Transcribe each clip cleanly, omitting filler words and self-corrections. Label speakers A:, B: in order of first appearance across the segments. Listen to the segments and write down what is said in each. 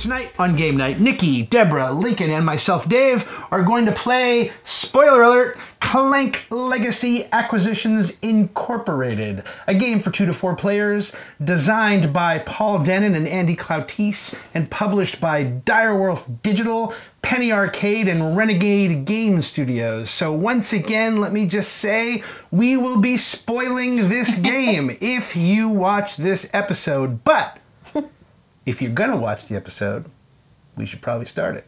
A: tonight on Game Night, Nikki, Deborah, Lincoln, and myself, Dave, are going to play, spoiler alert, Clank Legacy Acquisitions Incorporated, a game for 2 to 4 players, designed by Paul Dennen and Andy Clautice, and published by Direwolf Digital, Penny Arcade, and Renegade Game Studios. So once again, let me just say, we will be spoiling this game if you watch this episode, but if you're gonna watch the episode, we should probably start it.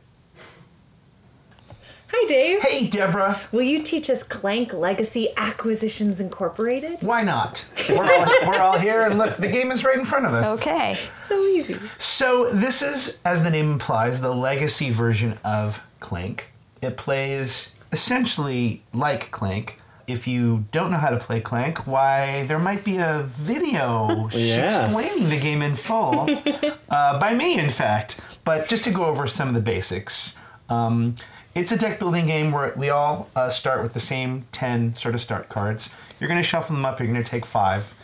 B: Hi, Dave.
A: Hey, Deborah.
B: Will you teach us Clank Legacy Acquisitions Incorporated?
A: Why not? We're all here, and look, the game is right in front of us.
B: Okay. So easy.
A: So this is, as the name implies, the legacy version of Clank. It plays essentially like Clank. If you don't know how to play Clank, why, there might be a video explaining the game in full, by me, in fact. But just to go over some of the basics, it's a deck building game where we all start with the same 10 sort of start cards. You're going to shuffle them up, you're going to take 5.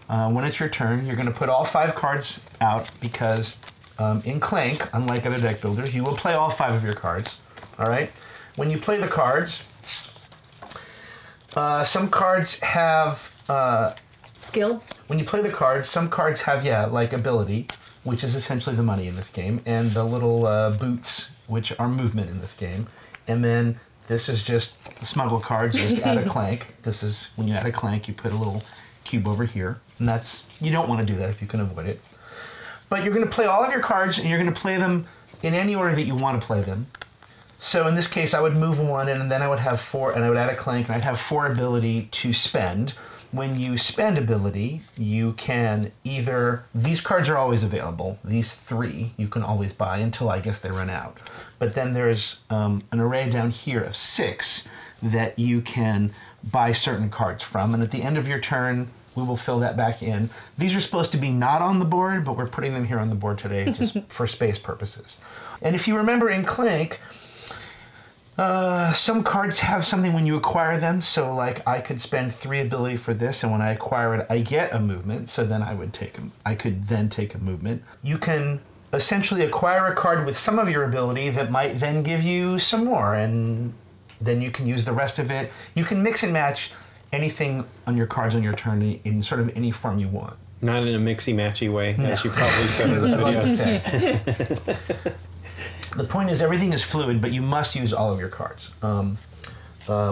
A: When it's your turn, you're going to put all 5 cards out because in Clank, unlike other deck builders, you will play all 5 of your cards. All right? When you play the cards, some cards have...
B: Skill?
A: When you play the cards, some cards have, like ability, which is essentially the money in this game, and the little boots, which are movement in this game. And then this is just the smuggle cards, just add a Clank. This is, when you add a Clank, you put a little cube over here. And that's, you don't want to do that if you can avoid it. But you're going to play all of your cards, and you're going to play them in any order that you want to play them. So in this case, I would move 1, and then I would have 4, and I would add a Clank, and I'd have 4 ability to spend. When you spend ability, you can either... These cards are always available. These 3 you can always buy until, I guess, they run out. But then there's an array down here of 6 that you can buy certain cards from. And at the end of your turn, we will fill that back in. These are supposed to be not on the board, but we're putting them here on the board today just for space purposes. And if you remember in Clank... some cards have something when you acquire them, so like I could spend 3 ability for this, and when I acquire it, I get a movement, so then I could then take a movement. You can essentially acquire a card with some of your ability that might then give you some more, and then you can use the rest of it. You can mix and match anything on your cards on your turn in sort of any form you want.
C: Not in a mixy-matchy way, as you probably said in the video.
A: The point is everything is fluid, but you must use all of your cards.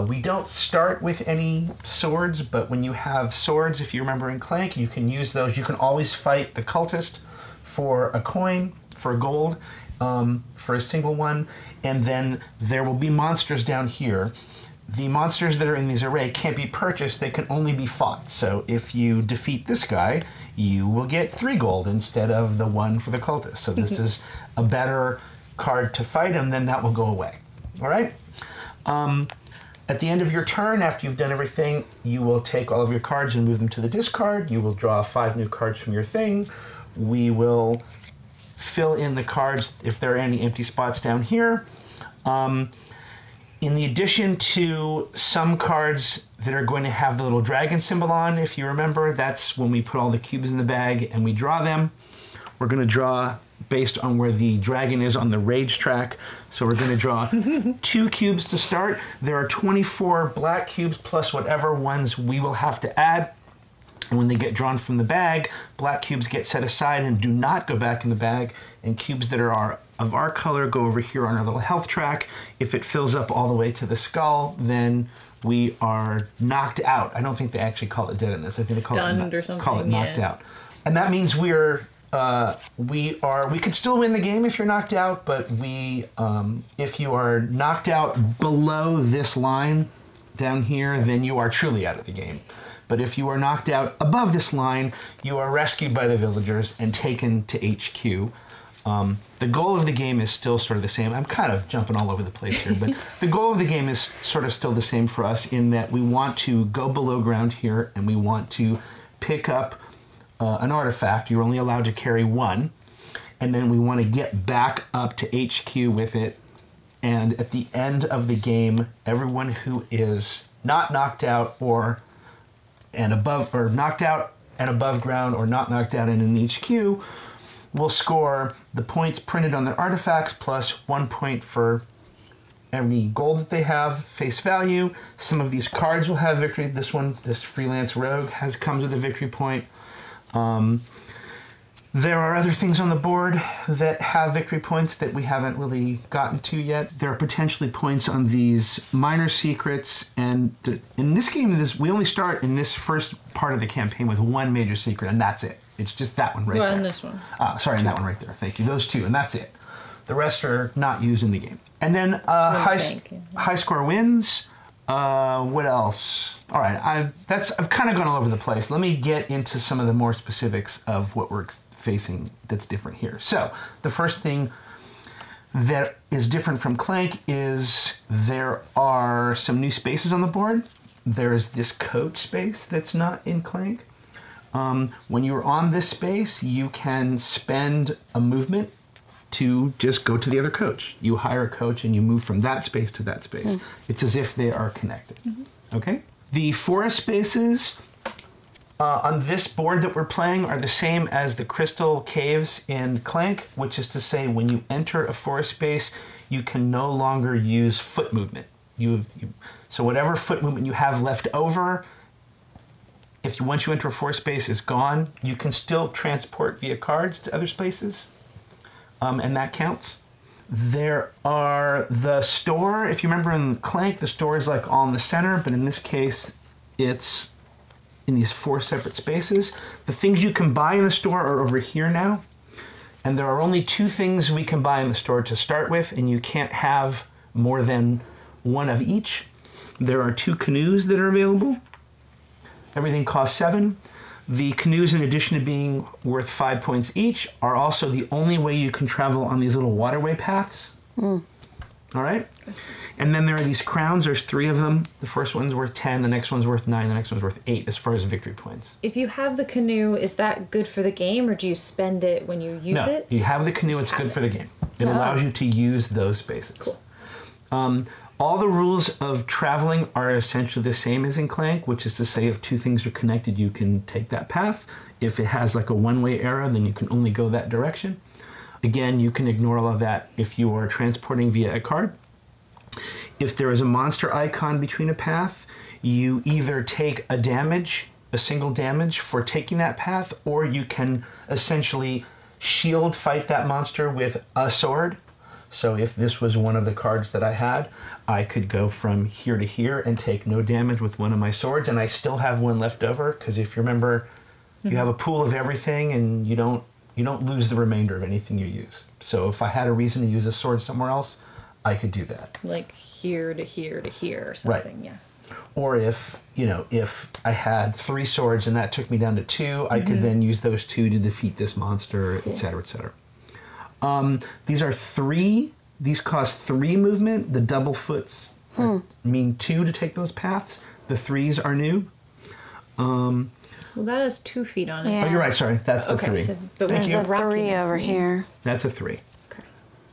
A: We don't start with any swords, but when you have swords, if you remember in Clank, you can use those. You can always fight the cultist for a coin, for a gold, for a single one, and then there will be monsters down here. The monsters that are in these array can't be purchased, they can only be fought. So if you defeat this guy, you will get 3 gold instead of the 1 for the cultist. So this is a better card to fight him, then that will go away. All right? At the end of your turn, after you've done everything, you will take all of your cards and move them to the discard. You will draw 5 new cards from your thing. We will fill in the cards if there are any empty spots down here. In the addition to some cards that are going to have the little dragon symbol on, if you remember, that's when we put all the cubes in the bag and we draw them. We're going to draw based on where the dragon is on the rage track. So we're going to draw 2 cubes to start. There are 24 black cubes plus whatever ones we will have to add. And when they get drawn from the bag, black cubes get set aside and do not go back in the bag. And cubes that are of our color go over here on our little health track. If it fills up all the way to the skull, then we are knocked out. I don't think they actually call it dead in this. I think they call it knocked out. And that means we could still win the game if you're knocked out, but if you are knocked out below this line down here, then you are truly out of the game. But if you are knocked out above this line, you are rescued by the villagers and taken to HQ. The goal of the game is still sort of the same. I'm kind of jumping all over the place here, but the goal of the game is sort of still the same for us in that we want to go below ground here and we want to pick up an artifact. You're only allowed to carry 1, and then we want to get back up to HQ with it. And at the end of the game, everyone who is not knocked out knocked out and above ground, or not knocked out in an HQ, will score the points printed on their artifacts plus 1 point for any gold that they have, face value. Some of these cards will have victory. This one, this Freelance Rogue, comes with a victory point. There are other things on the board that have victory points that we haven't really gotten to yet. There are potentially points on these minor secrets, and in this game, we only start in this first part of the campaign with one major secret, and that's it. It's just that one right there.
B: And this one.
A: Sorry, and that one right there. Thank you. Those two, and that's it. The rest are not used in the game. And then high score wins. What else? All right, I've kind of gone all over the place. Let me get into some of the more specifics of what we're facing that's different here. So the first thing that is different from Clank is there are some new spaces on the board. There's this coach space that's not in Clank. When you're on this space, you can spend a movement to just go to the other coach. You hire a coach and you move from that space to that space. It's as if they are connected. Okay? The forest spaces on this board that we're playing are the same as the crystal caves in Clank, which is to say when you enter a forest space, you can no longer use foot movement. So whatever foot movement you have left over, once you enter a forest space, is gone. You can still transport via cards to other spaces, and that counts. There are the store. If you remember in Clank, the store is like all in the center, but in this case, it's in these 4 separate spaces. The things you can buy in the store are over here now, and there are only 2 things we can buy in the store to start with, and you can't have more than one of each. There are 2 canoes that are available. Everything costs 7. The canoes, in addition to being worth 5 points each, are also the only way you can travel on these little waterway paths. All right? And then there are these crowns. There's 3 of them. The first one's worth 10. The next one's worth 9. The next one's worth 8 as far as victory points.
B: If you have the canoe, is that good for the game, or do you spend it when you use it?
A: No, you have the canoe. It's good for the game. It allows you to use those spaces. Cool. All the rules of traveling are essentially the same as in Clank, which is to say if 2 things are connected, you can take that path. If it has like a one-way arrow, then you can only go that direction. Again, you can ignore all of that if you are transporting via a card. If there is a monster icon between a path, you either take a single damage for taking that path, or you can essentially shield fight that monster with a sword. So if this was one of the cards that I had, I could go from here to here and take no damage with one of my swords, and I still have one left over, because if you remember, you have a pool of everything, and you don't lose the remainder of anything you use. So if I had a reason to use a sword somewhere else, I could do that.
B: Like here to here to here or something,
A: right. Yeah. Or if I had 3 swords and that took me down to 2, I could then use those 2 to defeat this monster, etc., etc. These are 3. These cost 3 movement. The double foots mean 2 to take those paths. The 3s are new.
B: Well, that has 2 feet on it.
D: Yeah.
A: Oh, you're right. Sorry, that's the 3.
B: So,
D: There's a 3 over here.
A: That's a 3.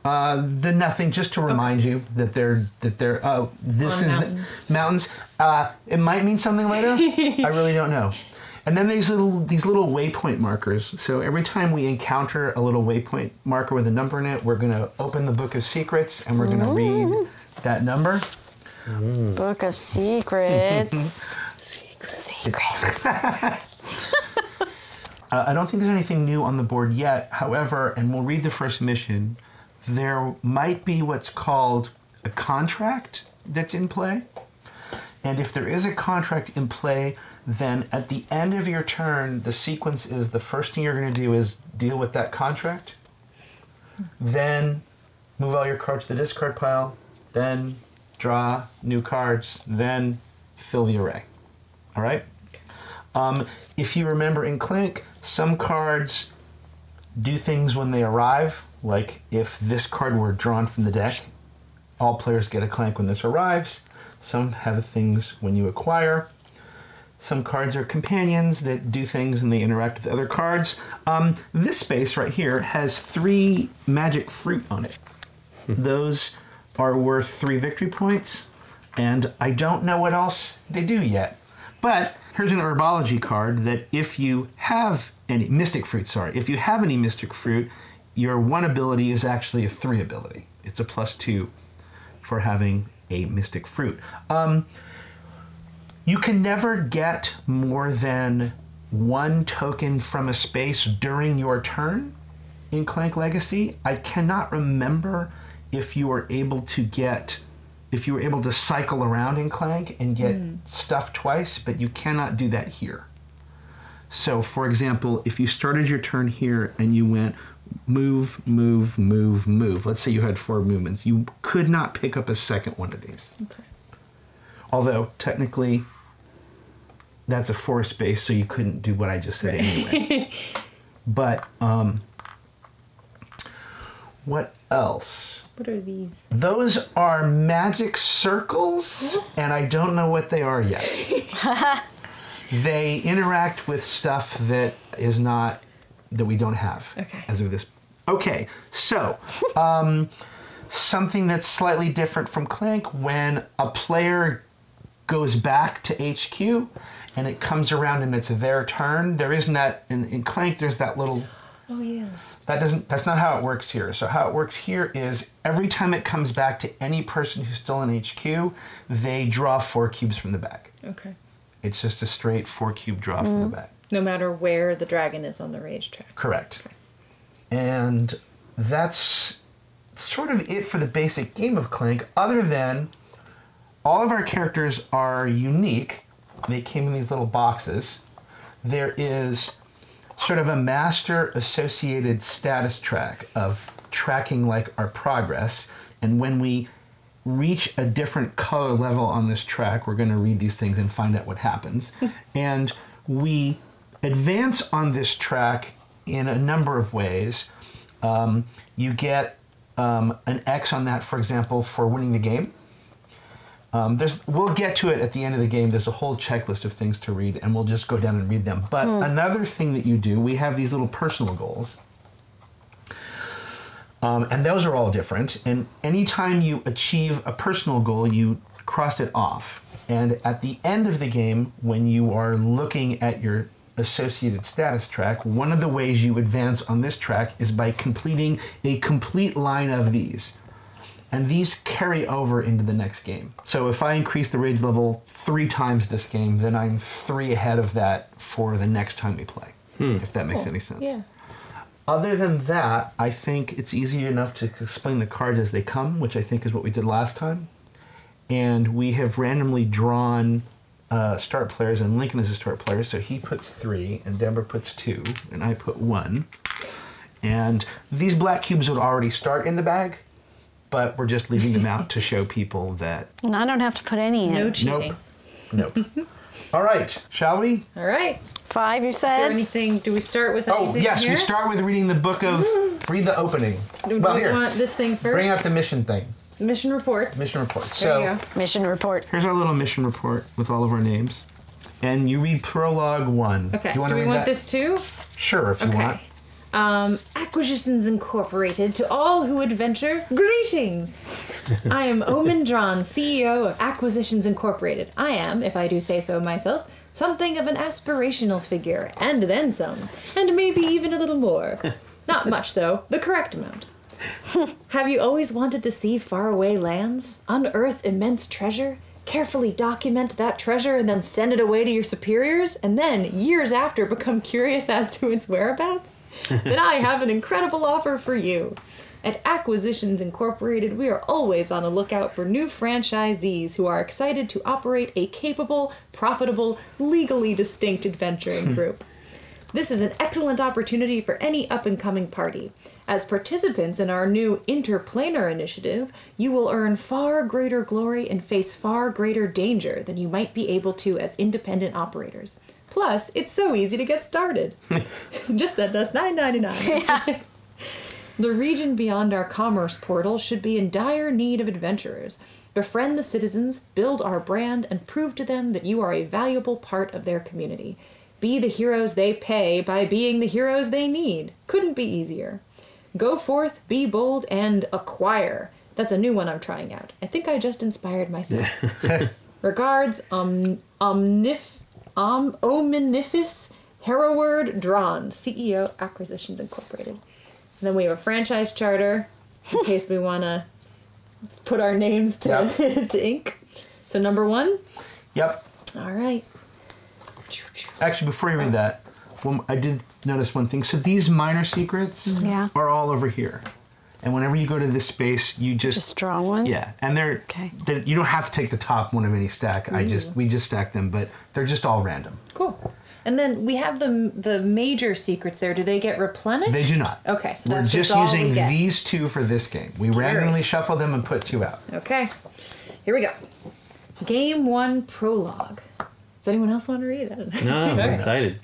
A: The nothing, just to remind you that they're this is the mountains. It might mean something later. I really don't know. And then these little waypoint markers. So every time we encounter a little waypoint marker with a number in it, we're going to open the Book of Secrets and we're going to read that number.
D: Book of Secrets. Secrets.
A: I don't think there's anything new on the board yet. However, and we'll read the first mission, there might be what's called a contract that's in play. And if there is a contract in play, then at the end of your turn, the sequence is the first thing you're going to do is deal with that contract, then move all your cards to the discard pile, then draw new cards, then fill the array. All right? If you remember in Clank, some cards do things when they arrive, like if this card were drawn from the deck, all players get a Clank when this arrives. Some have things when you acquire. Some cards are companions that do things and they interact with other cards. This space right here has 3 magic fruit on it. Those are worth 3 victory points, and I don't know what else they do yet. But here's an herbology card that if you have any mystic fruit, if you have any mystic fruit, your 1 ability is actually a 3 ability. It's a +2 for having a mystic fruit. You can never get more than 1 token from a space during your turn in Clank Legacy. I cannot remember if you were able to cycle around in Clank and get stuff twice, but you cannot do that here. So, for example, if you started your turn here and you went move, move, move, move, let's say you had 4 movements, you could not pick up a second one of these.
B: Okay.
A: Although, technically, that's a 4 space, so you couldn't do what I just said anyway. But, what else?
B: What are these?
A: Those are magic circles, and I don't know what they are yet. They interact with stuff that is not, that we don't have as of this. Okay, so something that's slightly different from Clank, when a player goes back to HQ and it comes around and it's their turn, there isn't that, in Clank there's that little...
B: Oh, yeah.
A: That's not how it works here. So how it works here is every time it comes back to any person who's still in HQ, they draw 4 cubes from the bag.
B: Okay.
A: It's just a straight 4-cube draw from the bag.
B: No matter where the dragon is on the rage track.
A: Correct. Okay. And that's sort of it for the basic game of Clank, other than all of our characters are unique. They came in these little boxes. There is sort of a master associated status track of tracking like our progress, and when we reach a different color level on this track, we're going to read these things and find out what happens. And we advance on this track in a number of ways. You get an X on that, for example, for winning the game. We'll get to it at the end of the game. There's a whole checklist of things to read, and we'll just go down and read them. But another thing that you do, we have these little personal goals. And those are all different. And anytime you achieve a personal goal, you cross it off. And at the end of the game, when you are looking at your associated status track, one of the ways you advance on this track is by completing a complete line of these. And these carry over into the next game. So if I increase the rage level 3 times this game, then I'm 3 ahead of that for the next time we play, if that makes any sense.
B: Yeah.
A: Other than that, I think it's easy enough to explain the cards as they come, which I think is what we did last time. And we have randomly drawn start players, and Lincoln is a start player, so he puts 3, and Deborah puts 2, and I put 1. And these black cubes would already start in the bag, but we're just leaving them out to show people that...
D: And I don't have to put any in.
B: No cheating.
A: Nope. All right, shall we?
B: All right.
D: 5, you
B: Is there
D: said?
B: anything? Do we start with anything?
A: Oh, yes,
B: here?
A: we start with reading the book of... Read the opening.
B: Do
A: Well,
B: we
A: here,
B: want this thing first?
A: bring out the mission thing.
B: Mission reports.
A: Mission report.
B: There you go.
D: Mission report.
A: Here's our little mission report with all of our names. And you read prologue 1.
B: Okay.
A: Do you want to
B: we
A: read
B: want
A: that?
B: this too?
A: Sure, if you want.
B: Acquisitions Incorporated. To all who adventure, greetings! I am Omen Drawn, CEO of Acquisitions Incorporated. I am, if I do say so myself, something of an aspirational figure, and then some, and maybe even a little more. Not much, though. The correct amount. Have you always wanted to see faraway lands? Unearth immense treasure? Carefully document that treasure and then send it away to your superiors? And then, years after, become curious as to its whereabouts? Then I have an incredible offer for you. At Acquisitions Incorporated, we are always on the lookout for new franchisees who are excited to operate a capable, profitable, legally distinct adventuring group. This is an excellent opportunity for any up-and-coming party. As participants in our new Interplanar initiative, you will earn far greater glory and face far greater danger than you might be able to as independent operators. Plus, it's so easy to get started. Just send us $9.99.
D: Yeah.
B: The region beyond our commerce portal should be in dire need of adventurers. Befriend the citizens, build our brand, and prove to them that you are a valuable part of their community. Be the heroes they pay by being the heroes they need. Couldn't be easier. Go forth, be bold, and acquire. That's a new one I'm trying out. I think I just inspired myself. Regards, Ominifus Hereward Drawn, CEO, Acquisitions Incorporated. And then we have a franchise charter, in case we want to put our names to, to ink. So number 1?
A: Yep.
B: All right.
A: Actually, before you read that, I did notice one thing. So these minor secrets are all over here. And whenever you go to this space, you just
D: draw one?
A: Yeah. And they're you don't have to take the top one of any stack. We just stack them, but they're just all random.
B: Cool. And then we have the major secrets there. Do they get replenished?
A: They do not.
B: Okay, so
A: we're
B: that's
A: just
B: all
A: using
B: we get.
A: these 2 for this game. We
B: Scary.
A: randomly shuffle them and put 2 out.
B: Okay. Here we go. Game 1 prologue. Does anyone else want to read it?
C: No, I'm excited.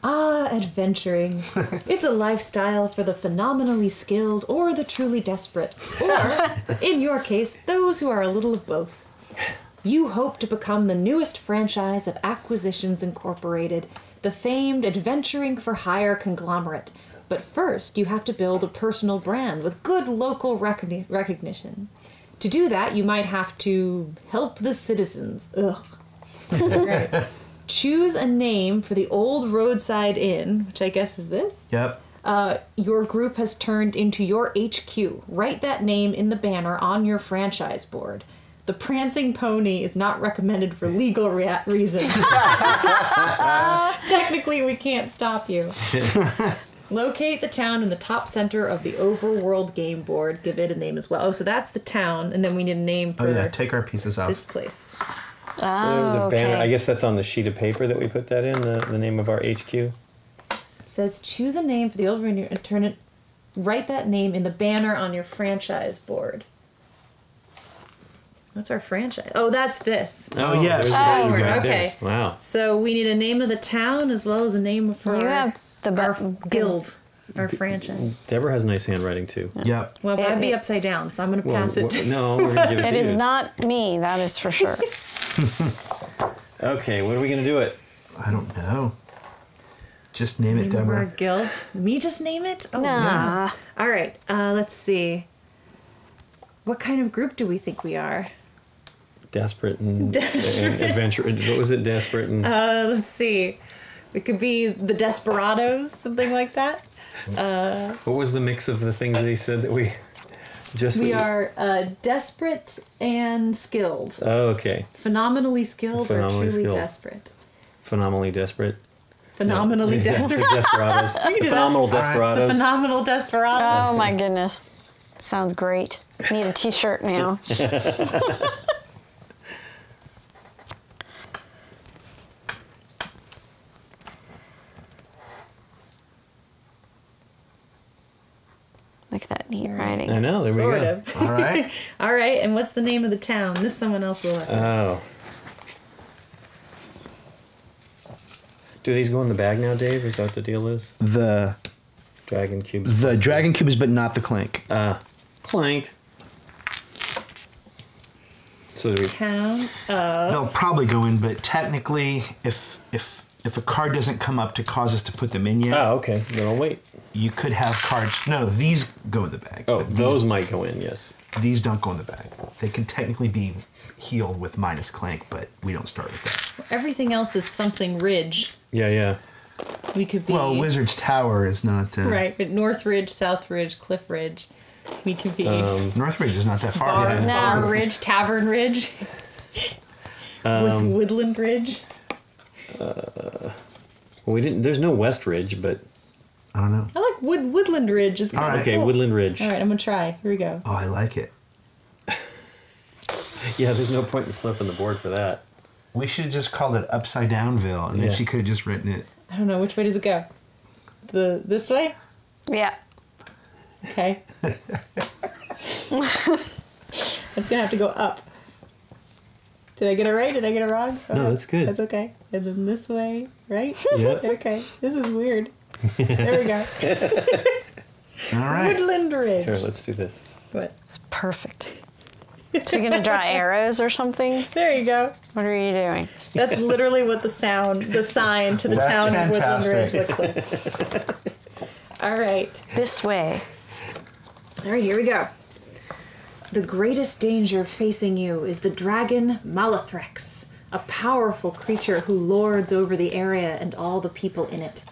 B: Adventuring. It's a lifestyle for the phenomenally skilled or the truly desperate. Or, in your case, those who are a little of both. You hope to become the newest franchise of Acquisitions Incorporated, the famed adventuring for hire conglomerate. But first, you have to build a personal brand with good local recognition. To do that, you might have to help the citizens. Ugh. Right. Choose a name for the old roadside inn, which I guess is this.
A: Yep.
B: Your group has turned into your HQ. Write that name in the banner on your franchise board. The prancing pony is not recommended for legal reasons. Technically, we can't stop you. Locate the town in the top center of the overworld game board. Give it a name as well. Oh, so that's the town, and then we need a name for
A: take our pieces off.
B: this place.
D: Oh,
C: The banner,
D: okay.
C: I guess that's on the sheet of paper that we put that in, the name of our HQ.
B: It says choose a name for the old renew and turn it. Write that name in the banner on your franchise board. What's our franchise? Oh, that's this.
A: Oh, yes.
C: there's
B: Oh,
C: the
B: right,
C: there.
B: okay.
C: Wow.
B: So we need a name of the town as well as a name for
D: You have the
B: our guild, our franchise.
C: Deborah has nice handwriting too.
A: Yep.
B: Well, that'd be
D: It-
B: upside down, so I'm going to pass it to
C: No, we're gonna give it
D: It
C: to
D: is
C: you.
D: not me, that is for sure.
C: Okay, what are we gonna do it?
A: I don't know. Just name it,
B: name of our
A: Deborah.
B: guild. Me just name it? Oh,
D: Nah.
B: All right, let's see. What kind of group do we think we are?
C: Desperate and adventure. What was it? Desperate and
B: Let's see. It could be the Desperados, something like that.
C: what was the mix of the things that he said that we just?
B: We are desperate and skilled.
C: Oh, okay.
B: Phenomenally skilled
C: Phenomenally
B: or truly
C: skilled.
B: desperate?
C: Phenomenally desperate.
B: Phenomenally
C: No.
B: desperate.
C: Desperados.
B: can do that.
C: Phenomenal
A: right.
C: desperados.
B: Phenomenal desperado.
D: Oh my goodness. Sounds great. Need a t-shirt now. Look at that neat writing.
C: I know. There we
B: Sort
C: go.
B: of.
A: All right.
B: All right, and what's the name of the town? This someone else will have.
C: Oh. Do these go in the bag now, Dave? Is that what the deal is?
A: The
C: Dragon cubes.
A: dragon cubes, but not the clank.
C: Clank. So do we?
B: Town.
A: They'll probably go in, but technically, if a card doesn't come up to cause us to put them in yet,
C: Oh, okay. Then I'll wait.
A: you could have cards. No, these go in the bag.
C: Oh,
A: but
C: those might go in. Yes.
A: these don't go in the bag. They can technically be healed with minus clank, but we don't start with that.
B: Everything else is something ridge.
C: Yeah, yeah.
B: We could be.
A: Well, Wizard's Tower is not.
B: Right, but North Ridge, South Ridge, Cliff Ridge. We could be
A: Northridge is not that far.
B: Bar,
A: Yeah.
B: Bar
D: No.
B: Ridge, Tavern Ridge, Woodland Ridge.
C: Well, we didn't. There's no West Ridge, but
A: I don't know.
B: I like Woodland Ridge. Is kind
A: All
B: of
A: right.
C: okay.
B: cool.
C: Woodland Ridge.
B: All right, I'm gonna try. Here we go.
A: Oh, I like it.
C: Yeah, there's no point in flipping the board for that.
A: We should have just called it Upside Downville, and then
C: Yeah.
A: she could have just written it.
B: I don't know which way does it go. This way.
D: Yeah.
B: Okay. It's gonna have to go up. Did I get it right? Did I get it wrong?
C: No,
B: Okay.
C: that's good.
B: That's okay. And then this way, right?
C: Yeah.
B: Okay. This is weird. There we go.
A: All right.
B: Woodland Ridge.
C: Here, let's do this.
B: What?
D: It's perfect. So you're gonna draw arrows or something?
B: There you go.
D: What are you doing?
B: That's literally what the sign to the
A: That's
B: town of Woodland Ridge
A: fantastic.
B: looks like. All right.
D: This way.
B: All right, here we go. The greatest danger facing you is the dragon Malathrex, a powerful creature who lords over the area and all the people in it.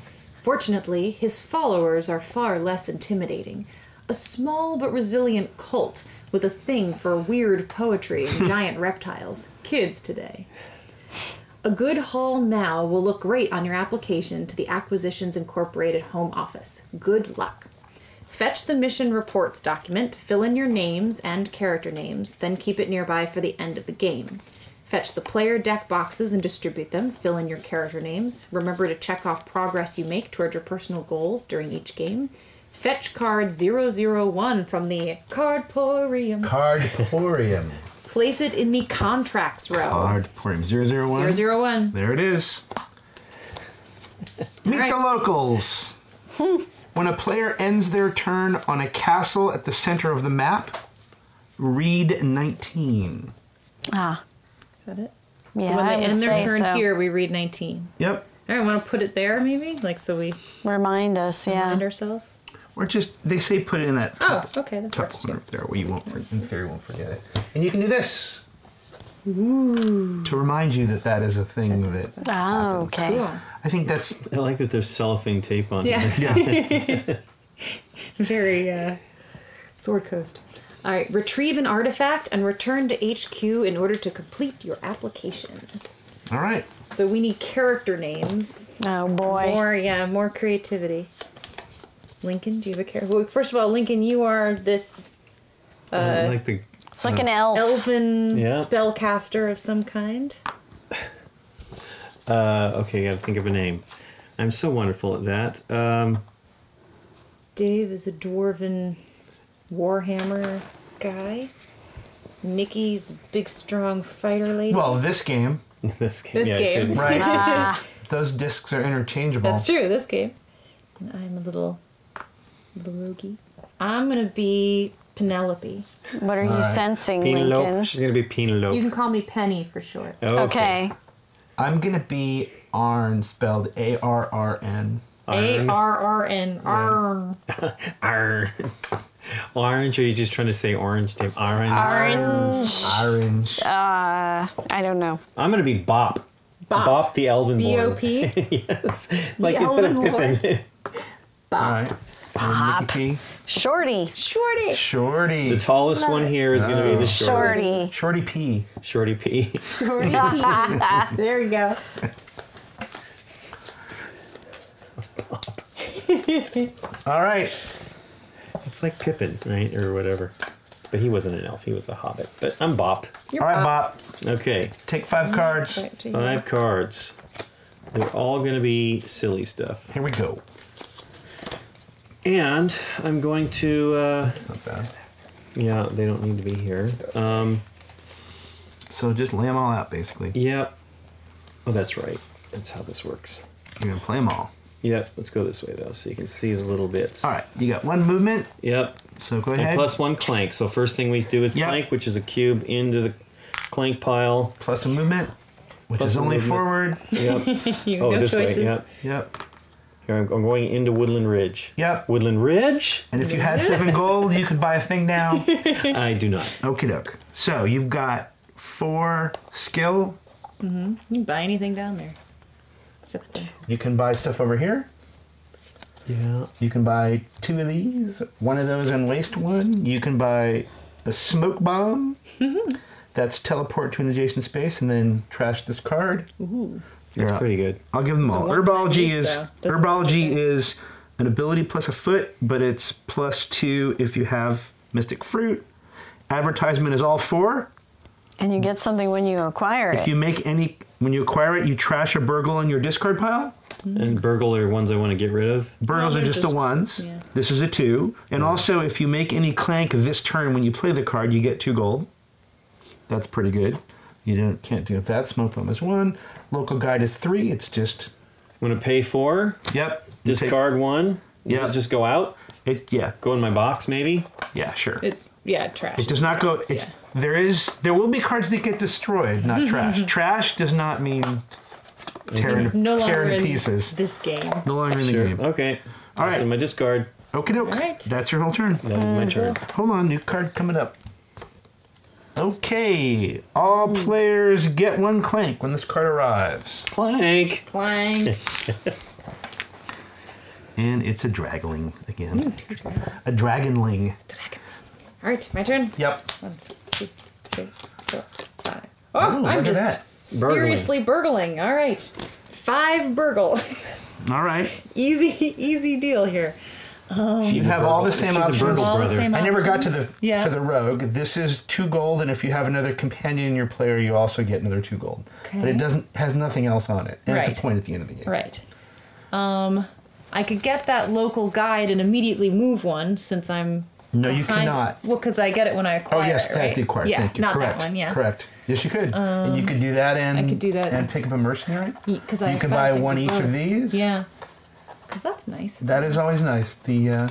B: Fortunately, his followers are far less intimidating. A small but resilient cult with a thing for weird poetry and giant reptiles. Kids today. A good haul now will look great on your application to the Acquisitions Incorporated home office. Good luck. Fetch the mission reports document, fill in your names and character names, then keep it nearby for the end of the game. Fetch the player deck boxes and distribute them, fill in your character names. Remember to check off progress you make toward your personal goals during each game. Fetch card 001 from the Cardporium.
A: Cardporium.
B: Place it in the contracts row.
A: Cardporium. 001.
B: 001.
A: There it is. Meet
B: Right.
A: the locals. When a player ends their turn on a castle at the center of the map, read 19.
D: Ah.
B: Is that it?
D: Yeah,
B: So when
D: I
B: they
D: would
B: end their
D: say
B: turn
D: so.
B: here, we read 19.
A: Yep.
B: All right, want to put it there maybe? Like so we
D: Remind us, yeah.
B: remind ourselves?
A: Or just, they say put it in that top,
B: Okay, that's
A: top
B: works
A: corner
B: too.
A: up there where you won't, in theory, won't forget it. And you can do this. Ooh. To remind you that that is a thing that
D: Oh,
A: happens.
D: okay.
B: Cool.
A: I think that's...
C: I like that there's cellophane tape on it.
B: Yes.
A: Yeah.
B: Very Sword Coast. All right, retrieve an artifact and return to HQ in order to complete your application.
A: All right.
B: So we need character names.
D: Oh, boy.
B: More creativity. Lincoln, do you have a character? Well, first of all, Lincoln, you are this
C: I like the
D: It's like an elf.
B: elven
C: Yeah.
B: spellcaster of some kind.
C: okay, gotta think of a name. I'm so wonderful at that.
B: Dave is a dwarven warhammer guy. Nikki's a big, strong fighter lady.
A: Well, this game,
C: this game.
B: This
C: yeah, I
B: game.
C: couldn't-
A: right?
D: Ah,
A: Those discs are interchangeable.
B: That's true, this game. And I'm a little roguey. I'm going to be Penelope.
D: what are you
A: Alright.
D: sensing,
C: Penelope.
D: Lincoln?
C: She's gonna be Penelope.
B: You can call me Penny for short.
D: Okay.
A: I'm going to be Arn, spelled A-R-R-N.
B: A-R-R-N. Arn.
C: Arr. Orange, or are you just trying to say orange, Dave? Orange.
A: Orange.
D: I don't know.
C: I'm gonna be Bop.
B: Bop.
C: Bop the Elven Lord.
B: B-O-P.
C: Yes. Like
B: The
C: instead of
B: Elven
C: Pippin.
A: All right.
D: Bop.
A: Nikki.
D: Shorty.
B: Shorty.
A: Shorty.
C: The tallest one here is gonna be the shortest.
D: Shorty.
A: Shorty P.
C: Shorty P.
B: Shorty P. There you go.
A: All right.
C: It's like Pippin, right? Or whatever. But he wasn't an elf, he was a hobbit. But I'm Bop.
B: You're
A: All right,
B: up.
A: Bop.
C: Okay.
A: Take 5 cards.
B: Right to you.
C: 5 cards. They're all gonna be silly stuff.
A: Here we go.
C: And I'm going to
A: Not bad.
C: yeah, they don't need to be here.
A: So just lay them all out, basically.
C: Yep. Oh, that's right. That's how this works.
A: You're going to play them all.
C: Yep. Let's go this way though, so you can see the little bits.
A: All right. You got 1 movement.
C: Yep.
A: So go
C: And
A: ahead.
C: plus 1 clank. So first thing we do is
A: Yep.
C: clank, which is a cube into the clank pile.
A: Plus a movement, which
C: Plus
A: is
C: a
A: only
C: movement.
A: forward.
C: Yep.
B: You
C: Oh,
B: no
C: this
B: choices.
C: way. Yep.
A: Yep.
C: Here I'm going into Woodland Ridge.
A: Yep.
C: Woodland Ridge?
A: And if you had 7 gold, you could buy a thing now.
C: I do not.
A: Okie doke. So you've got 4 skill.
B: You can buy anything down there. Except the...
A: You can buy stuff over here.
C: Yeah.
A: You can buy 2 of these. 1 of those and waste 1. You can buy a smoke bomb. That's teleport to an adjacent space and then trash this card.
B: Ooh.
A: You're
C: That's
A: up.
C: pretty good.
A: I'll give them all.
B: one-time
A: Herbology
B: use,
A: is
B: though. Doesn't
A: herbology
B: work.
A: is an ability plus a foot, but it's plus 2 if you have mystic fruit. Advertisement is all 4.
D: And you get something when you acquire
A: If
D: it.
A: you make any, when you acquire it, you trash a burgle in your discard pile.
C: And burgle are ones I want to get rid of.
A: Burgles
B: Well,
A: are
B: they're
A: just the
B: just-
A: ones.
B: yeah.
A: This is a 2. And also, if you make any clank this turn when you play the card, you get 2 gold. That's pretty good. You can't do it that. Smoke bomb is 1. Local guide is 3. It's just,
C: I'm going to pay 4.
A: yep. You take-
C: Discard 1. Does
A: Yeah.
C: it just go out?
A: Yeah,
C: Go in my box, maybe?
A: yeah, sure.
B: Trash.
A: It does not go. It's there will be cards that get destroyed, not trash. Trash does not mean tearing,
B: It's no longer
A: tearing
B: in
A: pieces.
B: this game.
A: No longer in the
C: Sure.
A: game.
C: Okay.
A: All
C: That's
A: right.
C: in my discard.
A: Okie doke.
B: All right.
A: That's your whole turn.
C: That is my turn.
A: Hold on, new card coming up. Okay, all players get one Clank when this card arrives.
C: Clank.
B: Clank.
A: And it's a Dragling again.
B: Two dragons.
A: A Dragonling.
B: Dragon. All right, my turn.
A: Yep.
B: 1, 2, 3, 4, 5. Oh,
A: Ooh, look
B: I'm
A: at
B: just
A: that.
B: seriously burgling. All right. 5 burgle.
A: All right.
B: Easy deal here.
A: You have all the same
C: She's a
A: options.
C: Burgle
B: All the
C: brother.
B: same
A: I never got to
B: options.
A: the to the rogue. This is 2 gold, and if you have another companion in your player, you also get another 2 gold. But it has nothing else on it, and it's
B: Right.
A: a point at the end of the game.
B: Right. I could get that local guide and immediately move one since I'm.
A: No, you
B: behind-
A: cannot.
B: Well, because I get it when I acquire.
A: Oh yes,
B: it,
A: that's
B: right?
A: the acquired.
B: Yeah,
A: Thank you.
B: not
A: Correct.
B: that one. Yeah.
A: Correct. Yes, you could. And you could do that and
B: I could do that.
A: and pick up a mercenary.
B: Because
A: You could buy one each of these.
B: Yeah. Because that's nice.
A: That is always nice. The
B: Yeah.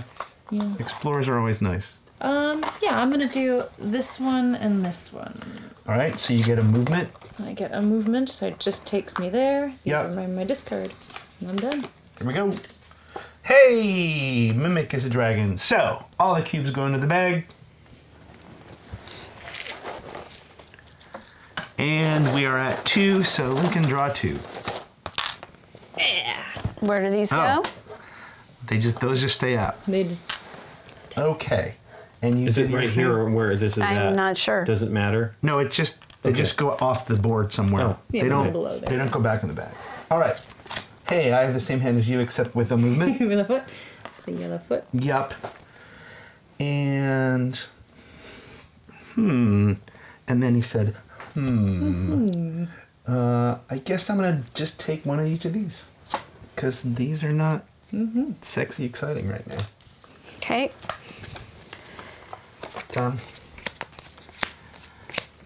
A: explorers are always nice.
B: Yeah, I'm gonna do this one and this one.
A: All right, so you get a movement.
B: I get a movement, so it just takes me there. These
A: Yep.
B: are my discard. And I'm done.
A: Here we go. Hey, Mimic is a dragon. So all the cubes go into the bag. And we are at 2, so Lincoln draw 2.
D: Where do these
A: Oh.
D: go?
A: Those just stay out.
B: They just.
A: Okay. And you
C: Is
A: did
C: it
A: your
C: right
A: thing?
C: here or where this is at?
D: I'm not sure.
C: Does it matter?
A: No, they
C: Okay.
A: just go off the board somewhere.
C: Oh.
B: Yeah,
A: they don't
B: below there.
A: they don't go back in the bag. All right. Hey, I have the same hand as you except with a movement.
B: With a foot. It's a yellow foot.
A: Yup. And and then he said, I guess I'm gonna just take one of each of these because these are not sexy exciting right now.
D: Okay.
A: Tom.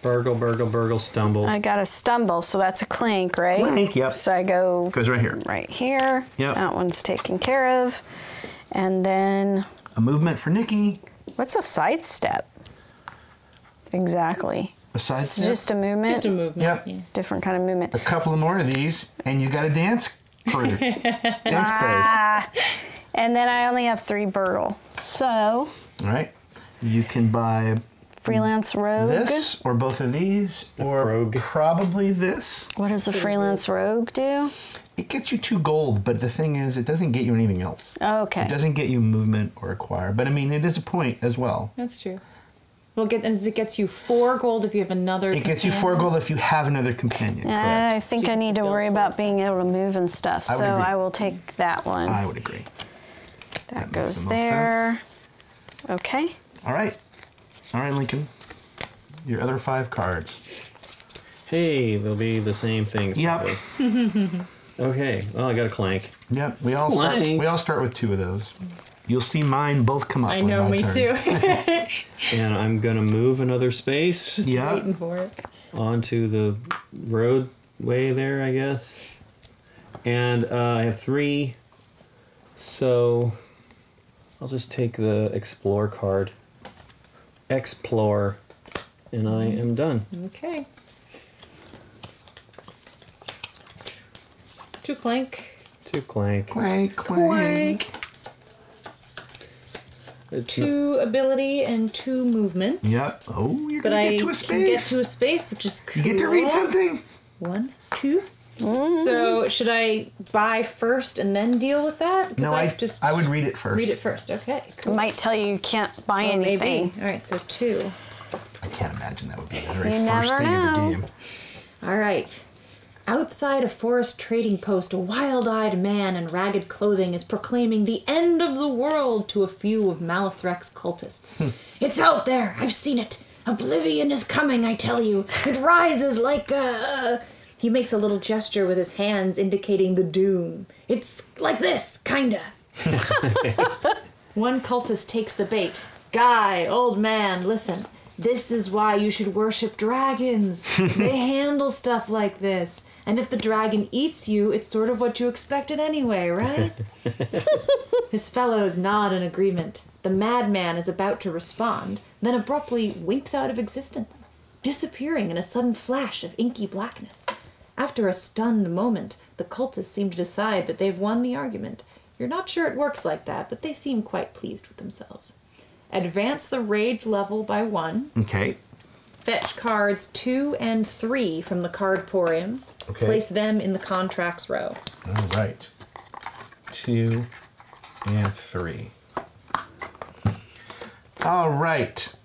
C: Burgle, stumble.
D: I got a stumble, so that's a clank, right?
A: Clank, yep.
D: So I go
A: Goes right here.
D: right here.
A: Yep.
D: That one's taken care of. And then,
A: A movement for Nikki.
D: what's a sidestep? Exactly.
A: Besides
D: It's
A: that,
D: just a movement.
B: Just a movement.
A: Yep.
B: Yeah.
D: Different kind of movement.
A: a couple of more of these, and you got a dance crew. Dance craze.
D: And then I only have 3 burgle. So,
A: All right. You can buy
D: freelance rogue.
A: this or both of these or
C: rogue.
A: probably this.
D: What does a freelance rogue do?
A: It gets you 2 gold, but the thing is, it doesn't get you anything else.
D: Okay.
A: It doesn't get you movement or acquire, but I mean, it is a point as well.
B: That's true. Well, it gets you 4 gold if you have another.
A: It gets you 4 gold if you have another companion.
D: I
A: Correct.
D: think
B: So
D: I
B: you
D: need to
B: build
D: worry
B: towards
D: about being able to move and stuff.
A: I would
D: So
A: agree.
D: I will take that one.
A: I would agree.
D: That
A: makes
D: goes
A: the most
D: there. Okay.
A: All right. All right, Lincoln. Your other 5 cards.
C: Hey, they'll be the same thing.
A: Yep.
C: Okay. Well, I got a clank.
A: Yep. We all start with 2 of those. You'll see mine both come up.
B: I
A: on
B: know,
A: my
B: me
A: turn.
B: too.
C: And I'm gonna move another space
A: Yeah.
B: Waiting for it.
C: onto the roadway there, I guess. And I have 3, so I'll just take the explore card. Explore, and I am done.
B: Okay. 2 clank.
C: 2 clank.
A: Clank, clank.
C: It's
B: 2 ability and 2 movement.
A: Yep. Oh, you're
B: But
A: gonna
B: I
A: get to a
B: can
A: space.
B: get to a space, which is cool.
A: You get to read something.
B: 1, 2. So should I buy first and then deal with that? 'Cause
A: No,
B: I've just
A: I would read it first.
B: read it first. Okay.
D: It
B: Cool.
D: might tell you can't buy
B: Oh,
D: anything.
B: maybe. All right. So 2.
A: I can't imagine that would be the very
D: You
A: first
D: never
A: thing of the
D: know.
A: game.
B: All right. Outside a forest trading post, a wild-eyed man in ragged clothing is proclaiming the end of the world to a few of Malithrek's cultists. It's out there! I've seen it! Oblivion is coming, I tell you! It rises like a... He makes a little gesture with his hands indicating the doom. It's like this, kinda. One cultist takes the bait. Guy, old man, listen. This is why you should worship dragons. They handle stuff like this. And if the dragon eats you, it's sort of what you expected anyway, right? His fellows nod in agreement. The madman is about to respond, then abruptly winks out of existence, disappearing in a sudden flash of inky blackness. After a stunned moment, the cultists seem to decide that they've won the argument. You're not sure it works like that, but they seem quite pleased with themselves. Advance the rage level by 1.
A: Okay.
B: fetch cards 2 and 3 from the card pour-in.
A: Okay.
B: Place them in the contracts row.
A: All right. 2 and 3. All right.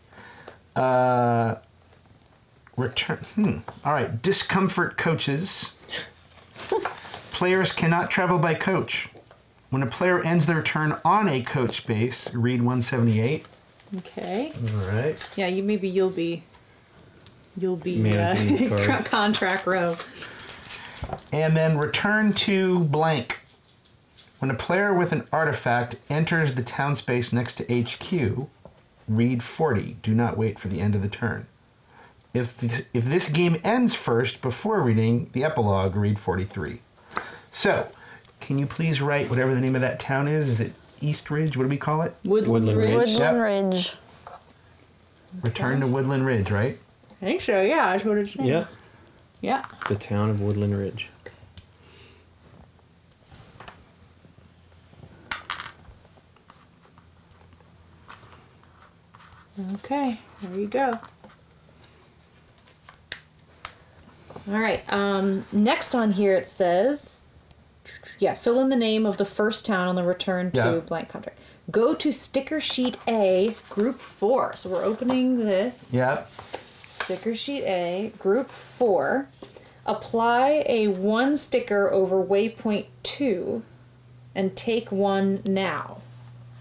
A: Return. All right. Discomfort coaches. Players cannot travel by coach. When a player ends their turn on a coach base, read 178.
B: Okay.
A: All right.
B: Yeah, you'll be
C: Managing these cards.
B: contract row.
A: And then return to blank. When a player with an artifact enters the town space next to HQ, read 40. Do not wait for the end of the turn. If this game ends first before reading the epilogue, read 43. So, can you please write whatever the name of that town is? Is it East Ridge? What do we call it?
C: Woodland Ridge.
D: Woodland
A: Yep.
D: Ridge.
A: Return to Woodland Ridge, right?
B: I think so, yeah. That's what it's saying.
C: Yeah,
B: Yeah.
C: the town of Woodland Ridge.
B: Okay, there you go. All right, next on here it says, fill in the name of the first town on the return to
A: Yeah.
B: blank contract. Go to sticker sheet A, group 4. So we're opening this.
A: Yep.
B: Sticker sheet A, group 4. Apply a 1 sticker over waypoint 2 and take 1 now.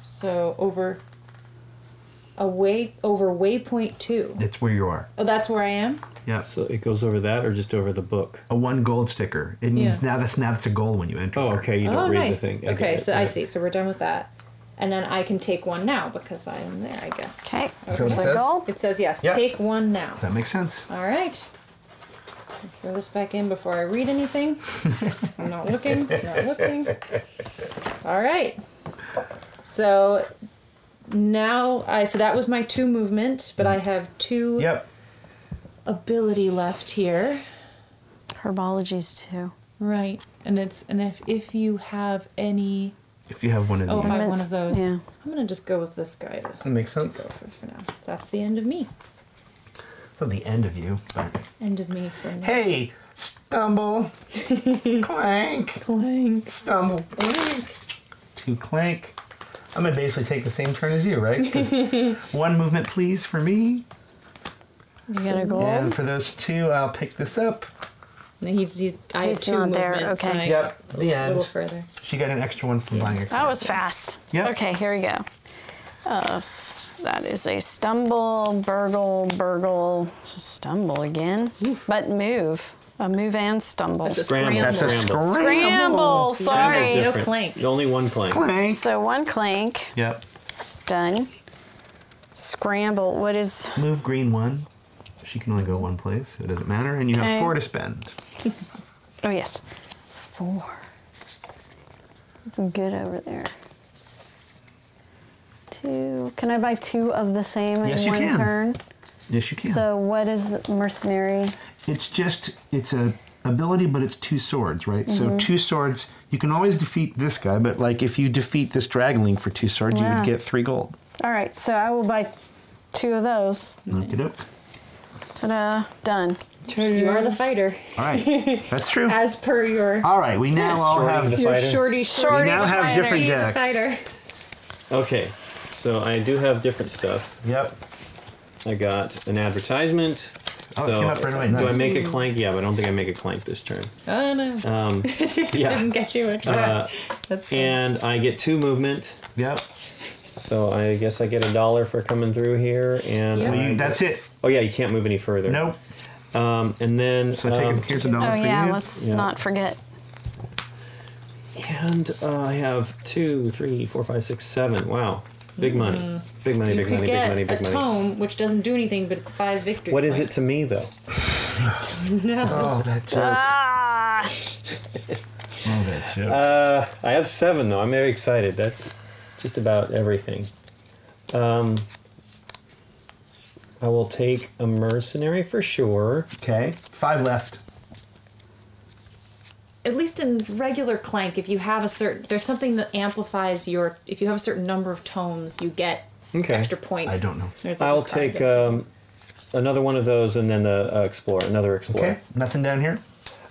B: So over waypoint 2.
A: That's where you are.
B: Oh, that's where I am?
A: Yeah.
C: So it goes over that or just over the book?
A: A 1 gold sticker. It means
B: Yeah.
A: now that's a goal when you enter.
C: Oh,
A: there.
C: okay. You don't
B: Oh,
C: read
B: nice.
C: the thing.
B: Okay, so I
C: Yeah.
B: see. So we're done with that. And then I can take 1 now because I'm there, I guess.
D: Okay.
A: Is that what it
D: There's a
A: says?
D: goal.
B: It says yes,
A: Yep.
B: take 1 now.
A: That makes sense.
B: All right. Let's throw this back in before I read anything. I'm not looking. Not looking. All right. So now so that was my 2 movement, but I have 2
A: Yep.
B: ability left here.
D: Herbologies too.
B: Right. And if you have any
A: If you have one of
B: Oh,
A: these.
B: if I have one of those.
D: Yeah.
B: I'm gonna just go with this guy to
A: That makes sense.
B: go for now. So that's the end of me.
A: It's not the end of you, but
B: End of me for now.
A: hey, stumble, clank,
B: Clank.
A: stumble, clank, 2 clank. I'm gonna basically take the same turn as you, right? 'Cause 1 movement, please, for me,
D: You got a goal?
A: and for those 2, I'll pick this up.
B: I have
D: He's
B: 2
D: not there,
B: movements.
D: okay.
B: and I-
A: Yep, the
B: A little
A: end.
B: further.
A: She got an extra one from buying a
D: That
A: card.
D: was fast.
A: Yep.
D: Okay, here we go. That is a stumble, stumble again, but move. A move and stumble.
B: That's a
C: Scramble.
A: That's a
C: Scramble.
D: Scramble, sorry.
B: No
C: Different.
B: clank.
C: Only 1 clank.
A: Clank.
D: So 1 clank,
A: Yep.
D: done. Scramble, what is,
A: Move green 1. She can only go 1 place. It doesn't matter. And you
D: Okay.
A: have 4 to spend.
D: oh yes, 4. That's good over there. 2, can I buy 2 of the same
A: Yes,
D: in
A: you
D: 1
A: can.
D: turn?
A: Yes, you can.
D: So what is mercenary?
A: It's a ability, but it's 2 swords, right? So 2 swords, you can always defeat this guy, but like if you defeat this Dragonling for 2 swords, you
D: Wow.
A: would get 3 gold.
D: All right, so I will buy 2 of those.
A: Look it up.
D: Ta-da, done.
B: You are the fighter.
A: All right, that's true.
B: As per your
A: All right, we now all
C: Shorty
A: have
C: the
B: your
C: fighter.
B: shorty
A: we
D: Shorty
A: now have
D: fighter.
A: different
B: the
A: decks.
B: fighter.
C: Okay, so I do have different stuff.
A: Yep.
C: I got an advertisement.
A: Oh, it
C: so
A: came up right away.
C: do I
A: Nice.
C: make a clank? Yeah, but I don't think I make a clank this turn.
B: Oh no.
C: Yeah.
B: Didn't get you a try. That's fine.
C: And I get 2 movement.
A: Yep.
C: So I guess I get $1 for coming through here. And
B: Yep.
A: Well,
C: I
A: that's it.
C: Oh yeah, you can't move any further.
A: Nope.
C: And then
A: So here's $1
D: Oh
A: for
D: yeah,
A: you.
D: let's
C: Yeah.
D: not forget.
C: and I have 2, 3, 4, 5, 6, 7. Wow, big money, big money,
B: you
C: big
B: could
C: money,
B: get
C: big money,
B: a
C: big money.
B: tome, which doesn't do anything, but it's 5 victory
C: What is it
B: points.
C: to me though?
B: No.
A: Oh, that joke.
D: Ah!
A: Oh, that joke.
C: I have 7 though. I'm very excited. That's just about everything. I will take a mercenary for sure.
A: Okay. 5 left.
B: At least in regular Clank, if you have there's something that amplifies if you have a certain number of tomes, you get
C: Okay.
B: extra points.
A: I don't know.
B: There's like
C: I'll
B: a card
C: take
B: that-
C: another one of those, and then the explorer, another explorer.
A: Okay, nothing down here?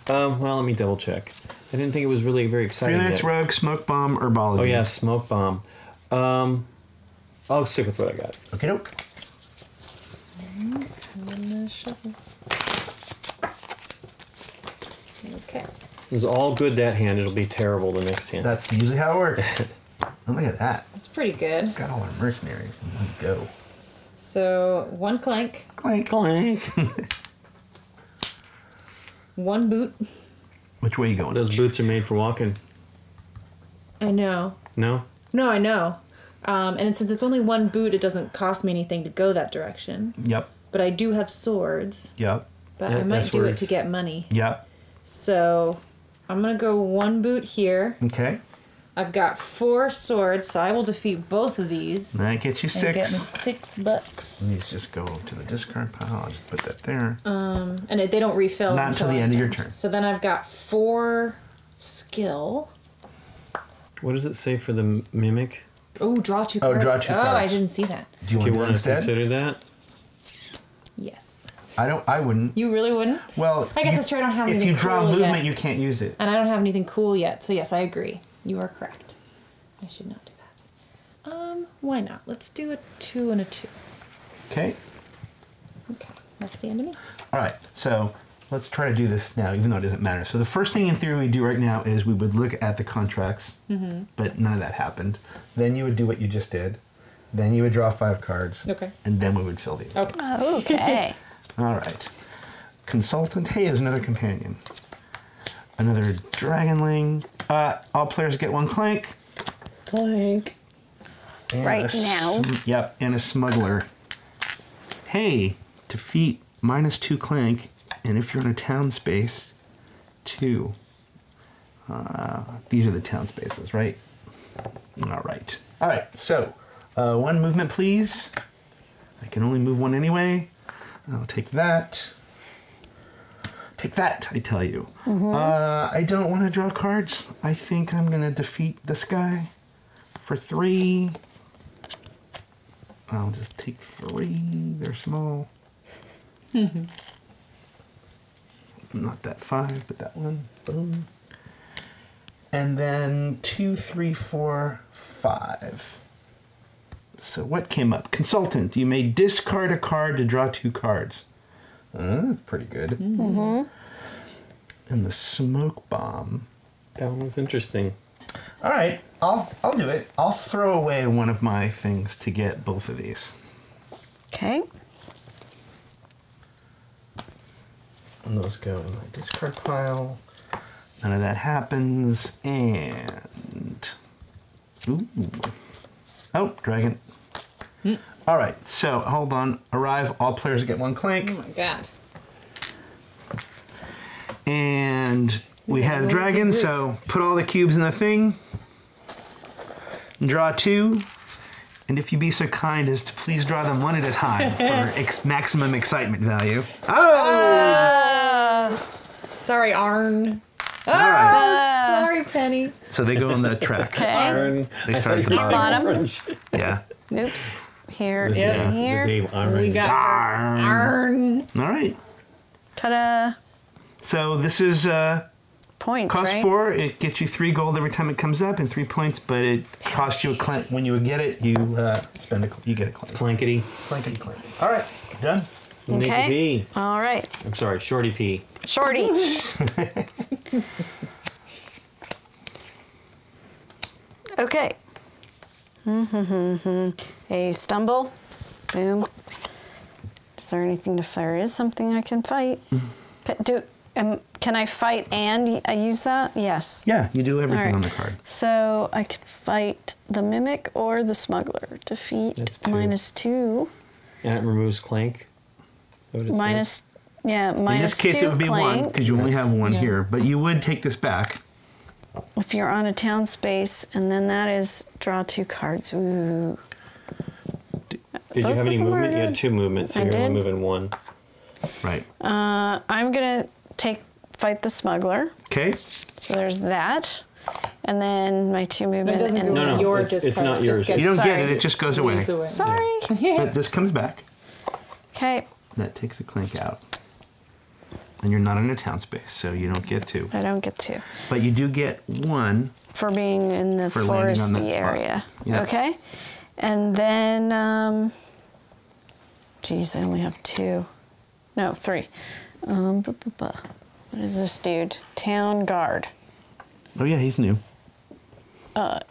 C: Well, let me double check. I didn't think it was really very exciting.
A: 3 minutes,
C: yet.
A: rogue, smoke bomb, herbology.
C: Oh yeah, smoke bomb. I'll stick with what I got.
A: Okay, doke.
B: Okay.
C: It was all good that hand. It'll be terrible the next hand.
A: That's usually how it works. Oh, look at that.
B: That's pretty good.
A: Got all our mercenaries in one go.
B: So, 1 clank,
A: Clank.
C: Clank.
B: 1 boot.
A: Which way you going?
C: Those boots are made for walking.
B: I know.
C: No?
B: No, I know. And since it's only 1 boot, it doesn't cost me anything to go that direction.
A: Yep.
B: But I do have swords.
A: Yep.
B: But
C: Yeah,
B: I might
C: that's
B: do it
C: words.
B: to get money.
A: Yep.
B: So, I'm going to go 1 boot here.
A: Okay.
B: I've got 4 swords, so I will defeat both of these.
A: That gets you
B: And get me
A: 6.
B: $6.
A: These just go to the discard pile. I'll just put that there.
B: And they don't refill.
A: Not until the end of your turn.
B: So then I've got 4 skill.
C: What does it say for the mimic?
B: Oh, draw 2
A: Oh,
B: cards.
A: draw 2
B: Oh, I
A: cards.
B: didn't see that.
A: Do you
C: Do
A: want
C: you
A: to do it
C: want to
A: instead?
C: consider that?
B: Yes.
A: I wouldn't.
B: You really wouldn't?
A: Well,
B: I guess it's true, I don't have
A: if
B: anything
A: you draw
B: cool
A: movement,
B: yet.
A: you can't use it.
B: And I don't have anything cool yet, so yes, I agree. You are correct. I should not do that. Why not? Let's do a 2 and a 2.
A: Okay.
B: Okay, that's the end of me.
A: All right. So let's try to do this now, even though it doesn't matter. So the first thing in theory we do right now is we would look at the contracts, but none of that happened. Then you would do what you just did. Then you would draw 5 cards.
B: Okay.
A: And then we would fill these.
B: Okay.
D: Okay.
A: All right. Consultant. Hey, is another companion. Another dragonling. All players get 1 clank.
C: Clank.
A: And
D: Right
A: a
D: now.
A: Yep, and a smuggler. Hey, defeat -2 clank, and if you're in a town space, 2. These are the town spaces, right? All right. All right, so 1 movement, please. I can only move 1 anyway. I'll take that. Take that, I tell you. I don't want to draw cards. I think I'm going to defeat this guy for 3. I'll just take 3. They're small. Not that 5, but that one. Boom. And then 2, 3, 4, 5. So what came up? Consultant. You may discard a card to draw 2 cards. That's pretty good. And the smoke bomb.
C: That one was interesting.
A: All right, I'll do it. I'll throw away one of my things to get both of these.
D: Okay.
A: And those go in my discard pile. None of that happens. And ooh. Oh, dragon. All right, so hold on. Arrive. All players get 1 clank.
B: Oh my god.
A: And we
B: Yeah,
A: had a
B: what was
A: dragon,
B: the group?
A: so put all the cubes in the thing. Draw 2. And if you be so kind as to please draw them 1 at a time for maximum excitement value. Oh!
B: Sorry, Arn. Oh,
A: right.
B: sorry, Penny.
A: So they go on the track.
D: Okay.
C: Iron.
A: They start at the
D: Bottom.
A: bottom. Yeah.
D: Oops. Here
C: The
D: and
C: Dave,
D: here.
C: the Dave Iron.
B: We got Arn.
A: All right.
D: Ta-da.
A: So this is
D: Points,
A: cost
D: right?
A: 4. It gets you 3 gold every time it comes up and 3 points, but it costs you a clank. When you get it, you you get a clank.
C: Clankety.
A: Clankety clank. All right. Done.
C: Nikki
D: Okay.
C: P.
D: All right.
C: I'm sorry, Shorty P.
D: Shorty. Okay. A stumble. Boom. Is there anything to fire? Is something I can fight? Can I fight and use that? Yes.
A: Yeah, you do everything
D: All right.
A: on the card.
D: So I can fight the mimic or the smuggler. Defeat
C: That's 2.
D: -2.
C: And it removes Clank. Is that what it
D: Minus, yeah, -2.
A: In this case, it would be 1
D: Clank.
A: because you only have 1
B: Yeah.
A: here, but you would take this back.
D: If you're on a town space, and then that is draw 2 cards. Ooh.
C: says? Did you
D: Both
C: have any
D: of them are
C: movement? You had
D: good.
C: 2 movements, so
D: I
C: you're only
D: did.
C: moving 1.
A: Right.
D: I'm gonna fight the smuggler.
A: Okay.
D: So there's that, and then my 2 movement.
B: It doesn't
D: and
B: go
C: No,
B: to
C: no,
B: your
C: it's
B: discard.
C: not
B: It just
C: yours.
B: gets
A: You don't get
D: Sorry.
A: it. It just goes away.
B: moves away.
D: Sorry.
A: But this comes back.
D: Okay.
A: That takes a Clank out. And you're not in a town space, so you don't get 2.
D: I don't get 2.
A: But you do get 1.
D: For being in the
A: For landing on that
D: foresty
A: spot.
D: area.
A: Yeah.
D: Okay. And then, geez, I only have 2. No, 3. What is this dude? Town guard.
A: Oh yeah, he's new.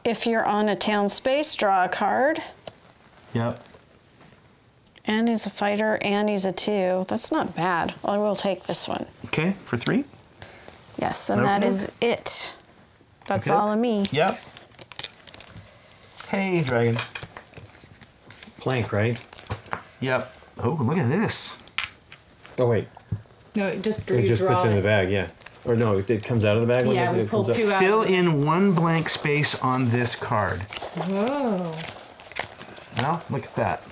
D: If you're on a town space, draw a card.
A: Yep.
D: And he's a fighter, and he's a 2. That's not bad. I will take this one.
A: Okay, for 3?
D: Yes, and that
A: Okay.
D: is it. That's
A: Okay.
D: all of me.
A: Yep. Hey, dragon.
C: Plank, right?
A: Yep. Oh, look at this.
C: Oh, wait.
B: No, it just
C: It just
B: draw
C: puts it in the
B: it.
C: bag, yeah. Or no, it comes out of the bag? when
B: Yeah,
C: it
B: we
C: comes
B: pulled
C: up?
B: 2 out.
A: Fill in 1 blank space on this card.
B: Whoa.
A: Well, look at that.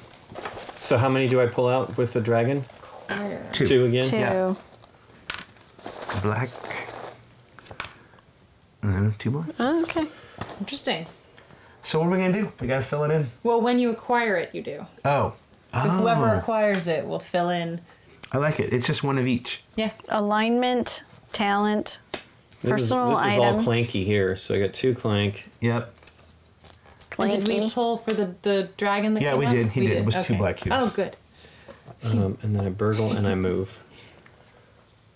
C: So how many do I pull out with the dragon?
B: Fire.
A: 2.
C: 2 again?
D: 2.
A: Yeah. Black. And 2 more.
D: Okay.
B: Interesting.
A: So what are we gonna do? We gotta fill it in.
B: Well, when you acquire it, you do.
A: Oh.
B: So whoever acquires it will fill in.
A: I like it. It's just 1 of each.
B: Yeah.
D: Alignment, talent, personal
C: this is
D: item.
C: all clanky here. So I got 2 clank.
A: Yep.
B: And did we
D: Clanky.
B: pull for the dragon that
A: Yeah,
B: came
A: we
B: up?
A: did. He did. It was 2
B: Okay.
A: black cubes.
B: Oh, good.
C: And then I burgle and I move.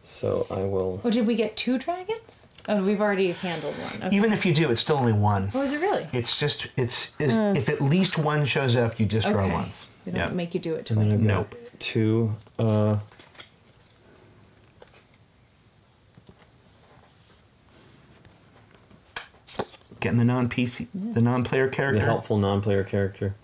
C: So I will...
B: Oh, did we get 2 dragons? Oh, we've already handled 1. Okay.
A: Even if you do, it's still only 1.
B: Oh, is it really?
A: It's just if at least 1 shows up, you just draw
B: Okay.
A: once.
B: We don't
A: Yep.
B: make you do it
C: And then
B: twice.
C: I've got
A: Nope.
C: 2...
A: Getting the non-PC, the non-player
C: the
A: character.
C: helpful non-player character.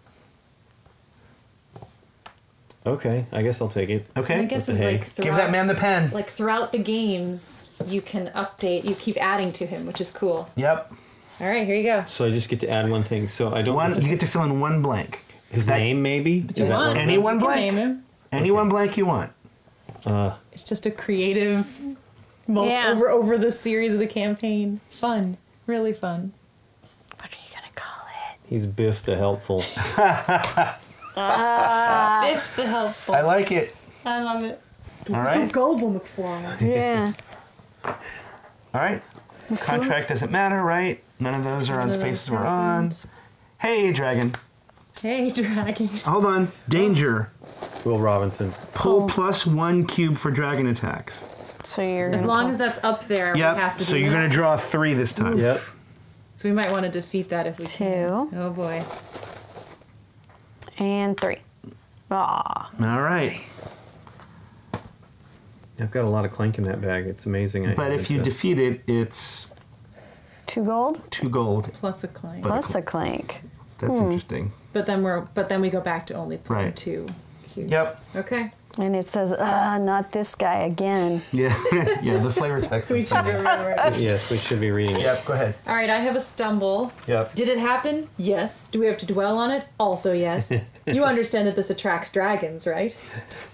C: Okay, I guess I'll take it.
A: Okay.
B: I guess
C: the
B: it's
C: hay.
B: like throughout,
A: Give that man the pen.
B: like throughout the games, you can update. You keep adding to him, which is cool.
A: Yep.
B: All right, here you go.
C: So I just get to add 1 thing. So I don't...
A: One. You get to fill in 1 blank.
C: His
A: That-
C: name, maybe?
B: You
C: Is that
B: want.
C: one of
A: Any
C: them?
A: one
B: You can
A: blank.
B: name him.
A: Any one blank you want.
B: It's just a creative
D: Yeah.
B: over the series of the campaign. Fun, really fun.
D: What are you going to call it?
C: He's Biff the Helpful.
B: Biff the helpful.
A: I like it.
B: I love it.
A: All right.
B: Gullible McFly.
D: Yeah.
A: All right. Contract doesn't matter, right? None of those are on
B: None of those
A: spaces we're on.
B: happened.
A: Hey, dragon.
B: Hey, dragon.
A: Hold on. Danger.
C: Will Robinson.
A: Pull +1 cube for dragon attacks.
D: So you're
B: As
D: gonna
B: long
D: pull-
B: as that's up there, we have
A: Yep.
B: to
A: So
B: do
A: you're
B: that.
A: going to draw 3 this time.
C: Yep.
B: So we might want to defeat that if we can.
D: 2
B: Oh boy.
D: and 3. Ah.
A: All right.
C: I've got a lot of clank in that bag. It's amazing.
A: But if you defeat it, it's
D: 2 gold
A: 2 gold.
B: Plus a clank.
A: But-
D: plus a clank.
A: That's interesting.
B: But then we go back to only pulling
A: Right.
B: 2 cubes.
A: Yep.
B: Okay.
D: And it says, not this guy again.
A: Yeah. Yeah. The flavor text.
B: We
A: is
B: should
A: funny.
B: remember.
C: Yes, we should be reading it.
A: Yep. Go ahead.
B: All right, I have a stumble.
A: Yep.
B: Did it happen? Yes. Do we have to dwell on it? Also yes. You understand that this attracts dragons, right?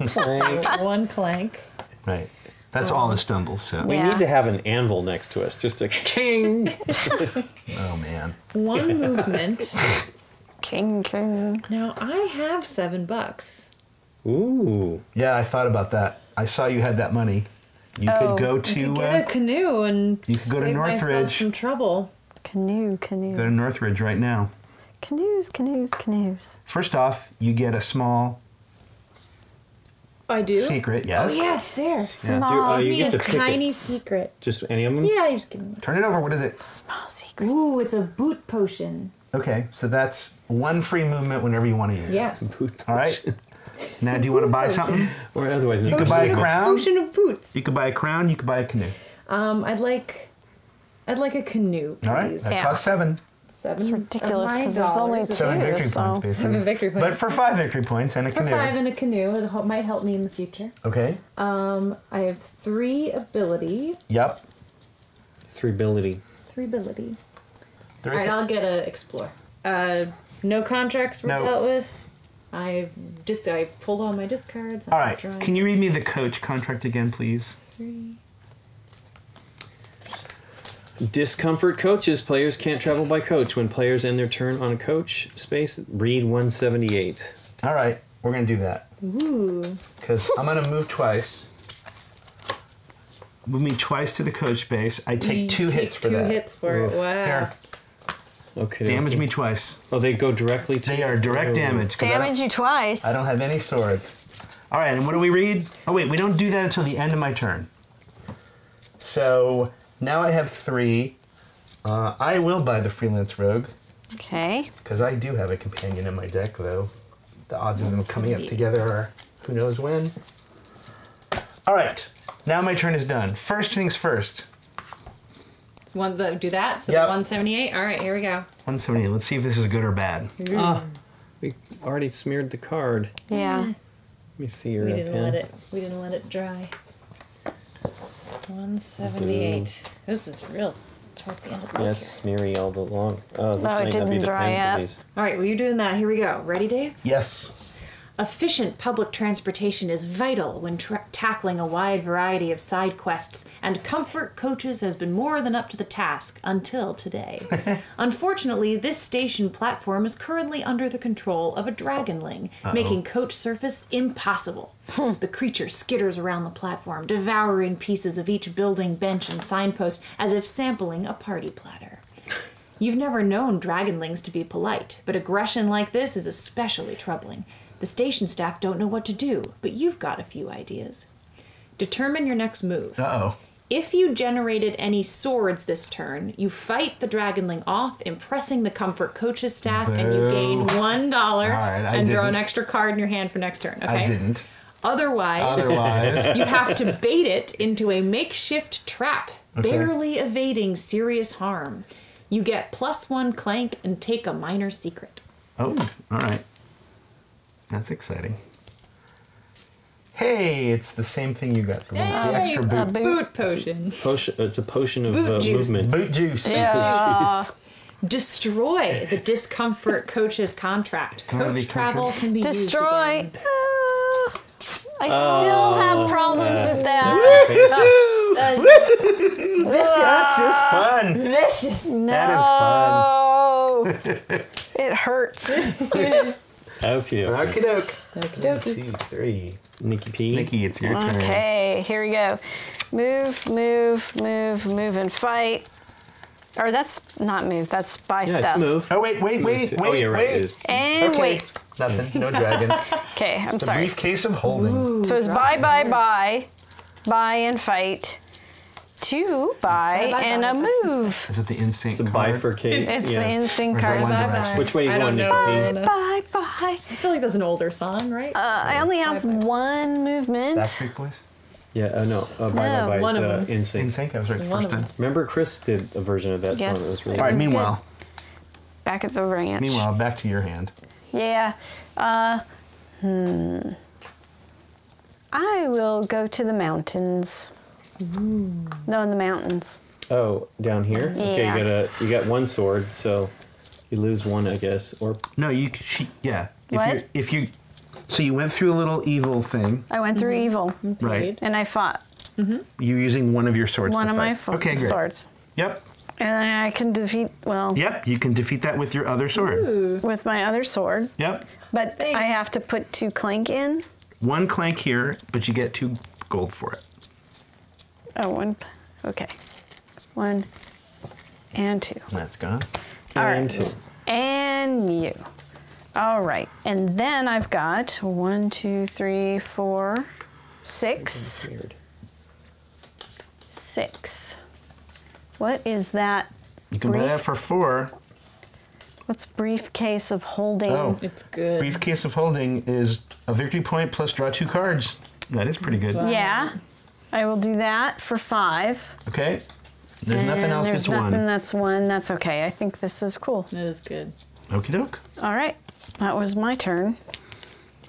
C: Clank.
B: 1 clank.
A: Right. That's all the stumbles. So.
C: We
D: Yeah.
C: need to have an anvil next to us. Just a king.
A: Oh man.
B: 1 movement.
D: King.
B: Now I have $7.
C: Ooh.
A: Yeah, I thought about that. I saw you had that money. You could go
B: I
A: to
B: could get a canoe and
A: you could go to
B: save myself
A: Northridge.
B: some trouble.
D: Canoe.
A: go to Northridge right now.
D: Canoes.
A: First off, you get a small
B: I do.
A: secret. Yes.
B: Oh yeah, it's there.
D: Small,
C: you
B: It's
C: get
B: a
C: to pick
B: tiny
C: it.
B: secret.
C: Just any of them?
B: Yeah, you just give me
A: Turn it over. What is it?
D: small secret.
B: Ooh, it's a boot potion.
A: Okay, so that's 1 free movement whenever you want to use it.
B: Yes.
A: All right. Now, do you want to buy something?
C: Or otherwise,
A: You could buy a crown.
B: Potion of boots.
A: You could buy a crown. You could buy a canoe.
B: I'd like a canoe, please.
A: All right. That
D: Yeah.
A: costs 7.
B: 7
D: It's ridiculous
B: of my
D: because there's only
B: dollars.
D: 2.
A: 7 victory
D: so
A: points, basically.
B: 7 victory points.
A: But for 5 victory points and a
B: For
A: canoe.
B: 5 and a canoe, it might help me in the future.
A: Okay.
B: I have 3 ability.
A: Yep.
C: 3 ability.
B: 3 ability.
A: There
B: All
A: is
B: right,
A: a-
B: I'll get a explore. No contracts were
A: No.
B: dealt with. I pulled all my discards.
A: All right. Can you read me the coach contract again, please?
B: 3.
C: Discomfort coaches. Players can't travel by coach. When players end their turn on a coach space, read 178.
A: All right. We're going to do that.
B: Ooh.
A: Because I'm going to move twice. Move me twice to the coach base. I take two hits for that.
B: 2 hits for it. Wow.
A: Here,
C: Okay.
A: damage me twice.
C: Oh, they go directly to.
A: They are direct damage. 'Cause
D: Damage you twice.
A: I don't have any swords. All right, and what do we read? Oh, wait, we don't do that until the end of my turn. So now I have 3. I will buy the Freelance Rogue,
D: Okay.
A: because I do have a companion in my deck, though. The odds of them coming up together are who knows when. All right, now my turn is done. First things first.
B: Do that. So
A: Yep.
B: the 178. All right, here we go.
A: 178. Let's see if this is good or bad.
C: Ah, we already smeared the card.
D: Yeah.
C: Let me see your
B: We didn't
C: pen.
B: let it dry. 178. This is real towards the end of the
C: Yeah,
B: book
C: it's
B: here.
C: smeary all along. This
D: Oh, it
C: might not
D: didn't
C: be the
D: dry
C: pen for
D: up.
C: these.
B: All right, well, you're doing that. Here we go. Ready, Dave?
A: Yes.
B: Efficient public transportation is vital when tackling a wide variety of side quests, and Comfort Coaches has been more than up to the task until today. Unfortunately, this station platform is currently under the control of a dragonling, making coach surface impossible. The creature skitters around the platform, devouring pieces of each building, bench, and signpost as if sampling a party platter. You've never known dragonlings to be polite, but aggression like this is especially troubling. The station staff don't know what to do, but you've got a few ideas. Determine your next move.
A: Uh-oh.
B: If you generated any swords this turn, you fight the dragonling off, impressing the Comfort Coaches staff, and you gain $1
A: right, I
B: and draw an
A: didn't.
B: extra card in your hand for next turn. Okay?
A: I didn't.
B: Otherwise, you have to bait it into a makeshift trap,
A: Okay.
B: barely evading serious harm. You get +1 Clank and take a minor secret.
A: Oh, all right. That's exciting. Hey, it's the same thing you got. The extra boot.
B: Boot potion.
C: It's a potion of
B: Boot juice.
C: movement.
A: Boot juice.
D: Yeah.
B: Destroy the Discomfort Coach's contract.
A: Can I be
B: Coach travel can be
D: Destroy.
B: used again.
D: I still have problems with that.
A: That's just fun.
B: Vicious.
D: No. It hurts.
C: Okay.
A: Okie doke.
B: Okie doke.
A: 1, 2, 3.
C: Nikki P.
A: Nikki, it's your turn.
D: Okay, here we go. Move, and fight. Or that's not move, that's buy
C: Yeah,
D: stuff.
C: move.
A: Oh, wait.
C: Oh, you're right. it is.
D: And
A: Okay.
D: wait.
A: Nothing. No dragon.
D: Okay, I'm
A: The
D: sorry.
A: briefcase of holding.
D: So it's buy. Buy and fight. To buy
B: Buy,
D: and
B: buy.
D: a move.
A: Is it the instinct
C: It's a
A: card?
C: bifurcate.
D: It's
C: yeah.
D: the instinct
A: Or is that
D: card.
A: one
B: Bye-bye.
A: direction?
C: Which way you
B: I
C: going,
B: don't
C: Nikki?
B: know.
D: Bye.
B: I feel like that's an older song, right?
D: I only have one movement.
A: Backstreet Boys?
C: Yeah, no. Bye
B: one
C: is
B: of them.
A: In
C: insane.
A: sync? I was right the
B: One
A: first
B: of
A: time.
C: Remember, Chris did a version of that
D: Yes.
C: song. It was
A: All
C: really
A: right,
D: was
A: meanwhile.
D: Back at the ranch.
A: Meanwhile, back to your hand.
D: Yeah. I will go to the mountains. No, in the mountains.
C: Oh, down here? Okay,
D: Yeah.
C: you got one sword, so you lose one, I guess. Or
A: No, yeah.
D: What?
A: So you went through a little evil thing,
D: I went through evil,
A: right?
D: and I fought
A: You're using one of your swords
D: one
A: to
D: of
A: fight.
D: my
A: Okay, great.
D: swords.
A: Yep.
D: And I can defeat,
A: Yep, you can defeat that with your other sword.
D: with my other sword.
A: Yep.
D: But
B: Thanks.
D: I have to put 2 Clank in.
A: 1 Clank here, but you get 2 gold for it.
D: Oh, 1. Okay. 1 and 2.
A: That's gone.
D: All
C: and
D: right.
C: two.
D: And you. All right. And then I've got 1, 2, 3, 4, 6.
C: Weird.
D: 6. What is that?
A: You can buy that for 4.
D: What's briefcase of holding?
A: Oh.
B: It's good.
A: Briefcase of holding is a victory point plus draw 2 cards. That is pretty good.
D: Yeah. I will do that for 5.
A: Okay. There's nothing else
D: There's
A: that's
D: nothing
A: 1.
D: that's 1. That's okay. I think this is cool.
B: That is good.
A: Okie doke.
D: All right. That was my turn.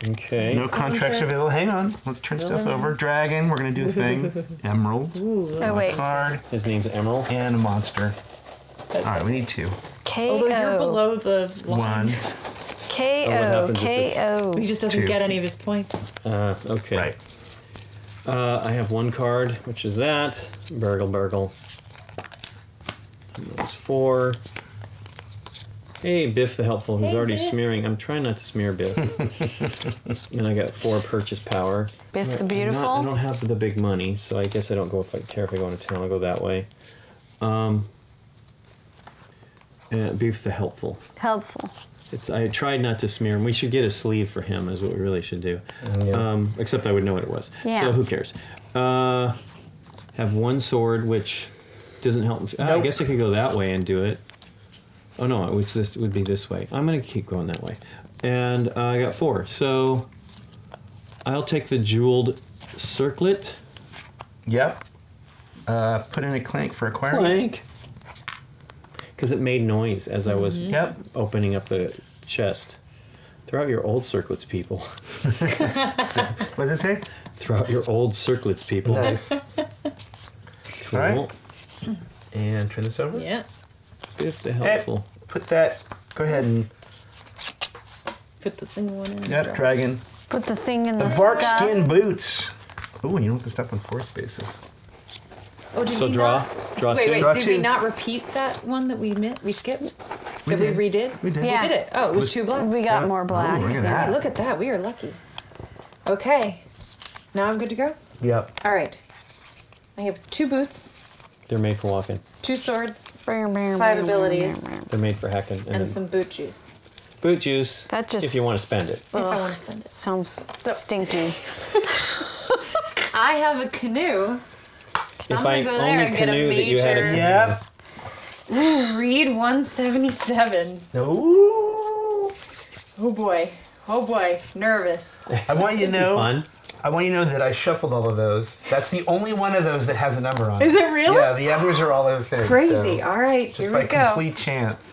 C: Okay.
A: No contracts available. Hang on. Let's turn stuff over. Dragon. We're going to do a thing. Emerald.
D: Oh, wait.
A: Card.
C: His name's Emerald.
A: And a monster. All right, we need 2.
B: Although you're
D: KO.
B: below the line.
A: 1.
D: KO.
C: happens if it's-
D: KO.
B: He just doesn't
A: 2.
B: get any of his points.
C: Okay.
A: Right.
C: I have 1 card, which is that. Burgle. And that's 4. Hey, Biff the Helpful, who's
B: Hey,
C: already
B: Biff.
C: smearing. I'm trying not to smear Biff. And I got 4 purchase power.
D: Biff the
C: I
D: Beautiful.
C: don't have the big money, so I guess I don't go if I care if I go into town. I'll go that way. Biff the Helpful.
D: Helpful.
C: I tried not to smear him. We should get a sleeve for him, is what we really should do.
A: Yeah.
C: Except I would know what it was.
D: Yeah.
C: So who cares? Have 1 sword, which doesn't help. I
A: Nope.
C: guess I could go that way and do it. Oh no, this would be this way. I'm gonna keep going that way. And I got 4, so I'll take the jeweled circlet.
A: Yep. Put in a clank for acquiring.
C: Clank. Because it made noise as I was
A: Yep.
C: opening up the chest. Throw out your old circlets, people.
A: What does it say?
C: Throw out your old circlets, people.
A: Nice.
C: Cool.
A: All right. And turn this over.
B: Yeah.
C: Biff the
A: Hey,
C: Helpful.
A: put that. Go ahead and.
B: Put the single one in.
A: Yep, dragon.
D: Put the thing in
A: The
D: the
A: bark
D: stuff.
A: skin boots. Oh, and you don't have to step on 4 spaces.
B: Oh, did
C: So
B: we
C: draw.
B: not?
C: Draw
B: Wait,
C: 2.
B: wait.
A: Draw
B: Did
A: 2.
B: we not repeat that one that we skipped?
A: We
B: That
A: did.
B: we redid?
A: We did.
D: Yeah.
B: We did it. Oh, it was 2 black.
D: We got
A: Yeah.
D: more black.
A: Oh, look at
B: Yeah,
A: that.
B: look at that. We are lucky. Okay. Now I'm good to go?
A: Yep.
B: All right. I have 2 boots,
C: They're made for walking.
B: 2 swords,
D: 5
B: 5 abilities,
C: They're made for hacking.
B: and
C: then
B: some boot juice.
C: boot juice.
D: That just-
C: if you want to spend it.
B: If I want to spend it.
D: Sounds stinky.
B: I have a canoe. So
C: If
B: I'm
C: I
B: gonna go there
C: only
B: and get a
C: knew that you had a
B: major.
A: Yep.
B: Read 177.
A: Ooh.
B: Oh boy. Oh boy. Nervous.
A: I want you to know.
C: Fun.
A: I want you to know that I shuffled all of those. That's the only one of those that has a number on it.
B: Is it really?
A: Yeah, the others are all other things.
B: Crazy.
A: so
B: All right.
A: just
B: Here
A: by
B: we go.
A: complete chance.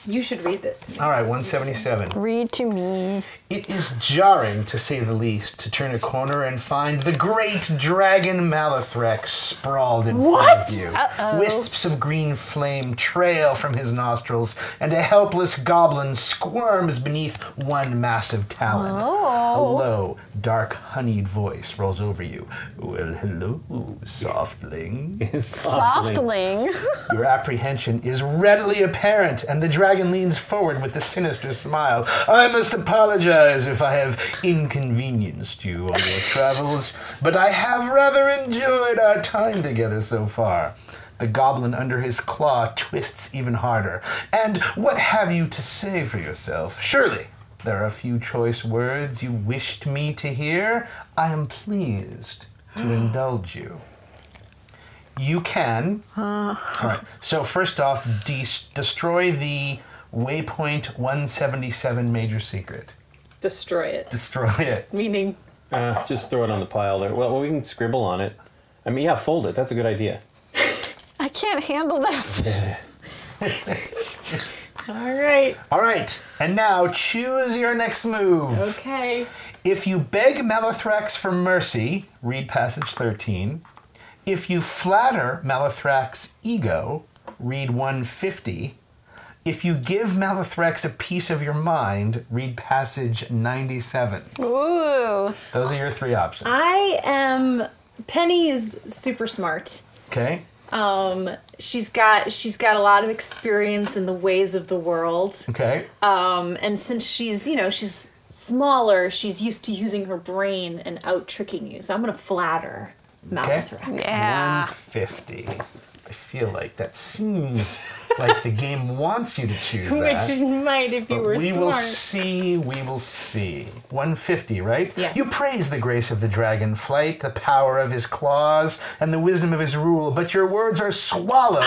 B: You should read this to me.
A: All right, 177.
D: Read to me.
A: It is jarring, to say the least, to turn a corner and find the great dragon Malithrex sprawled in front of you.
D: Uh-oh.
A: Wisps of green flame trail from his nostrils, and a helpless goblin squirms beneath one massive talon. A low, dark, honeyed voice rolls over you. Well, hello, softling.
D: Softling.
A: Your apprehension is readily apparent, and the dragon leans forward with a sinister smile. I must apologize if I have inconvenienced you on your travels, but I have rather enjoyed our time together so far. The goblin under his claw twists even harder. And what have you to say for yourself? Surely there are a few choice words you wished me to hear. I am pleased to indulge you. You can. All right. So first off, destroy the waypoint 177 major secret.
B: Destroy it.
A: Destroy it.
B: Meaning.
C: Just throw it on the pile there. Well, we can scribble on it. I mean, yeah, fold it. That's a good idea.
D: I can't handle this.
B: All right.
A: All right. And now choose your next move.
B: Okay.
A: If you beg Malithrax for mercy, read passage 13. If you flatter Malithrax's ego, read 150. If you give Malithrax a piece of your mind, read passage 97.
D: Ooh.
A: Those are your 3 options.
B: Penny is super smart.
A: Okay?
B: She's got a lot of experience in the ways of the world.
A: Okay.
B: And since she's smaller, she's used to using her brain and out tricking you. So I'm gonna flatter Malithrax.
D: Yeah.
A: 150. I feel like that seems like the game wants you to choose that.
B: Which might if you
A: But
B: were
A: we
B: smart.
A: will see, we will see. 150, right?
B: Yes.
A: You praise the grace of the dragon flight, the power of his claws, and the wisdom of his rule, but your words are swallowed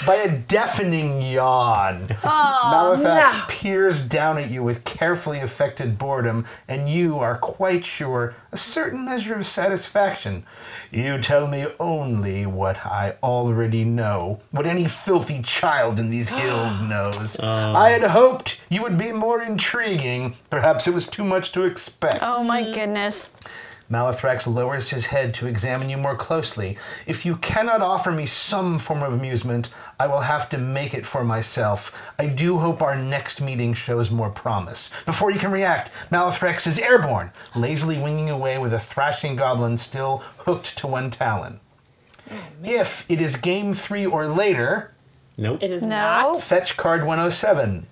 A: by a deafening yawn. Malithrax
B: no.
A: peers down at you with carefully affected boredom, and you are quite sure a certain measure of satisfaction. You tell me only what I already know, what any filthy child in these hills knows. I had hoped you would be more intriguing. Perhaps it was too much to expect.
D: Oh my goodness.
A: Malithrax lowers his head to examine you more closely. If you cannot offer me some form of amusement, I will have to make it for myself. I do hope our next meeting shows more promise. Before you can react, Malithrax is airborne, lazily winging away with a thrashing goblin still hooked to one talon. If it is game 3 or later,
C: Nope.
B: It is
D: No.
B: not.
A: fetch card 107.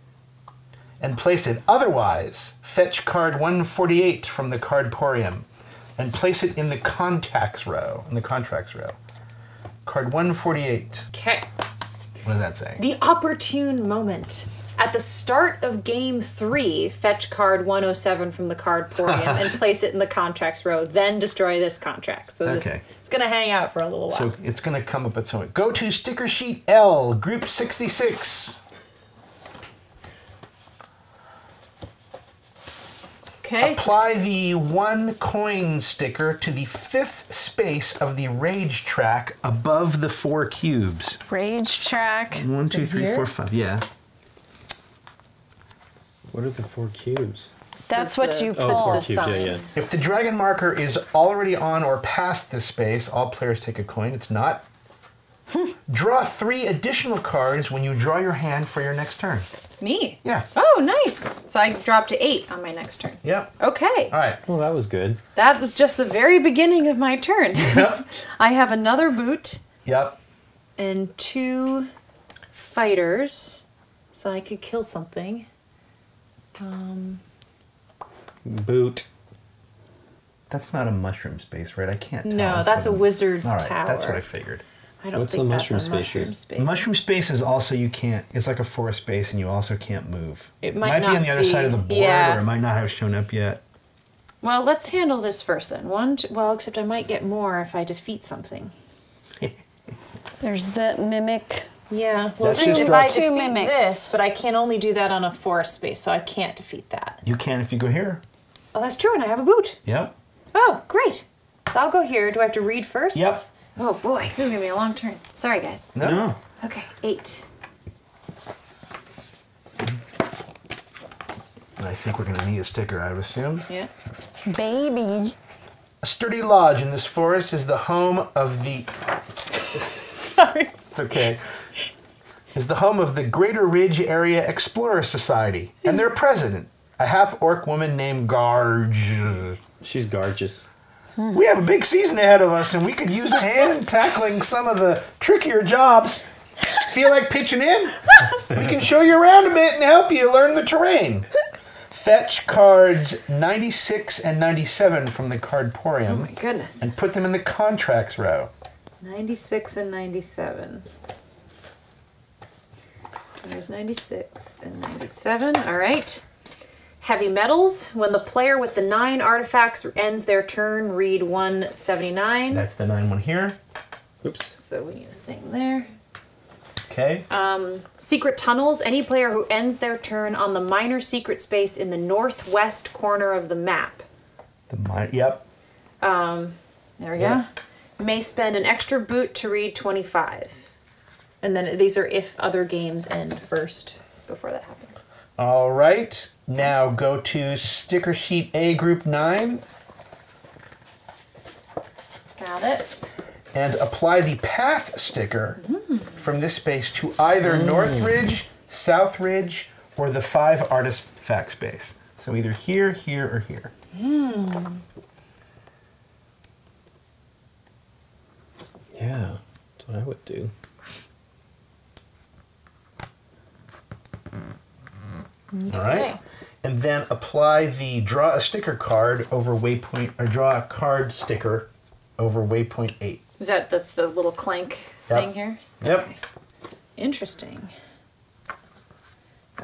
A: and place it. Otherwise, fetch card 148 from the cardporium and place it in the contracts row. Card 148.
B: Okay.
A: What does that say?
B: The opportune moment. At the start of game 3, fetch card 107 from the cardporium and place it in the contracts row. Then destroy this contract. So this, it's going to hang out for a little while.
A: So it's going to come up at some point. Go to sticker sheet L, group 66.
B: Okay.
A: Apply the 1 coin sticker to the 5th space of the rage track above the 4 cubes.
D: Rage track.
A: 1, 2, 3, 4, 5. Yeah.
C: What are the 4 cubes?
D: That's what you pull.
C: Oh, 4
B: the
C: cubes,
B: sign.
C: yeah.
A: If the dragon marker is already on or past this space, all players take a coin. It's not. Draw 3 additional cards when you draw your hand for your next turn.
B: Me?
A: Yeah.
B: Oh, nice. So I drop to 8 on my next turn.
A: Yep.
B: Okay.
A: All right.
C: Well, that was good.
B: That was just the very beginning of my turn.
A: Yep.
B: I have another boot
A: Yep.
B: and 2 fighters, so I could kill something.
C: Boot.
A: That's not a mushroom space, right? I can't tell.
B: No, that's a wizard's
A: All right,
B: tower.
A: that's what I figured.
B: I don't
C: What's
B: think
C: the
B: that's
C: mushroom
B: a
C: space
B: mushroom
C: here?
B: space.
A: Mushroom space is also you can't. It's like a forest space, and you also can't move.
B: It might
A: be
B: not
A: on the other
B: be-
A: side of the board,
B: yeah.
A: or it might not have shown up yet.
B: Well, let's handle this first then. Well, except I might get more if I defeat something.
D: There's the mimic.
B: Yeah, well,
A: That's
B: this is
A: just
B: if
A: drop-
B: I
D: Two
B: defeat
D: mimics.
B: this, but I can only do that on a forest space, so I can't defeat that.
A: You can if you go here.
B: Oh, that's true, and I have a boot.
A: Yep.
B: Oh, great. So I'll go here. Do I have to read first?
A: Yep.
B: Oh boy, this is gonna be a long turn. Sorry, guys.
C: No.
B: Okay, 8.
A: And I think we're going to need a sticker, I would assume.
B: Yeah.
D: Baby.
A: A sturdy lodge in this forest is the home of the...
B: Sorry.
A: It's okay. Is the home of the Greater Ridge Area Explorer Society and their president, a half-orc woman named Garge.
C: She's gorgeous.
A: We have a big season ahead of us, and we could use a hand tackling some of the trickier jobs. Feel like pitching in? We can show you around a bit and help you learn the terrain. Fetch cards 96 and 97 from the cardporium
B: Oh my goodness.
A: and put them in the contracts row.
B: 96 and 97. There's 96 and 97. All right. Heavy metals. When the player with the 9 artifacts ends their turn, read 179.
A: That's the 9 one here.
C: Oops.
B: So we need a thing there.
A: Okay.
B: Secret tunnels. Any player who ends their turn on the minor secret space in the northwest corner of the map.
A: Yep.
B: There we
A: Yeah.
B: go. May spend an extra boot to read 25. And then these are if other games end first before that happens.
A: All right. Now go to sticker sheet A, group 9,
B: Got it.
A: and apply the path sticker from this space to either North Ridge, South Ridge, or the 5 artifact space. So either here, here, or here.
C: Yeah, that's what I would do.
A: All right. And then apply the draw a sticker card over waypoint, or draw a card sticker over waypoint 8.
B: That's the little clank
A: Yep.
B: thing here?
A: Yep.
B: Okay. Interesting.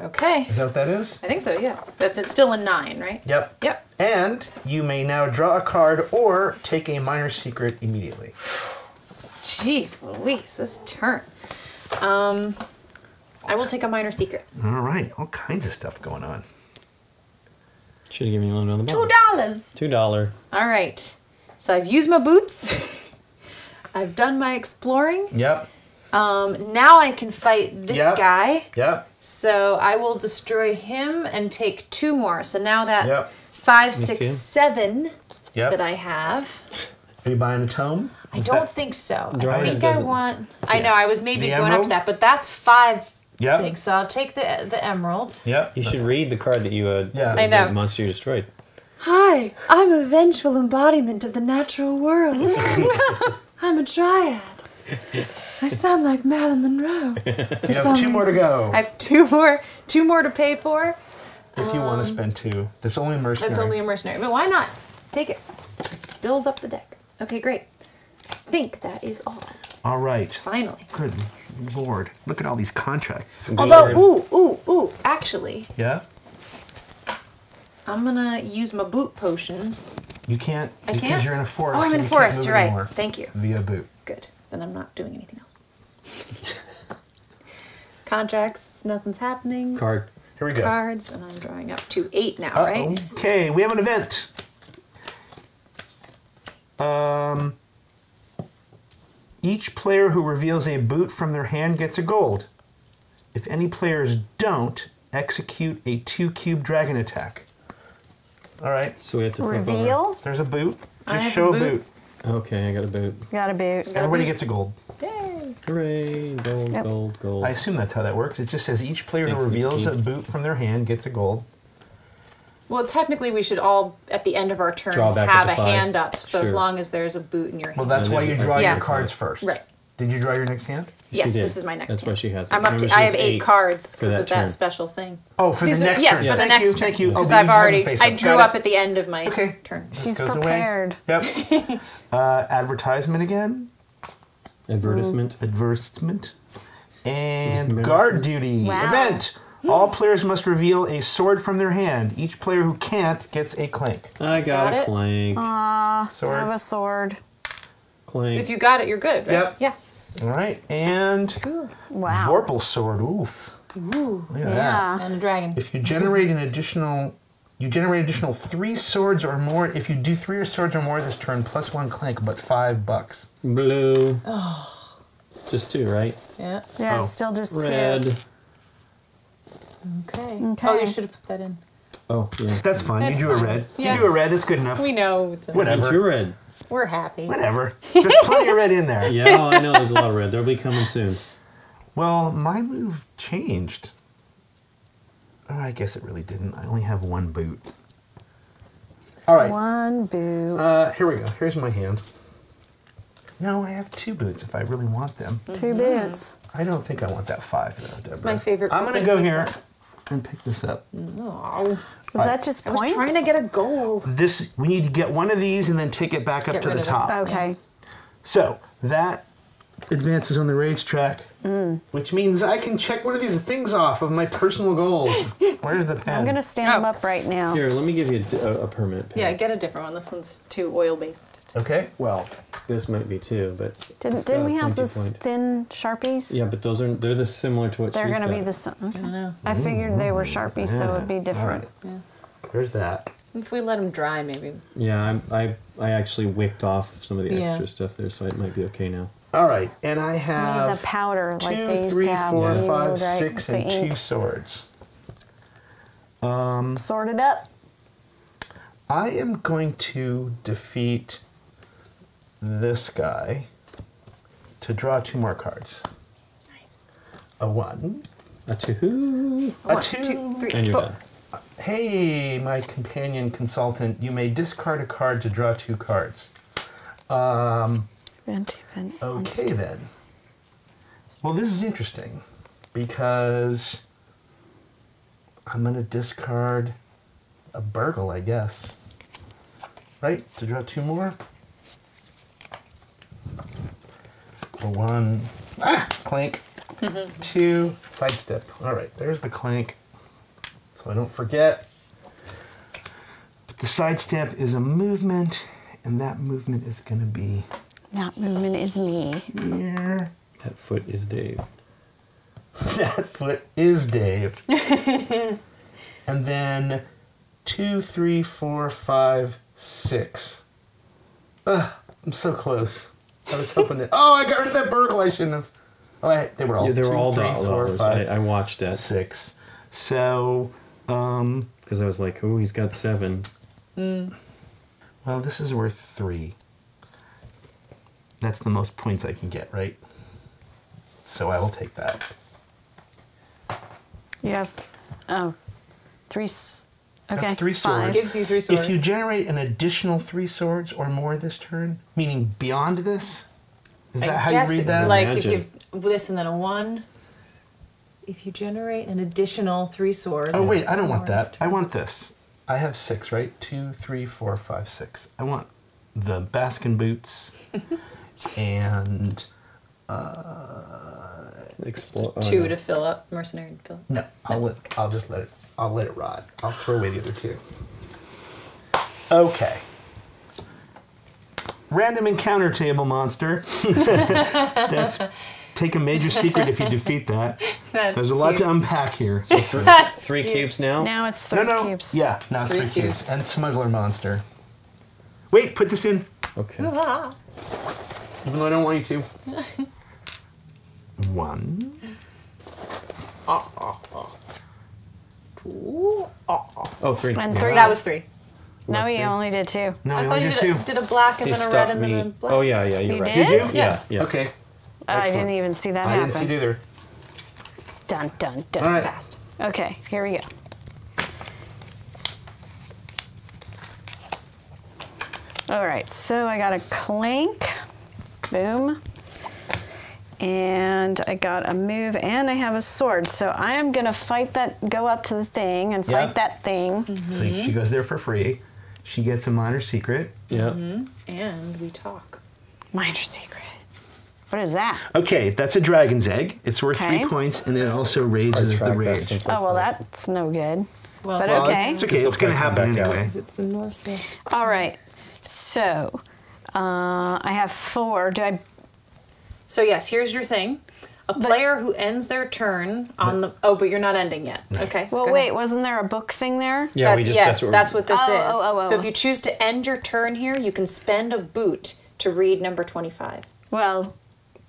B: Okay.
A: Is that what that is?
B: I think so, yeah. It's still a 9, right?
A: Yep.
B: Yep.
A: And you may now draw a card or take a minor secret immediately.
B: Jeez Louise, this turn. I will take a minor secret.
A: All right. All kinds of stuff going on.
C: Should have given you one on the bottom.
B: $2.
C: $2.
B: All right. So I've used my boots. I've done my exploring.
A: Yep.
B: Now I can fight this
A: Yep.
B: guy.
A: Yep.
B: So I will destroy him and take 2 more. So now that's
A: Yep.
B: 5,
C: see
B: 6,
C: him?
B: 7
A: Yep.
B: that I have.
A: Are you buying a tome?
B: I
A: Is
B: don't
A: that-
B: think so.
C: Dry
B: I
C: it
B: think I
C: doesn't-
B: want. I know. I was maybe
A: The
B: going up
A: emerald?
B: to that, but that's 5
A: Yep.
B: things. So I'll take the emerald.
A: Yep.
C: You should read the card that you
A: Yeah.
B: I know.
C: the monster you destroyed.
B: Hi, I'm a vengeful embodiment of the natural world. I'm a dryad. I sound like Marilyn Monroe.
A: You have 2 more to go.
B: I have two more to pay for.
A: If you want to spend 2. That's only mercenary.
B: That's only a mercenary. But why not? Take it. Build up the deck. Okay, great. I think that is all.
A: All right.
B: Finally.
A: Good Lord. Look at all these contracts.
B: Although, ooh, actually,
A: Yeah?
B: I'm gonna use my boot potion.
A: You can't.
B: I
A: because
B: can't?
A: you're in a forest.
B: Oh, I'm
A: and
B: in a
A: you can't
B: forest.
A: move
B: You're right.
A: anymore
B: Thank you.
A: Via boot.
B: Good. Then I'm not doing anything else. Contracts, nothing's happening.
C: Card.
A: Here we go.
B: Cards, and I'm drawing up to 8 now, right?
A: Okay, we have an event. Each player who reveals a boot from their hand gets a gold. If any players don't, execute a 2-cube dragon attack. All right.
C: So we have to flip over.
D: Reveal.
A: There's a boot.
B: I
A: Just
B: have
A: show
B: a
A: a
B: boot.
A: boot.
C: Okay, I got a boot.
D: Got a boot.
A: Everybody gets a gold.
B: Yay!
C: Hooray! Gold,
D: Yep.
C: gold, gold.
A: I assume that's how that works. It just says each player who
C: Thanks,
A: reveals
C: Nikki.
A: a boot from their hand gets a gold.
B: Well, technically, we should all, at the end of our turns,
C: Draw back
B: have
C: at
B: a
C: the 5.
B: hand up. So as
C: Sure.
B: long as there's a boot in your hand.
A: Well, that's
C: And
A: why
C: then
A: you draw
C: I
A: your
B: Yeah.
A: cards first.
B: Right.
A: Did you draw your next hand?
B: Yes,
C: did.
B: this is my next
C: That's
B: hand.
C: why she has it.
B: I'm up
C: Remember,
B: to.
C: she
B: I
C: has
B: have 8 cards
C: for
B: because
C: that
B: of that
C: turn.
B: special thing.
A: Oh, for
B: These
A: the
B: are-
A: next
B: yes,
A: turn.
B: for the
A: Thank
B: next
A: you,
B: turn.
A: thank you.
B: Because
A: Oh,
B: I've
A: you have
B: already.
A: them face
B: I
A: up.
B: drew
A: Got
B: up
A: it.
B: at the end of my
A: Okay.
B: turn.
D: She's
A: Goes away.
D: prepared.
A: Yep. Advertisement again.
C: Advertisement.
A: Advertisement. And
C: Advertisement.
A: guard duty.
D: Wow.
A: Event. All players must reveal a sword from their hand. Each player who can't gets a clank.
C: I got
B: Got
C: a
B: it?
C: clank.
D: I
A: Sword.
D: have a sword.
C: Clank.
B: If you got it, you're good. Right?
A: Yep.
B: Yeah.
A: All right. And
D: Wow.
A: Vorpal sword. Oof.
B: Ooh.
A: Look at that.
D: Yeah.
B: And a dragon.
A: If you generate an additional, you generate additional 3 swords or more. If you do 3 swords or more this turn, plus 1 clank, but $5.
C: Blue. Just 2, right?
B: Yeah.
D: Yeah,
A: Oh.
D: still just
C: Red.
D: 2.
B: Okay.
D: Okay.
B: Oh, you should have put that in.
C: Oh, yeah.
A: That's fine.
B: That's
A: you drew a
B: fine.
A: red.
B: Yeah.
A: You drew a red. That's good enough.
B: We know. It's
A: Whatever.
C: Two red.
B: We're happy.
A: Whatever. There's plenty of red in there.
C: Yeah, oh, I know there's a lot of red. They'll be coming soon.
A: Well, my move changed. Oh, I guess it really didn't. I only have 1 boot. All right.
D: 1 boot.
A: Here we go. Here's my hand. No, I have 2 boots if I really want them.
D: 2 boots.
A: I don't think I want that 5, though, Deborah.
B: my favorite
A: I'm going to
B: Brooklyn
A: go here
B: pizza.
A: and pick this up.
B: Oh,
D: Was that just
B: I was
D: points?
B: trying to get a goal.
A: This, we need to get one of these and then take it back up
B: Get
A: to
B: rid
A: the
B: of it.
A: top.
D: Okay.
A: So that advances on the rage track, which means I can check one of these things off of my personal goals. Where's the pen?
D: I'm going to stand them up right now.
C: Here, let me give you a permanent pen.
B: Yeah, get a different one. This one's too oil based.
A: Okay.
C: Well, this might be too, but it's
D: Didn't
C: got
D: we
C: a
D: have
C: pointy
D: this
C: point.
D: thin Sharpies?
C: Yeah, but they're just similar to what
D: They're
C: she's
D: going to
C: got.
D: be the same.
B: I don't know.
D: I figured they were Sharpies, so it would be different.
A: All right. There's that.
B: If we let them dry, maybe.
C: Yeah, I actually wicked off some of the
B: Yeah.
C: extra stuff there, so it might be okay now.
A: All right, and I
D: We need
A: have
D: the powder like
A: 2,
D: they used
A: 3,
D: to have.
A: 4,
D: when you
A: 5,
D: would write
A: 6,
D: the
A: and
D: ink.
A: 2 swords.
D: Sorted up.
A: I am going to defeat this guy to draw 2 more cards.
B: Nice.
A: A 1.
C: A 2.
A: A
B: 1,
A: 2.
B: 2, 3.
C: And you're
B: Boom.
C: done.
A: Hey, my companion consultant, you may discard a card to draw 2 cards. Okay then. Well, this is interesting because I'm going to discard a burgle, I guess. Right? To draw 2 more? A 1. Clank. 2. Sidestep. All right, there's the clank. So I don't forget. But the sidestep is a movement, and that movement is going to be
D: That movement is me.
A: here.
C: That foot is Dave.
A: That foot is Dave. And then 2, 3, 4, 5, 6. Ugh, I'm so close. I was hoping that. Oh, I got rid of that burgle. I shouldn't have. Oh, they were all.
C: Yeah, they were
A: 2,
C: all
A: 3, 4,
C: dollars.
A: 5,
C: I watched that
A: 6. So,
C: because I was like, oh, he's got 7.
A: well, this is worth 3. That's the most points I can get, right? So I will take that.
D: You have, 3. Okay,
A: That's 3
D: 5.
A: swords.
B: Gives you 3 swords.
A: If you generate an additional 3 swords or more this turn, meaning beyond this, is that how you read that?
B: Like
C: Imagine.
B: if you have this and then a 1, if you generate an additional 3 swords.
A: Oh wait, I don't want that. I want this. I have 6, right? 2, 3, 4, 5, 6. I want the Baskin boots and
C: Explore.
B: 2 to fill up. Mercenary to fill up.
A: no. I'll just let it rot. I'll throw away the other 2. Okay. Random encounter table monster. That's take a major secret if you defeat that. There's a lot to unpack here.
C: So 3 cubes now?
D: Now it's 3
A: No.
D: cubes.
A: Yeah, now it's 3
B: 3
A: cubes.
B: cubes.
A: And smuggler monster. Wait, put this in.
C: Okay.
B: Ah.
A: Even though I don't want you to. 1.
C: Oh, 3.
D: And
C: Yeah.
D: 3.
B: That was 3.
D: No,
C: Was
D: you
C: 3?
D: only did 2.
A: No,
B: I
A: I
B: thought
A: only
B: you
A: did 2.
B: did a black and
C: He
B: then a red
C: stopped
B: and then a
C: me.
B: black.
C: Oh, yeah, you're
D: You
C: right.
D: did?
A: Did you?
C: Yeah.
A: Okay.
D: I
A: Excellent.
D: didn't even see that
A: I
D: happen.
A: didn't see it either.
D: Dun, dun, dun.
A: All right.
B: Fast.
D: Okay, here we go. All right, so I got a Clank. Boom. And I got a move and I have a sword. So I am going to fight that, go up to the thing and fight
A: Yeah.
D: that thing.
A: So she goes there for free. She gets a minor secret.
C: Yeah.
B: And we talk.
D: Minor secret. What is that?
A: Okay, that's a dragon's egg. It's worth
D: Okay.
A: 3 points, and it also raises the rage.
D: Oh, well, that's no good.
B: Well,
D: But
B: so-
D: okay.
A: It's okay.
C: This
A: It's going to
C: will
A: happen
C: come back out.
A: anyway.
B: Because it's the northwest.
D: All right. So I have 4.
B: So yes, here's your thing. A player who ends their turn on the... Oh, but you're not ending yet. Okay. so
D: Well,
B: go
D: wait,
B: ahead.
D: wasn't there a book thing there?
C: Yeah, we
B: Yes,
C: just,
B: that's what this
D: Oh,
B: is.
D: oh.
B: So if you choose to end your turn here, you can spend a boot to read number 25.
D: Well,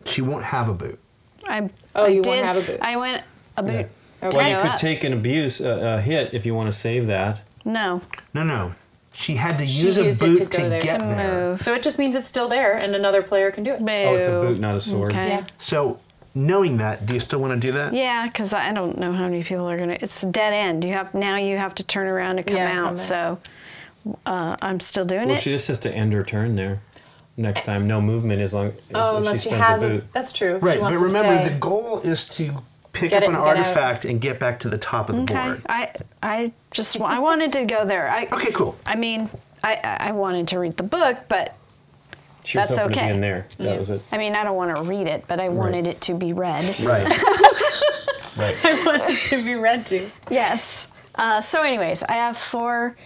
A: She won't have a boot.
D: I
B: Oh,
D: I
B: you won't
D: did,
B: have a boot.
D: I went a boot.
B: Okay.
C: Well, you
D: Go
C: could
D: up.
C: take an abuse, a hit, if you want to save that.
D: No.
A: No. She had to
B: She
A: use a
B: used it
A: boot
B: to
A: to,
B: go there.
A: get
B: To
A: there.
D: Move.
B: So it just means it's still there, and another player can do it.
C: Oh, it's a
D: Boo.
C: boot, not a sword.
D: Okay.
B: Yeah.
A: So, knowing that, do you still want to do that?
D: Yeah, because I don't know how many people are gonna. It's a dead end. You have to turn around and come
B: Yeah, come
D: out.
B: back.
D: So I'm still doing
C: Well,
D: it.
C: she just has to end her turn there. Next time, no movement as long as
B: Oh,
C: if
B: unless she
C: spends
B: has
C: a
B: a...
C: boot.
B: That's true. If
A: Right,
B: she
A: but
B: wants to
A: remember,
B: stay.
A: the goal is to pick
B: Get
A: up
B: it
A: an
B: and get out.
A: artifact and get back to the top of the
D: Okay.
A: board.
D: I wanted to go there.
A: Okay, cool.
D: I mean, I wanted to read the book, but
C: She was
D: that's
C: hoping to
D: okay.
C: be in there. That was it.
D: I mean, I don't want to read it, but I wanted it to be read.
A: Right. Right.
B: I want it to be read to.
D: Yes. So, anyways, I have 4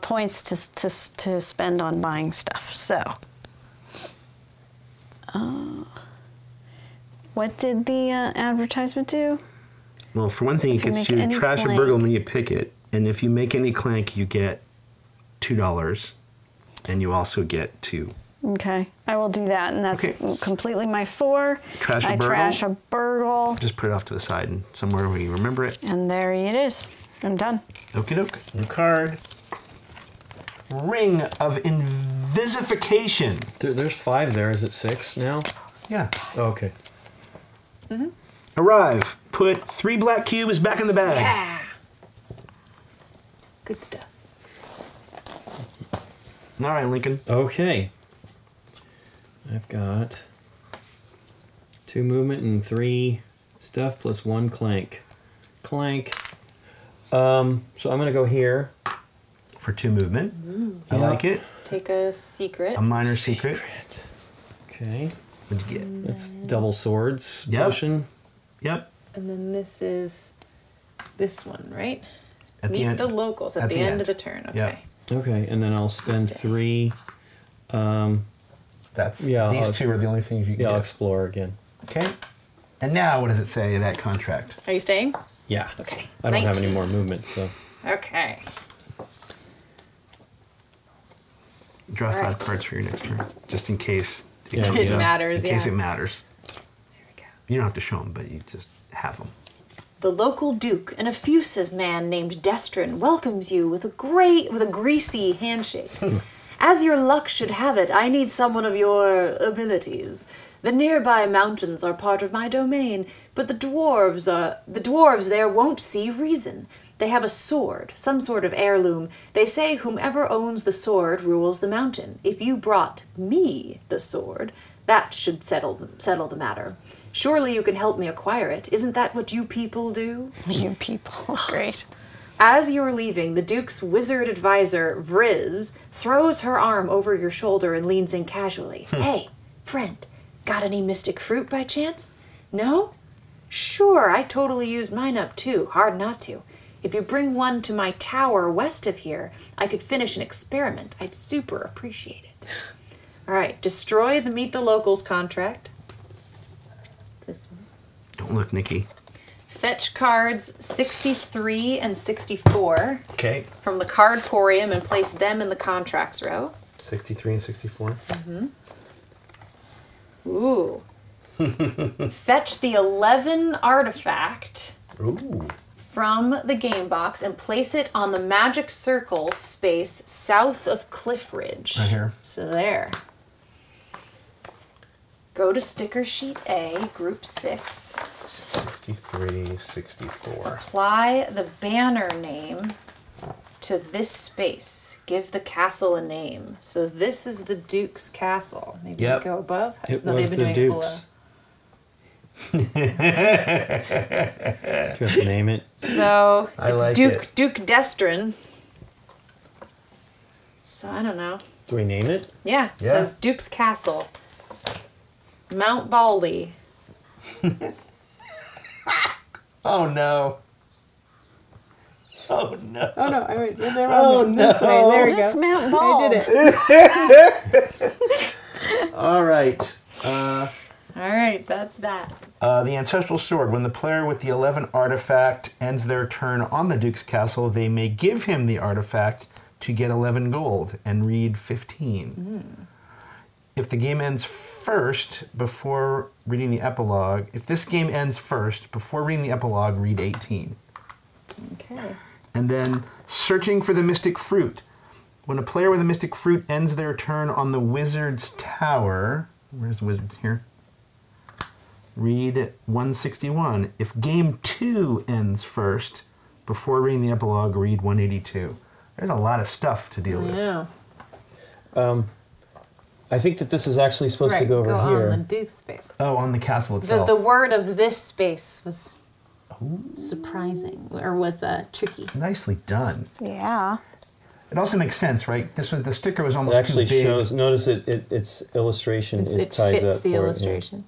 D: points to spend on buying stuff. So, what did the advertisement do?
A: Well, for one thing, it
D: If you
A: gets
D: make
A: you
D: any
A: trash or
D: clank.
A: burgle when you pick it. And if you make any clank, you get $2. And you also get 2.
D: Okay, I will do that, and that's
A: Okay.
D: completely my 4.
A: Trash a
D: I
A: burgle?
D: trash a burgle,
A: Just put it off to the side and somewhere where you remember it.
D: and there it is. I'm done.
A: Okie doke. New card. Ring of Invisification.
C: There's 5 there. Is it 6 now?
A: Yeah.
C: Oh, okay.
A: Arrive. Put 3 black cubes back in the bag.
B: Yeah. Good stuff.
A: All right, Lincoln.
C: Okay. I've got 2 movement and 3 stuff plus 1 clank. Clank. So I'm gonna go here.
A: For 2 movement. I
C: Yeah.
A: like it.
B: Take a secret.
A: A minor secret.
C: Okay.
A: What'd you get?
C: That's double swords
A: Yep.
C: potion.
A: Yep.
B: And then this is this one, right?
A: At the
B: Meet
A: end.
B: the locals at, the end of the turn. Okay.
A: Yep.
C: Okay, and then I'll spend
B: Stay.
C: 3.
A: That's
C: Yeah,
A: these
C: I'll-
A: 2 are the only things you can
C: Yeah, I'll
A: get.
C: explore again.
A: Okay. And now, what does it say in that contract?
B: Are you staying?
C: Yeah.
B: Okay.
C: I don't have
B: 19.
C: any more movement, so.
B: Okay.
A: Draw 5
B: Alright.
A: cards for your next turn, just in case
C: Yeah,
A: comes
C: yeah.
A: up.
B: matters,
A: In case
B: yeah.
A: it matters.
B: There we go.
A: You don't have to show them, but you just have them.
B: The local duke, an effusive man named Destrin, welcomes you with a greasy handshake. As your luck should have it, I need someone of your abilities. The nearby mountains are part of my domain, but the dwarves there won't see reason. They have a sword, some sort of heirloom. They say whomever owns the sword rules the mountain. If you brought me the sword, that should settle the matter. Surely you can help me acquire it. Isn't that what you people do?
D: You people. Great.
B: As you're leaving, the Duke's wizard advisor, Vriz, throws her arm over your shoulder and leans in casually. Hey, friend, got any mystic fruit by chance? No? Sure, I totally used mine up too. Hard not to. If you bring one to my tower west of here, I could finish an experiment. I'd super appreciate it. All right, destroy the Meet the Locals contract. This one.
A: Don't look, Nikki.
B: Fetch cards 63 and 64
A: Okay.
B: from the Cardporium and place them in the contracts row.
A: 63 and 64.
B: Ooh. Fetch the 11 artifact
A: Ooh.
B: from the game box and place it on the magic circle space south of Cliff Ridge.
A: Right here.
B: So there. Go to sticker sheet A, group 6.
A: 63, 64.
B: Apply the banner name to this space. Give the castle a name. So this is the Duke's castle. Maybe
A: Yep.
B: go above.
C: It
B: No,
C: was
B: they've
C: the
B: been doing it
C: Duke's. Do you have to name it?
B: So
A: I
B: it's
A: like
B: Duke
A: it.
B: Duke Destrin. So I don't know.
C: Do we name it?
B: Yeah, it
A: Yeah.
B: says Duke's Castle. Mount Baldy.
A: Oh no. Oh no.
B: Oh no, I went there.
A: Oh no.
B: There we
D: Just
B: go.
D: Mount Ball.
B: I did it.
A: All right.
B: All right, that's that.
A: The Ancestral Sword. When the player with the 11 artifact ends their turn on the Duke's Castle, they may give him the artifact to get 11 gold and read 15. If the game ends first before reading the epilogue, if this game ends first before reading the epilogue, read 18.
B: Okay.
A: And then searching for the mystic fruit. When a player with a mystic fruit ends their turn on the wizard's tower, where's the wizard's here? Read 161. If game 2 ends first before reading the epilogue, read 182. There's a lot of stuff to deal with.
B: Yeah.
C: I think that this is actually supposed to
B: Right,
C: go over here.
B: on the Duke's space.
A: Oh, on the castle itself.
B: The word of this space was surprising, or was tricky.
A: Nicely done.
D: Yeah.
A: It also makes sense, right? The sticker was
C: It
A: almost
C: actually
A: too big.
C: shows. Notice its illustration
B: It
C: ties
B: fits
C: up
B: the
C: for
B: illustration.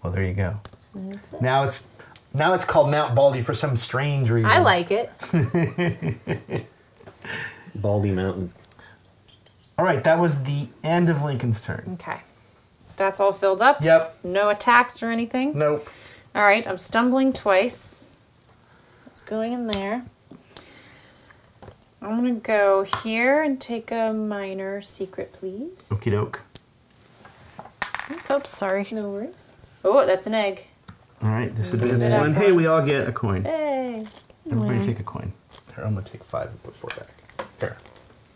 A: Well, there you go.
B: That's it.
A: Now it's called Mount Baldy for some strange reason.
B: I like it.
C: Baldy Mountain.
A: All right, that was the end of Lincoln's turn.
B: Okay. That's all filled up?
A: Yep.
B: No attacks or anything?
A: Nope.
B: All right, I'm stumbling twice. That's going in there. I'm going to go here and take a minor secret, please.
A: Okie doke.
D: Oops, sorry.
B: No worries. Oh, that's an egg.
A: All right, this is
B: Good
A: this
B: job,
A: one. Hey, we all get a coin.
B: Hey.
A: Everybody take a coin. Here, I'm gonna take 5 and put 4 back. Here,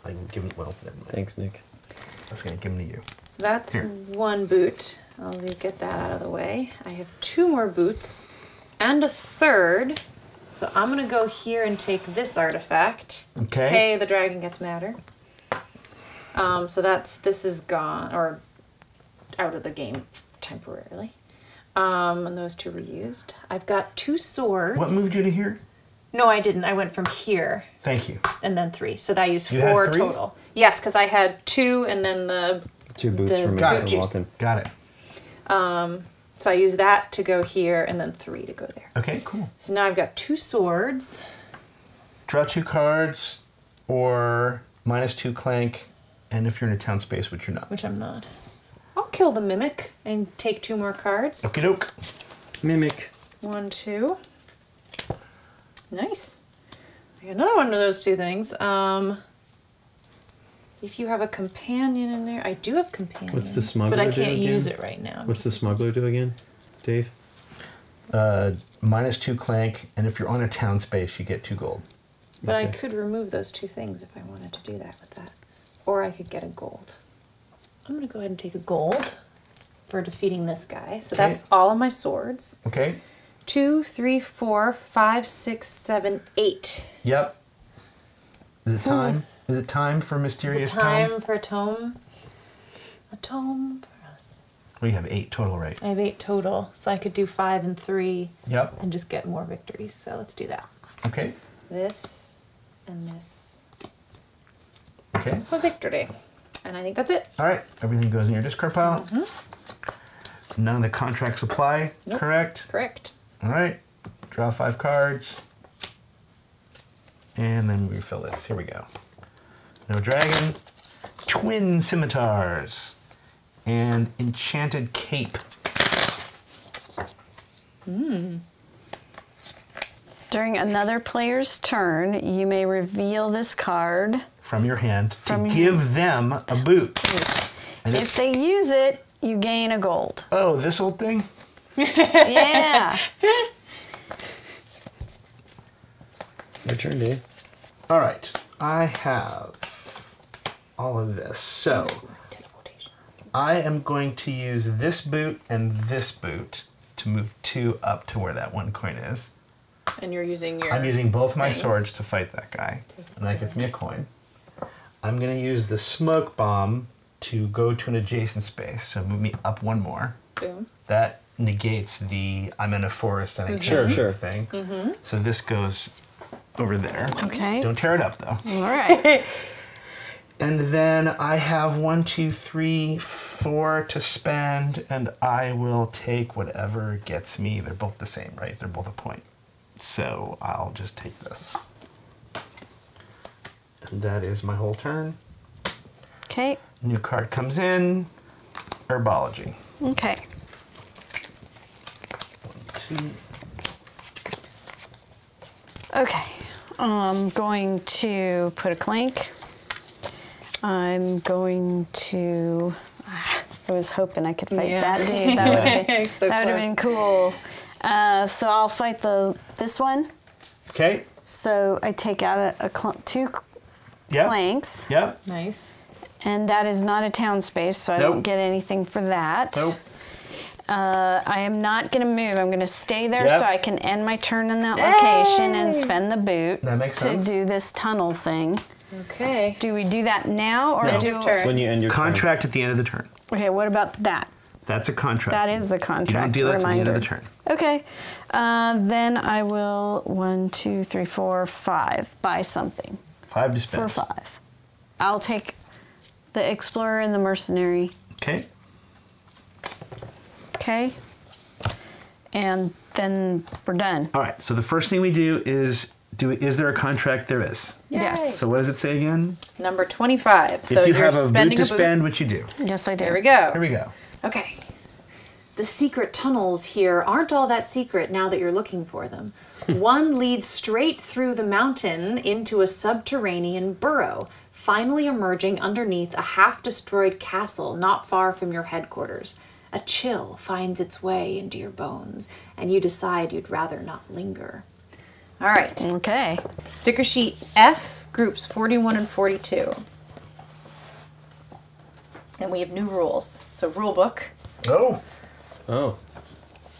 A: I can give them. Well, never mind.
C: Thanks, Nick.
A: I was gonna give them to you.
B: So that's
A: Here.
B: one boot. I'll get that out of the way. I have 2 more boots and a third. So I'm going to go here and take this artifact.
A: Okay.
B: Hey, the dragon gets madder. So this is gone, or out of the game temporarily. And those 2 were used. I've got 2 swords.
A: What moved you to here?
B: No, I didn't. I went from here
A: Thank you.
B: and then 3. So that used
A: You had
B: 4
A: 3?
B: total. Yes, because I had 2 and then the
C: 2 boots
B: The
C: for me
A: Got
C: for
A: it.
C: walking.
A: Got it.
B: so I used that to go here and then 3 to go there.
A: Okay, cool.
B: So now I've got 2 swords.
A: Draw 2 cards, or -2 Clank, and if you're in a town space, which you're not.
B: Which I'm not. I'll kill the mimic and take 2 more cards.
A: Okie doke.
C: Mimic.
B: 1, 2. Nice. I got another one of those 2 things. If you have a companion in there, I do have companions.
C: What's the smuggler
B: But I
C: do
B: can't
C: again?
B: use it right now.
C: What's the smuggler do again, Dave?
A: -2 Clank, and if you're on a town space, you get 2 gold.
B: But I
C: Okay.
B: could remove those 2 things if I wanted to do that with that. Or I could get a gold. I'm going to go ahead and take a gold for defeating this guy. So
A: Okay.
B: that's all of my swords.
A: Okay.
B: 2, 3, 4, 5, 6, 7, 8.
A: Yep. Is it time? Is it time for
B: Is
A: mysterious
B: it time for a tome? A tome for us.
A: We have 8 total, right?
B: I have 8 total, so I could do 5 and 3
A: Yep.
B: and just get more victories. So let's do that.
A: Okay.
B: This and this
A: Okay.
B: for victory. And I think that's it.
A: All right. Everything goes in your discard pile.
B: Mm-hmm.
A: None of the contracts apply,
B: Nope.
A: correct?
B: Correct.
A: All right. Draw 5 cards. And then we refill this. Here we go. No dragon. Twin scimitars. And enchanted cape.
D: During another player's turn, you may reveal this card.
A: From your hand
D: From
A: to
D: your
A: give them a boot. And
D: If they use it, you gain a gold.
A: oh, this old thing?
D: Yeah.
C: Your turn, Dave.
A: All right. I have all of this. So I am going to use this boot and this boot to move 2 up to where that 1 coin is.
B: And you're using your...
A: I'm using both my
B: things.
A: swords to fight that guy. And that gets me a coin. I'm going to use the smoke bomb to go to an adjacent space. So move me up 1 more.
B: Boom.
A: That negates the I'm in a forest and I can't
C: Sure,
A: move
C: sure.
A: thing. So this goes over there.
D: Okay.
A: Don't tear it up though.
D: All right.
A: And then I have 1, 2, 3, 4 to spend, and I will take whatever gets me. They're both the same, right? They're both a point. So I'll just take this. And that is my whole turn.
D: Okay.
A: New card comes in. Herbology.
D: Okay.
A: 1, 2.
D: Okay. I'm going to put a clank. I'm going to. I was hoping I could fight that dude. That would
B: So
D: have been cool. So I'll fight this one.
A: Okay.
D: So I take out two
A: Yep.
D: planks,
A: Yep.
B: Nice.
D: and that is not a town space, so I
A: Nope.
D: don't get anything for that.
A: Nope.
D: I am not going to move. I'm going to stay there
A: Yep.
D: so I can end my turn in that location and spend the boot
A: That makes sense.
D: to do this tunnel thing.
B: Okay.
D: Do we do that now or
A: No.
D: do?
B: Your turn.
C: When you end your
A: Contract at the end of the turn.
D: Okay, what about that?
A: That's a contract.
D: That is the
A: You
D: contract.
A: don't do that at the end of
D: reminder.
A: the turn.
D: Okay, then I will 1, 2, 3, 4, 5 buy something
A: 5 to spend.
D: for 5. I'll take the explorer and the mercenary.
A: Okay.
D: Okay, and then we're done.
A: All right. So the first thing we do is is there a contract? There is.
D: Yes.
A: So what does it say again?
B: Number 25. So
A: if you
B: you're
A: have a boot
B: spending
A: to
B: a boot.
A: spend, what you do?
D: Yes, I do.
B: There we go.
A: Here we go.
B: Okay. The secret tunnels here aren't all that secret now that you're looking for them. One leads straight through the mountain into a subterranean burrow, finally emerging underneath a half-destroyed castle not far from your headquarters. A chill finds its way into your bones, and you decide you'd rather not linger. All right.
D: Okay.
B: Sticker sheet F, groups 41 and 42. And we have new rules. So rule book.
A: Oh.
C: Oh.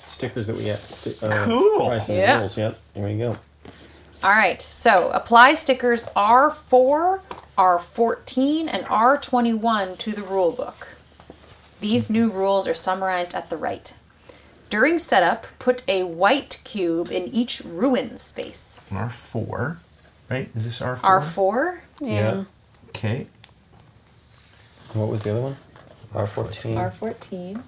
C: Stickers that we get.
A: Cool.
C: Pricing
B: Yeah.
C: rules. Yep. Here we go.
B: All right. So apply stickers R4, R14, and R21 to the rule book. These new rules are summarized at the right. During setup, put a white cube in each ruin space.
A: R4. Right? Is this R4?
B: R4?
D: Yeah.
A: Okay.
C: What was the other one? R14.
B: R14.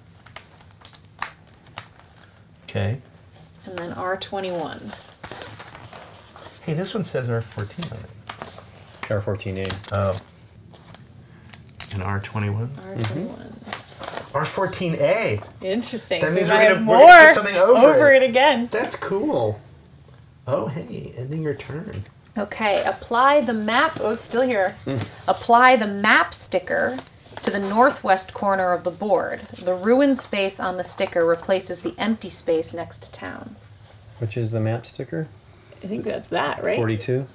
A: Okay.
B: And then R21.
A: Hey, this one says R14 on it.
C: R14A.
A: Oh. And R21?
B: R21.
A: R14A.
B: Interesting.
A: That
B: so
A: means
B: we might
A: we're
B: have
A: gonna
B: more
A: put something over
B: it again.
A: That's cool. Oh, hey, ending your turn.
B: Okay, apply the map. Oh, it's still here. Apply the map sticker to the northwest corner of the board. The ruin space on the sticker replaces the empty space next to town.
C: Which is the map sticker?
B: I think that's that, right?
C: 42.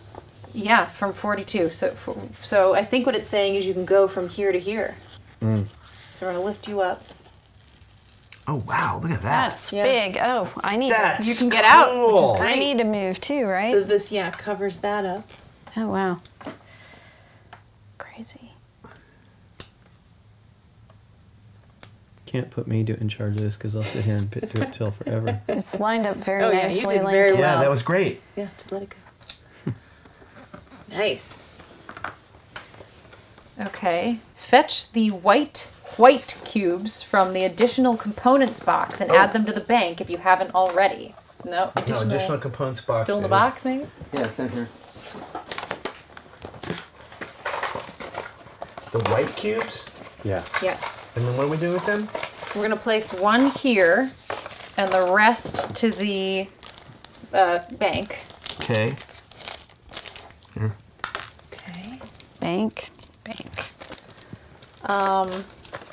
B: Yeah, from 42. So I think what it's saying is you can go from here to here. So we're going to lift you up.
A: Oh, wow, look at that.
D: That's
B: Yeah.
D: big. Oh, I need.
A: That's
B: You can get out, which is
A: cool.
B: great.
D: I need to move too, right?
B: So this, covers that up.
D: Oh wow. Crazy.
C: Can't put me in charge of this because I'll sit here and do it till forever.
D: It's lined up very
B: Oh, yeah,
D: nicely.
B: you did
D: Link.
B: very well.
A: Yeah, that was great.
B: Yeah, just let it go. Nice. Okay. Fetch the white cubes from the additional components box and add them to the bank if you haven't already. No,
A: Additional components box.
B: Still in the
A: is-
B: box, maybe?
A: Yeah, it's in here. The white cubes?
C: Yeah.
B: Yes.
A: And then what are we doing with them?
B: We're going to place one here and the rest to the bank.
A: Okay. Here.
B: Okay.
D: Bank.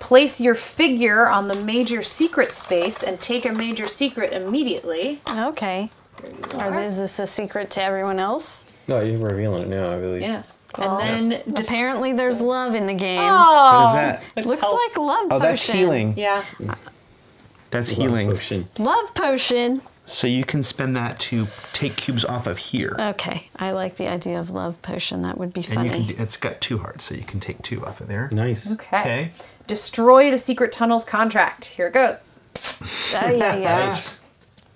B: Place your figure on the major secret space and take a major secret immediately.
D: Okay. Is this a secret to everyone else?
C: No, you're revealing it now, I believe.
B: Yeah.
D: Well,
B: And then
D: apparently there's love in the game.
B: Oh!
A: What is that?
D: Looks like love potion.
A: Oh, that's healing.
B: Yeah.
A: That's
C: Love
A: healing.
C: potion.
D: Love potion.
A: So you can spend that to take cubes off of here.
D: Okay, I like the idea of love potion. That would be
A: And
D: funny.
A: you can, it's got 2 hearts, so you can take 2 off of there.
C: Nice.
B: Okay.
A: Okay.
B: Destroy the secret tunnels contract. Here it goes.
D: Yeah.
A: Nice.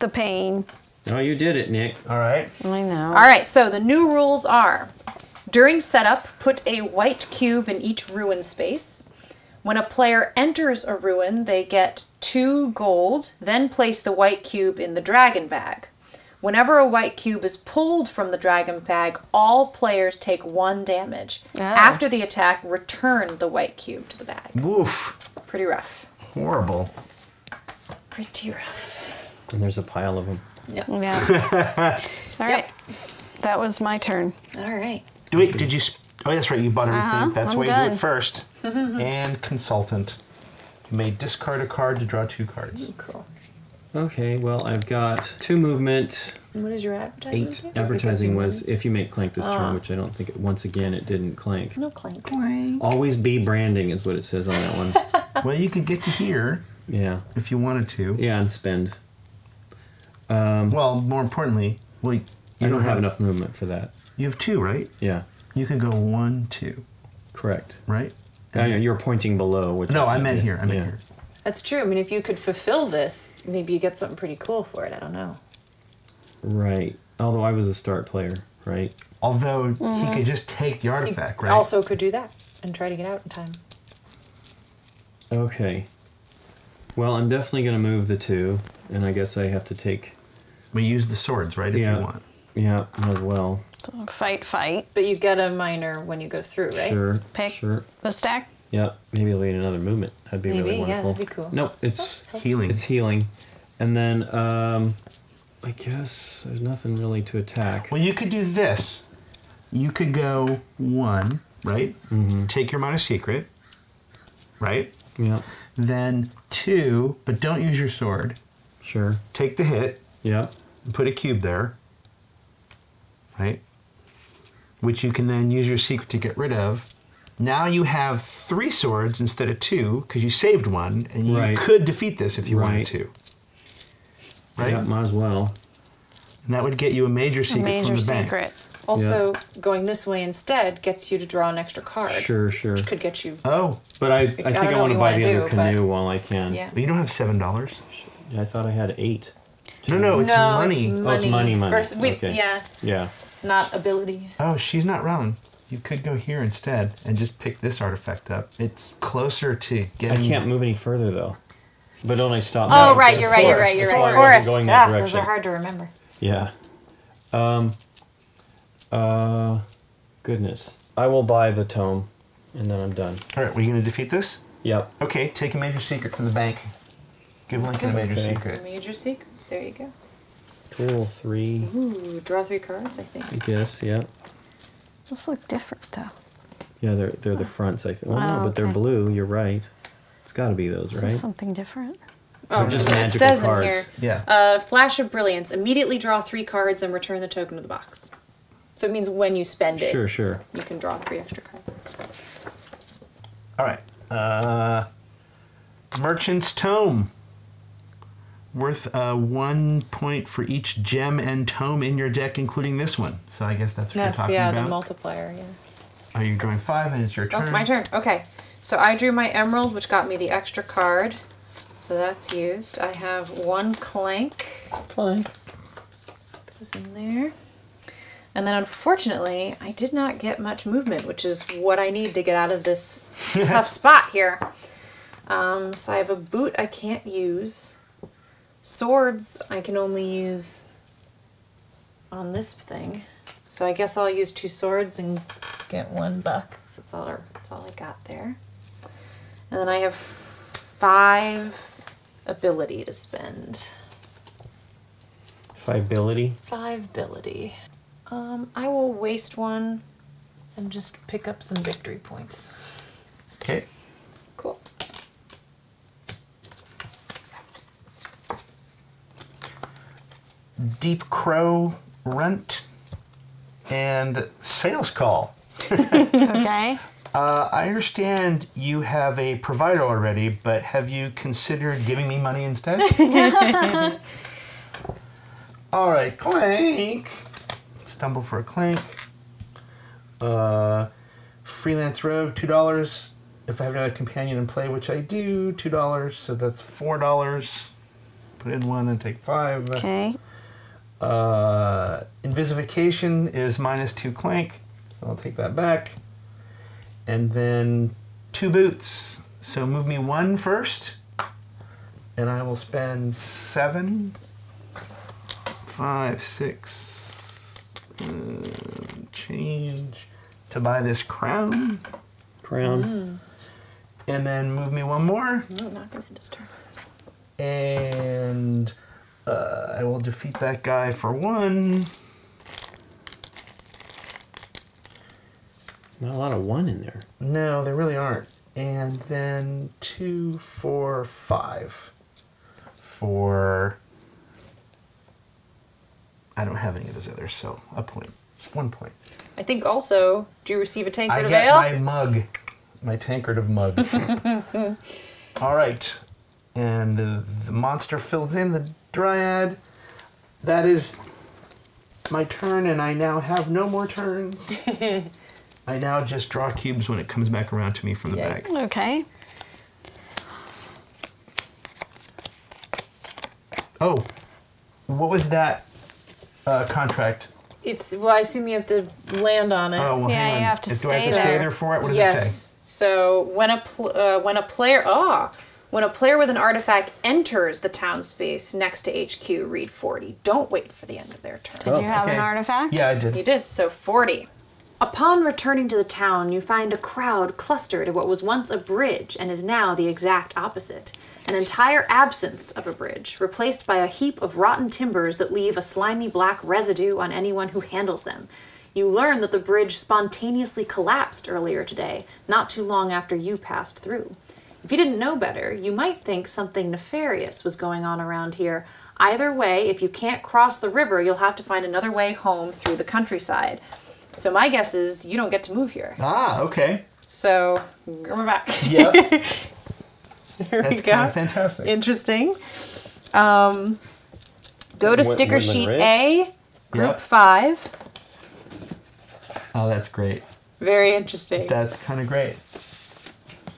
D: The pain.
C: Oh, you did it, Nick.
A: All right.
D: I know.
B: All right, so the new rules are: during setup, put a white cube in each ruin space. When a player enters a ruin, they get 2 gold, then place the white cube in the dragon bag. Whenever a white cube is pulled from the dragon bag, all players take 1 damage.
D: Oh.
B: After the attack, return the white cube to the bag.
A: Woof.
B: Pretty rough.
A: Horrible.
B: Pretty rough.
C: And there's a pile of them.
B: Yep.
D: Yeah. All right. That was my turn.
B: All right.
A: Wait, did you... Oh, that's right, you bought everything. That's
D: I'm
A: why you do
D: done.
A: it first. And consultant. You may discard a card to draw 2 cards.
B: Cool.
C: Okay, well, I've got 2 movement.
B: What is your advertising?
C: 8
B: say?
C: advertising was if you make Clank this turn, which I don't think, once again, it didn't Clank.
B: No Clank.
C: Always be branding is what it says on that one.
A: Well, you could get to here
C: Yeah.
A: if you wanted to.
C: Yeah, and spend.
A: Well, more importantly, you
C: I don't have enough movement for that.
A: You have 2, right?
C: Yeah,
A: You can go 1, 2,
C: correct.
A: right?
C: I know, you're pointing below. Which
A: No,
C: is-
A: I meant here. I meant
C: yeah.
A: here.
B: That's true. I mean, if you could fulfill this, maybe you get something pretty cool for it. I don't know.
C: Right. Although I was a start player, right?
A: Although he could just take the artifact, right?
B: Also could do that and try to get out in time.
C: Okay. Well, I'm definitely going to move the 2, and I guess I have to take...
A: We use the swords, right? If
C: Yeah.
A: you want.
C: Yeah, might as well.
D: So fight.
B: But you get a minor when you go through, right?
C: Sure.
D: Pick.
C: Sure.
D: The stack.
C: Yeah, maybe it'll be another movement. That'd be really
B: Maybe, yeah,
C: wonderful.
B: that'd be cool.
C: Nope, it's
A: Healing.
C: it's healing. And then I guess there's nothing really to attack.
A: Well, you could do this. You could go 1, right?
C: Mm-hmm.
A: Take your minor secret, right?
C: Yeah,
A: Then 2, but don't use your sword.
C: sure.
A: Take the hit
C: Yeah.
A: and put a cube there, right? Which you can then use your secret to get rid of. Now you have 3 swords instead of 2 because you saved 1, and you
C: Right.
A: could defeat this if you wanted
C: Right.
A: to. Right?
C: Yeah, might as well.
A: And that would get you a major
D: A
A: secret
D: major
A: from the bank.
D: secret.
B: Also, going this way instead gets you to draw an extra card.
C: Sure, sure.
B: Which could get you.
A: Oh,
C: But I think
B: don't
C: I
B: know
C: want
B: what
C: to
B: you
C: buy
B: wanna
C: the other
B: do, but-
C: canoe while I can.
B: Yeah.
A: but you don't have $7.
C: I thought I had 8.
A: No, it's money.
C: Oh, it's money.
B: Versus,
C: Okay.
B: Yeah,
C: Yeah.
B: not ability.
A: Oh, she's not wrong. You could go here instead and just pick this artifact up. It's closer to
C: I
A: getting...
C: can't move any further though. But don't I stop?
B: Oh,
C: No,
B: right,
C: it's
B: you're right,
C: forest.
B: you're
C: That's
B: right.
C: why I wasn't
B: Forest.
C: going
B: Yeah,
C: that
B: those
C: direction.
B: are hard to remember.
C: Yeah. Goodness. I will buy the tome, and then I'm done.
A: All right, were you going to defeat this?
C: Yep.
A: Okay, take a major secret from the bank. Give Lincoln a major
C: Okay.
A: secret.
B: Major secret. There you go.
C: Cool. 3.
B: Ooh, draw 3 cards, I think.
C: I guess. Yeah.
D: Those look different though.
C: Yeah, they're the fronts. I think. Well, no,
D: Oh,
C: but they're
D: okay.
C: blue. You're right. It's got to be those,
D: Is
C: right?
D: this something different?
B: Oh,
C: just
B: it
C: magical
B: says
C: cards.
B: in here.
A: Yeah.
B: Flash of Brilliance. Immediately draw 3 cards, then return the token to the box. So it means when you spend it,
C: Sure, sure.
B: you can draw 3 extra cards.
A: All right. Merchant's Tome. Worth 1 point for each gem and tome in your deck, including this one. So I guess that's what you're talking
B: yeah,
A: about.
B: the multiplier, yeah.
A: Are you drawing 5 and it's your turn?
B: Oh, my turn. Okay. So I drew my emerald, which got me the extra card. So that's used. I have 1 Clank.
C: Clank.
B: Goes in there. And then unfortunately, I did not get much movement, which is what I need to get out of this tough spot here. So I have a boot I can't use. Swords I can only use on this thing. So I guess I'll use 2 swords and get 1 buck. So that's all I got there. And then I have 5 ability to spend.
C: 5 ability.
B: 5 ability. I will waste 1 and just pick up some victory points.
A: Okay.
B: Cool.
A: Deep Crow Runt and Sales Call.
D: Okay.
A: I understand you have a provider already, but have you considered giving me money instead? All right, Clank. Stumble for a Clank. Freelance Rogue, $2. If I have another companion in play, which I do, $2. So that's $4. Put in 1 and take 5.
D: Okay.
A: Invisification is -2 Clank, so I'll take that back. And then 2 boots. So move me 1 first, and I will spend 7, 5, 6, change to buy this crown.
C: Crown.
A: And then move me 1 more,
B: No, not gonna end his turn.
A: and I will defeat that guy for 1.
C: Not a lot of 1 in there.
A: No, there really aren't. And then 2, 4, 5 for... I don't have any of those others, so a point. 1 point.
B: I think also, do you receive a tankard
A: I
B: of
A: get
B: ale?
A: my mug. My tankard of mug. All right. And the monster fills in the dryad. That is my turn, and I now have no more turns. I now just draw cubes when it comes back around to me from the bag.
B: Yikes.
D: Okay.
A: Oh, what was that contract?
B: Well, I assume you have to land on it.
A: Oh, well,
D: Yeah,
A: hang on.
D: you have to
A: Do I
D: stay
A: have to stay
D: there.
A: there for it? What does it
B: Yes.
A: say?
B: So when a player with an artifact enters the town space next to HQ, read 40. Don't wait for the end of their turn.
D: Did you have
A: okay.
D: an artifact?
A: Yeah, I
B: You
A: did.
B: did, so 40. Upon returning to the town, you find a crowd clustered at what was once a bridge and is now the exact opposite. An entire absence of a bridge, replaced by a heap of rotten timbers that leave a slimy black residue on anyone who handles them. You learn that the bridge spontaneously collapsed earlier today, not too long after you passed through. If you didn't know better, you might think something nefarious was going on around here. Either way, if you can't cross the river, you'll have to find another way home through the countryside. So my guess is you don't get to move here.
A: Ah, okay.
B: So we're back.
A: Yep.
B: There
A: That's
B: we go.
A: kind of fantastic.
B: Interesting. Go to sticker
C: Woodland
B: sheet
C: Ridge?
B: A, group
A: Yep.
B: 5.
A: Oh, that's great.
B: Very interesting.
A: That's kind of great.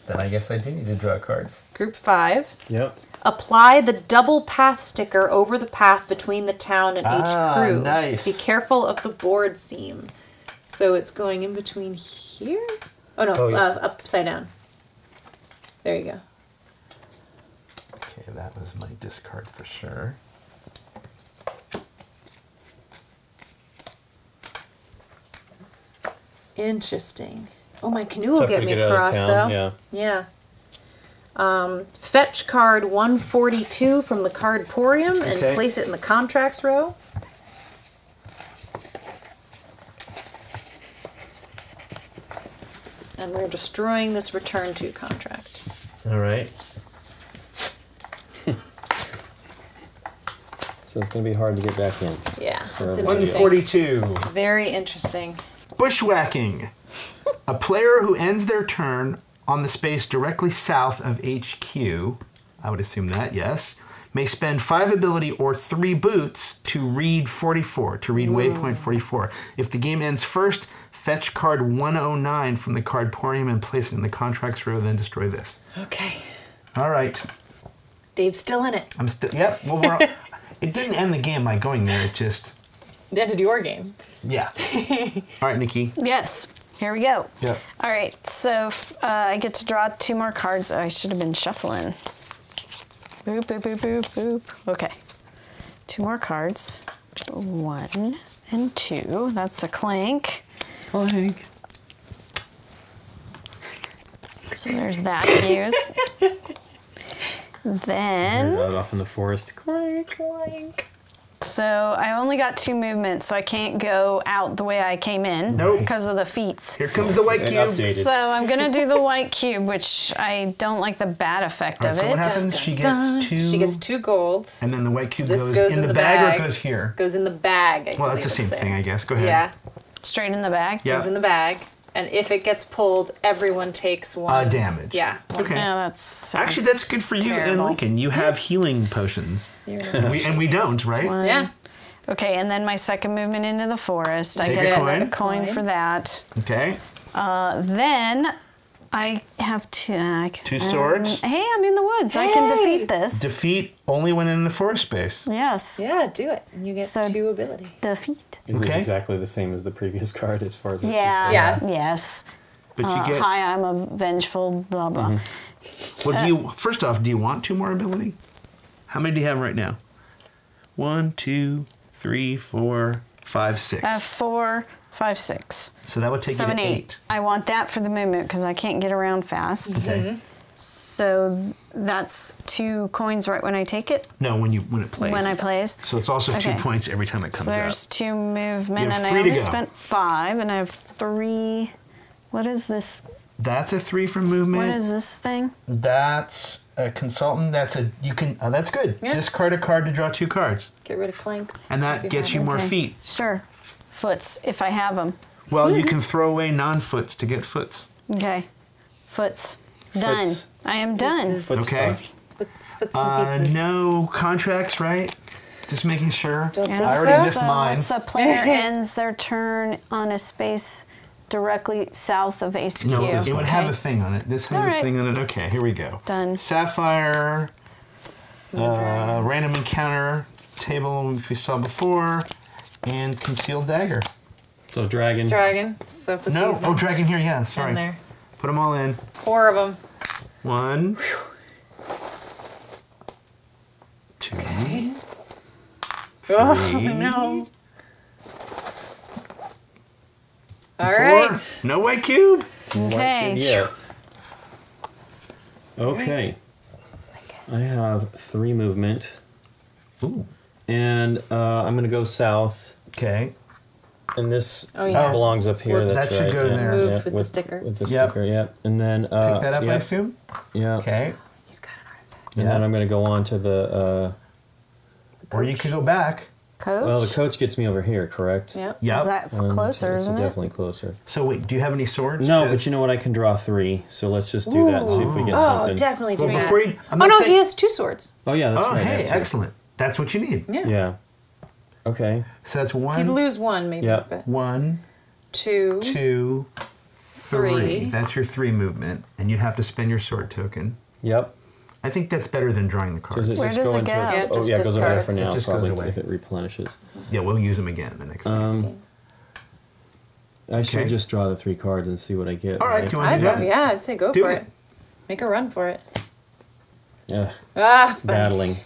A: Then I guess I do need to draw cards.
B: Group 5.
C: Yep.
B: Apply the double path sticker over the path between the town and each crew.
A: Nice.
B: Be careful of the board seam. So it's going in between here? Oh no,
C: Oh, yeah.
B: upside down. There you go.
A: Okay, that was my discard for sure.
B: Interesting. Oh, my canoe will
C: Tough
B: get
C: to
B: me
C: get out of
B: across
C: town,
B: though.
C: yeah.
B: Yeah. Fetch card 142 from the cardporium and
A: Okay.
B: place it in the contracts row. And we're destroying this return to contract.
A: All right.
C: So it's going to be hard to get back in.
B: Yeah, it's
C: Right.
B: interesting.
A: 142.
B: Very interesting.
A: Bushwhacking. A player who ends their turn on the space directly south of HQ, I would assume that, yes, may spend 5 ability or 3 boots to read 44, to read waypoint 44. If the game ends first, fetch card 109 from the cardporium and place it in the contracts row, then destroy this.
B: Okay.
A: All right.
B: Dave's still in it.
A: I'm still. Yep. Well, it didn't end the game by going there. It just.
B: It ended your game.
A: Yeah. All right, Nikki.
D: Yes. Here we go.
A: Yep.
D: All right. So I get to draw 2 more cards. I should have been shuffling. Boop, boop, boop, boop, boop. Okay. 2 more cards. 1 and 2. That's a Clank.
C: Clank.
D: So there's that news. Then,
C: Right off in the forest.
B: Clank.
D: so I only got 2 movements, so I can't go out the way I came in
A: Nope.
D: because of the feats.
A: Here comes the white
C: And
A: cube.
C: updated.
D: So I'm gonna do the white cube, which I don't like the bad effect
A: All right,
D: of
A: so
D: it.
A: what happens? She gets
B: Dun.
A: 2.
B: She gets 2 gold.
A: And then the white cube
B: This
A: goes in the bag, or it goes here.
B: Goes in the bag. I
A: Well, that's the
B: believe
A: same
B: it
A: thing, I
B: said.
A: guess. Go ahead.
B: Yeah.
D: Straight in the bag.
A: Yeah.
B: Goes in the bag. And if it gets pulled, everyone takes 1
A: damage.
B: Yeah.
A: Okay.
D: Yeah, that's
A: Actually, that's good for you and
D: terrible.
A: Lincoln. You have healing potions. We don't, right?
D: one.
B: Yeah.
D: Okay, and then my second movement into the forest. I
A: Take
D: get
A: a
D: a
A: coin.
D: coin for that.
A: Okay.
D: Then I have 2.
A: 2 swords.
D: Hey, I'm in the woods. I can
B: Hey!
D: defeat this.
A: Defeat only when in the forest space.
D: Yes.
B: Yeah, do it. And you get
D: So-
B: 2 ability.
D: Defeat.
C: Is it
A: Okay.
C: exactly the same as the previous card as far as what you
D: Yeah.
C: said?
B: Yeah.
D: Yes.
A: But you get.
D: Hi, I'm a vengeful blah blah.
A: Well, do you? First off, do you want 2 more ability? How many do you have right now? 1, 2, 3, 4, 5, 6.
D: 4, 5, 6.
A: So that would take
D: 7,
A: you to
D: 8.
A: 8.
D: I want that for the movement because I can't get around fast.
A: Okay.
D: So that's 2 coins right when I take it.
A: No, when it plays.
D: When I plays.
A: So it's also 2
D: Okay.
A: points every time it comes
D: So there's
A: up.
D: 2 movement,
A: You have
D: and I
A: 3 to
D: only
A: go.
D: spent 5, and I have 3. What is this?
A: That's a 3 for movement.
D: What is this thing?
A: That's a consultant. That's a you can. Oh, that's good.
B: Yeah.
A: Discard a card to draw 2 cards,
B: Get rid of Clank.
A: and that gets you more
D: Okay.
A: feet.
D: Sure. Foots, if I have them.
A: Well, you can throw away non-foots to get foots.
D: Okay. Foots. Done.
C: Foots.
D: I am done.
C: Foot
A: Okay.
C: spot.
B: Foots and pizzas.
A: No contracts, right? Just making sure.
B: Don't
D: And
B: think
A: I already
B: so.
A: missed mine.
D: So player ends their turn on a space directly south of HQ.
A: No, it would have a
D: Okay.
A: thing on it. This has
D: All
A: a
D: right.
A: thing on it. Okay, here we go.
D: Done.
A: Sapphire, random encounter table which we saw before, and concealed dagger.
C: So dragon.
B: Dragon. So put
A: No,
B: these
A: oh,
B: in
A: dragon here. Yeah, sorry.
B: in there.
A: Put them all in.
B: 4 of them.
A: 1, 2,
B: Oh,
A: 3,
B: no. All
A: 4.
B: right.
A: No white cube.
D: Okay.
C: Yeah. Okay. I have 3 movement,
A: Ooh.
C: and I'm gonna go south.
A: Okay.
C: And this
B: Oh, yeah.
C: belongs up here.
B: Whoops.
C: That's
A: That should
C: right.
A: go
C: yeah.
A: there.
B: Moved with the sticker.
C: With the
A: Yep.
C: sticker, yep. And then
A: Pick that up, I
C: yep,
A: assume.
C: Yeah.
A: Okay.
B: He's got an artifact.
C: And
A: Yeah.
C: then I'm gonna go on to the.
A: Or you could go back.
D: Coach?
C: Well, the coach gets me over here, correct?
B: Yep.
A: Yep.
D: That's
C: So
D: closer,
C: it's
D: isn't it?
C: definitely closer.
A: So wait, do you have any swords?
C: No,
A: 'Cause-
C: but you know what? I can draw 3. So let's just do that and see if we get
B: Oh,
C: something.
B: definitely do
A: Well,
B: that.
A: before you, I'm
B: Oh,
A: not
B: no,
A: saying,
B: he has 2 swords.
C: Oh yeah, that's
A: Oh,
C: right. I
A: hey,
C: have two.
A: excellent. That's what you need.
B: Yeah.
C: Yeah. Okay.
A: So that's
B: He'd
A: 1,
B: lose 1 maybe.
C: Yeah.
B: But
A: 1,
B: 2.
A: 2, 3.
B: 3.
A: That's your 3 movement, and you'd have to spend your sword token.
C: Yep.
A: I think that's better than drawing the cards.
C: Does it
D: Where
C: just
D: does
C: go
D: it
C: into?
D: go?
B: Yeah,
C: Oh
B: just
C: yeah, it goes away for
B: discards.
C: now.
A: It just goes
C: probably
A: away.
C: if it replenishes.
A: Yeah, we'll use them again the next time.
C: I should
A: Okay.
C: just draw the 3 cards and see what I get.
A: All right, do you want to
B: I'd
A: do
B: go,
A: that?
B: yeah, I'd say go
A: Do
B: for
A: it.
B: it. Make a run for it.
C: Yeah.
B: Ah, fun.
C: Battling.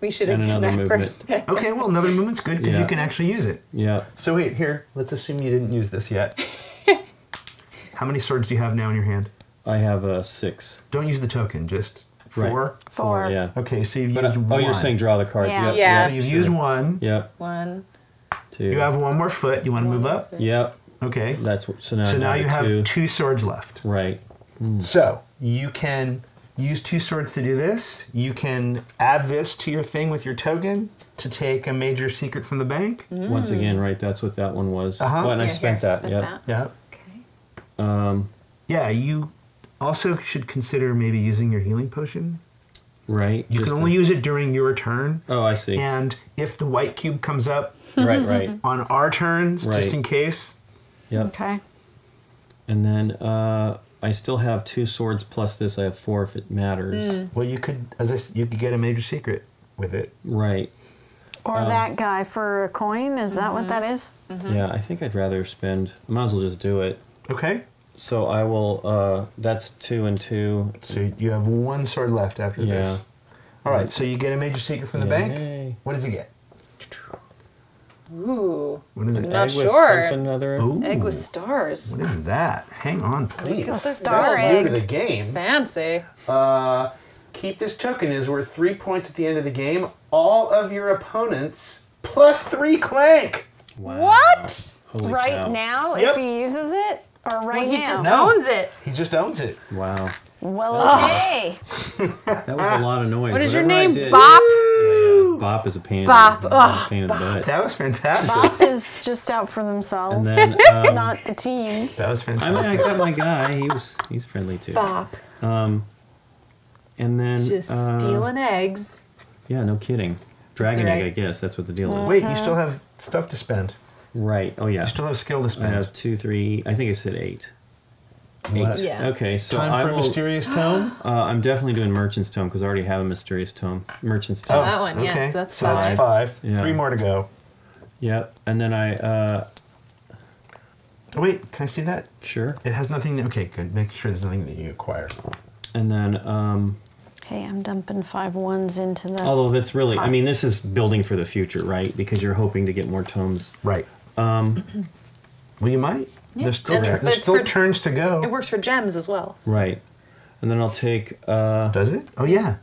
B: We should
C: And
B: have
C: another
B: done that
C: movement.
B: first.
A: Okay, well, another movement's good because
C: Yeah.
A: you can actually use it.
C: Yeah.
A: So wait, here, let's assume you didn't use this yet. How many swords do you have now in your hand?
C: I have a 6.
A: Don't use the token, just 4.
D: 4.
C: Yeah.
A: Okay, so you've
C: But
A: used 1.
C: oh, you're saying draw the cards.
D: Yeah.
C: Yep.
B: Yeah.
A: So you've
C: sure.
A: used 1.
C: Yep.
B: 1,
C: 2.
A: You have 1 more foot. You want to move up?
C: Yep.
A: Okay.
C: That's what. So now.
A: So now
C: I
A: you have
C: 2.
A: 2 swords left.
C: Right.
A: So you can use 2 swords to do this. You can add this to your thing with your token to take a major secret from the bank.
C: Once again, right. That's what that one was.
A: Uh-huh.
C: Well, and I
B: Here,
C: spent
B: here,
C: that.
B: spent
C: Yep.
B: that.
A: Yeah.
B: Okay.
A: Yeah, you also should consider maybe using your healing potion.
C: Right.
A: You
C: just
A: can only use it during your turn.
C: Oh, I see.
A: And if the white cube comes up
C: Right. Right.
A: on our turns,
C: Right.
A: just in case.
C: Yep.
D: Okay.
C: And then I still have 2 swords plus this. I have 4 if it matters.
A: Well, you could, you could get a major secret with it.
C: Right.
D: Or that guy for a coin. Is that what that is?
C: Yeah, I think I'd rather spend. I might as well just do it.
A: Okay.
C: So I will. That's 2 and 2.
A: So you have 1 sword left after this. All right. So you get a major secret from the bank.
C: Yay.
A: What does he get?
B: Ooh.
A: What is it?
B: Not
C: Egg with
B: sure.
C: something other.
A: Ooh.
B: Egg with stars.
A: What is that? Hang on, please.
B: Look at the
D: star
A: That's
D: egg.
A: new to the game.
B: Fancy.
A: Keep this token is worth 3 points at the end of the game. All of your opponents plus 3 Clank.
C: Wow.
D: What?
C: Holy
D: Right
C: cow.
D: now,
A: Yep.
D: if he uses it, or right
B: He
D: now?
B: just
A: No.
B: owns it.
A: He just owns it.
C: Wow.
D: Well, okay.
C: That was a lot of noise.
B: What is your
C: Whatever I
B: name?
C: did-
B: Bop?
C: Yeah. Bop is a pain.
B: Bop.
C: Pain in the butt.
A: That was fantastic.
D: Bop is just out for themselves,
C: And then
D: not the team.
A: That was
C: I mean,
A: fantastic.
C: I got my guy. He's friendly too.
B: Bop.
C: And then
B: Just stealing eggs.
C: Yeah, no kidding. Dragon
B: That's
C: egg,
B: right.
C: I guess that's what the deal is.
A: Wait, you still have stuff to spend.
C: Right. Oh yeah.
A: You still have skill to
C: I
A: spend.
C: have 2, 3. I think I said 8.
A: What?
C: 8.
B: Yeah.
C: Okay, so
A: Time
C: I
A: for a
C: will.
A: mysterious tome.
C: I'm definitely doing Merchant's Tome because I already have a Mysterious Tome. Merchant's Tome.
A: Oh,
B: that one, yes,
A: okay.
B: that's
A: so that's
B: 5.
A: 5.
C: Yeah.
A: 3 more to go.
C: Yep. And then I.
A: Oh, wait, can I see that?
C: Sure.
A: It has nothing. Okay, good. Make sure there's nothing that you acquire.
C: And then.
D: Hey, I'm dumping 5 ones into the.
C: Although that's really. I mean, this is building for the future, right? Because you're hoping to get more tomes.
A: Right. Well, you might. There's still,
B: And
A: there's
B: it's
A: still
B: for-
A: turns to go.
B: It works for gems as well.
C: Right. And then I'll take.
A: Does it? Oh, yeah.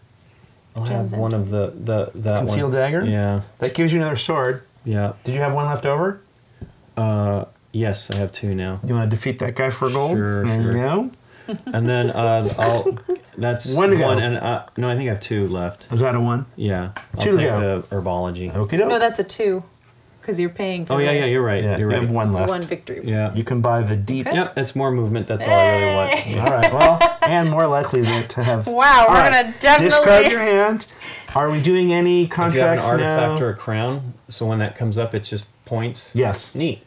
C: I'll
B: Gems
C: have one of that
A: Concealed
C: one.
A: dagger?
C: Yeah.
A: That gives you another sword.
C: Yeah.
A: Did you have one left over?
C: Yes, I have 2 now.
A: You want to defeat that guy for gold?
C: Sure,
A: There
C: sure.
A: you go.
C: And then I'll. That's
A: One to go.
C: And no, I think I have 2 left.
A: Was that a 1?
C: Yeah. I'll
A: 2 to
C: take
A: go.
C: the herbology.
A: Okie doke.
B: No, that's a 2. Because you're paying for
C: Oh yeah,
B: this.
C: yeah, you're right.
A: Yeah,
C: you're
A: you
C: right.
A: have 1
B: It's
A: left.
B: 1 victory.
C: Yeah.
A: You can buy the deep.
B: Okay.
C: Yep, it's more movement. That's all I really want.
A: All right, well, and more likely to have.
B: Wow,
A: All
B: we're
A: right,
B: gonna definitely
A: discard your hand. Are we doing any
C: If you have an
A: contracts
C: artifact
A: now?
C: or a crown, so when that comes up, it's just points.
A: Yes.
C: Neat.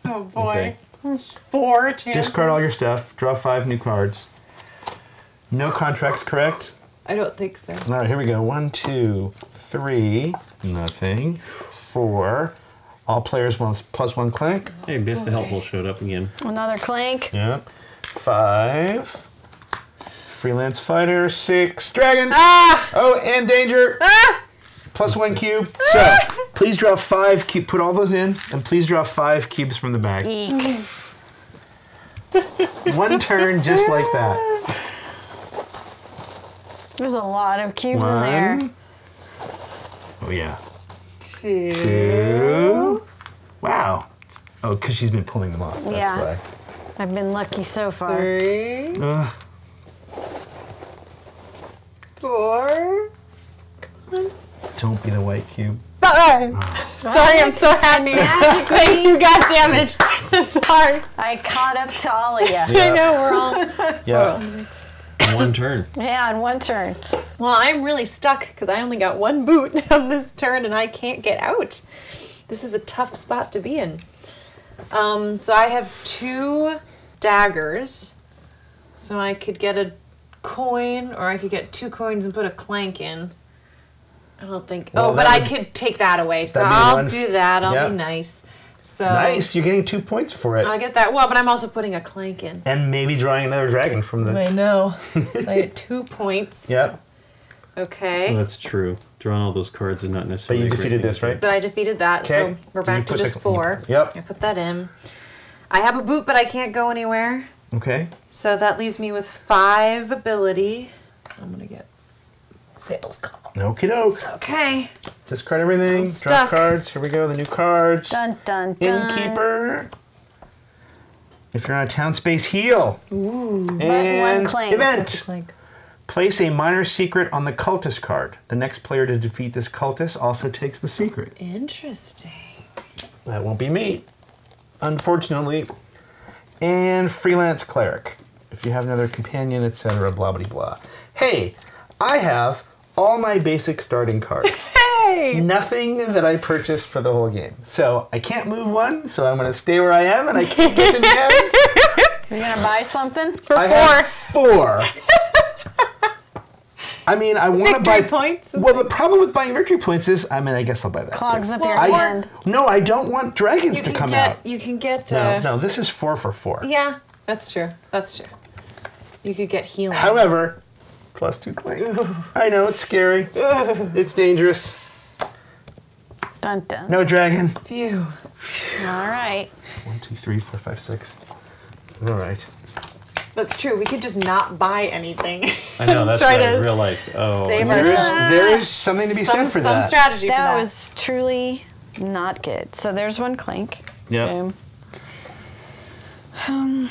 B: Oh boy.
C: Okay.
B: 4 chances.
A: Discard all your stuff. Draw 5 new cards. No contracts, correct?
B: I don't think so.
A: All right, here we go. 1, 2, 3. Nothing. 4. All players plus 1 Clank.
C: Hey, Biff the Helpful showed up again.
D: Another Clank.
A: Yep. 5. Freelance fighter. 6. Dragon.
B: Ah!
A: Oh, and danger.
B: Ah!
A: Plus 1 cube. So, please draw 5 cube. Put all those in, and please draw 5 cubes from the bag.
D: Eek.
A: 1 turn, just like that.
D: There's a lot of cubes in there.
A: 1. Oh yeah.
B: 2.
A: 2. Wow. Oh, because she's been pulling them off. That's
D: Yeah.
A: why.
D: I've been lucky so far.
B: 3.
A: Ugh.
B: 4.
A: Don't be the white cube.
B: 5. Sorry, I'm so happy. Thank you, God damn it. I'm sorry.
D: I caught up to all of you.
B: I know, we're all...
A: Yeah.
C: 1 turn.
D: Yeah, in 1 turn.
B: Well, I'm really stuck because I only got 1 boot on this turn and I can't get out. This is a tough spot to be in. So I have 2 daggers. So I could get a coin or I could get 2 coins and put a Clank in. I don't think...
A: Well,
B: oh, but
A: that
B: I
A: would-
B: could take that away. So
A: that'd be
B: I'll
A: one-
B: do that. I'll
A: yeah.
B: be nice. So
A: Nice. You're getting 2 points for it.
B: I'll get that. Well, but I'm also putting a Clank in.
A: And maybe drawing another dragon from the.
B: I know. So I get 2 points.
A: Yep.
B: Okay.
C: Well, that's true. Drawing all those cards is not
A: But
C: necessarily.
A: you
C: a great
A: defeated
C: thing
A: this,
C: to do.
A: right?
B: But I defeated that,
A: Okay.
B: so we're
A: Did you
B: back to
A: put the-
B: just 4.
A: Yep.
B: I put that in. I have a boot, but I can't go anywhere.
A: Okay.
B: So that leaves me with 5 ability. I'm gonna get sales call.
A: Okie doke.
B: Okay.
A: Discard everything.
B: I'm
A: Draw
B: stuck.
A: cards. Here we go. The new cards.
D: Dun, dun, dun.
A: Innkeeper. If you're on a town space, heal.
B: Ooh.
A: And
D: one Clank.
A: event.
B: Like,
A: Place a minor secret on the Cultist card. The next player to defeat this Cultist also takes the secret.
B: interesting.
A: That won't be me, unfortunately. And freelance cleric. If you have another companion, etc., blah, blah, blah. Hey, I have all my basic starting cards.
B: Hey!
A: Nothing that I purchased for the whole game. So I can't move 1, so I'm going to stay where I am, and I can't get to the end.
D: You're gonna buy something for
A: I
D: 4.
A: have 4. I mean, I want to buy
B: Victory points.
A: Well, the problem with buying victory points is, I mean, I guess I'll buy that.
D: Clogs up your
A: I,
D: hand.
A: No, I don't want dragons to come out.
B: You can get.
A: No, this is 4 for 4.
B: Yeah, that's true. That's true. You could get healing.
A: However, +2 Clank. I know, it's scary. It's dangerous.
D: Dun dun.
A: No dragon.
B: Phew.
D: All right.
A: 1, 2, 3, 4, 5, 6. All right.
B: That's true. We could just not buy anything.
C: I know, that's
B: Try
C: what I
B: to
C: realized. Oh,
B: save
C: yeah.
B: our-
A: There is something to be said for
B: some
A: that.
B: strategy for
D: That
B: that.
D: was truly not good. So there's 1 Clank.
A: Yep.
D: Boom.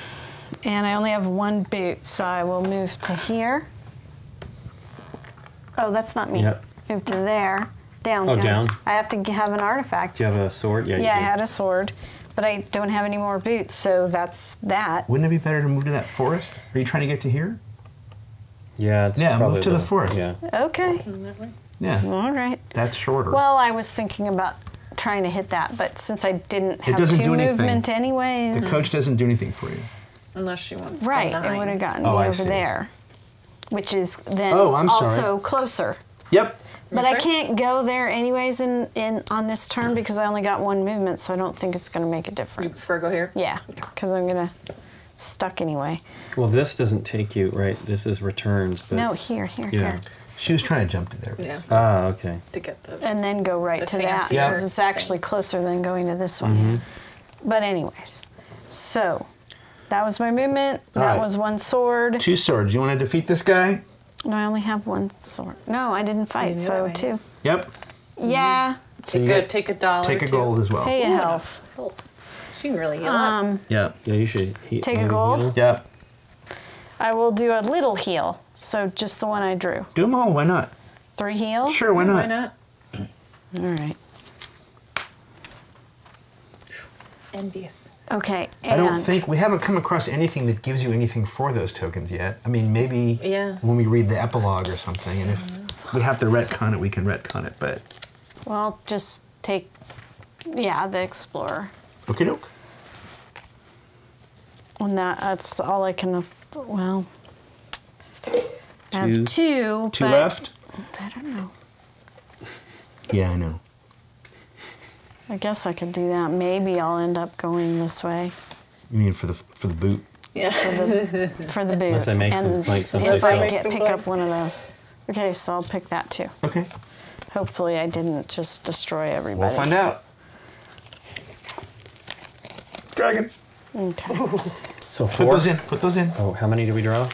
D: And I only have 1 boot, so I will move to here. Oh, that's not me.
C: Yep.
D: Move to there. Down.
C: Oh,
D: here.
C: down.
D: I have to have an artifact.
C: Do you have a sword? Yeah, you
D: Yeah, I
C: do.
D: had a sword, but I don't have any more boots, so that's that.
A: Wouldn't it be better to move to that forest? Are you trying to get to here?
C: Yeah, it's
A: Yeah, move
C: probably
A: to the forest.
C: Yeah.
D: Okay.
A: Yeah,
D: All right.
A: that's shorter.
D: Well, I was thinking about trying to hit that, but since I didn't have
A: doesn't
D: 2
A: do anything.
D: movement anyways.
A: the coach doesn't do anything for you.
B: Unless she wants.
D: Right,
B: a
D: it
B: 9.
D: would have gotten
A: Oh,
D: me
A: I
D: over
A: see.
D: there, which is then
A: Oh, I'm sorry.
D: also closer.
A: Yep.
D: But I
B: Okay.
D: can't go there anyways in on this turn because I only got 1 movement, so I don't think it's going to make a
B: You
D: difference.
B: prefer go here?
D: Yeah, because I'm going to stuck anyway.
C: Well, this doesn't take you, right? This is returns. But,
D: No, here,
C: Yeah.
D: here.
A: She was trying to jump to there.
B: Yeah.
C: Ah, okay.
B: To get the.
D: And then go right
B: The
D: to that
B: fancy
D: because
A: Yeah.
D: it's actually closer than going to this one.
C: Mm-hmm.
D: But anyways, so that was my movement.
A: All
D: That
A: right.
D: was 1 sword.
A: 2 swords. You want to defeat this guy?
D: No, I only have 1 sword. No, I didn't fight,
B: knew
D: so
B: that, right?
D: 2.
A: Yep.
D: Yeah,
A: So you
B: Take a dollar.
A: take a
B: too.
A: gold as well.
D: pay a health.
B: Health. She can really heal up.
A: Yep.
C: Yeah, you should
D: Take a
C: maybe
D: gold?
C: heal.
A: Yep.
D: I will do a little heal. So just the one I drew.
A: Do them all. Why not?
D: 3 heal?
A: Sure. Why not?
B: Why not?
D: All right.
B: Envious.
D: Okay, and
A: I don't think we haven't come across anything that gives you anything for those tokens yet. I mean, maybe
B: Yeah.
A: when we read the epilogue or something, and if we have to retcon it, we can retcon it. But
D: well, just take, yeah, the explorer.
A: okie doke.
D: And that's all I can. Well, I have 2.
A: 2
D: but
A: left.
D: I don't know.
A: Yeah, I know.
D: I guess I could do that. Maybe I'll end up going this way
A: You mean for the boot?
B: Yeah.
D: for the boot.
C: Unless I make some-
D: and
C: like some
D: if
C: place
D: I
C: else.
D: pick up one of those. Okay, so I'll pick that too.
A: Okay.
D: Hopefully, I didn't just destroy everybody.
A: We'll find out. Dragon.
D: Okay.
C: So
A: Put
C: 4.
A: those in. Put those in.
C: Oh, how many do we draw?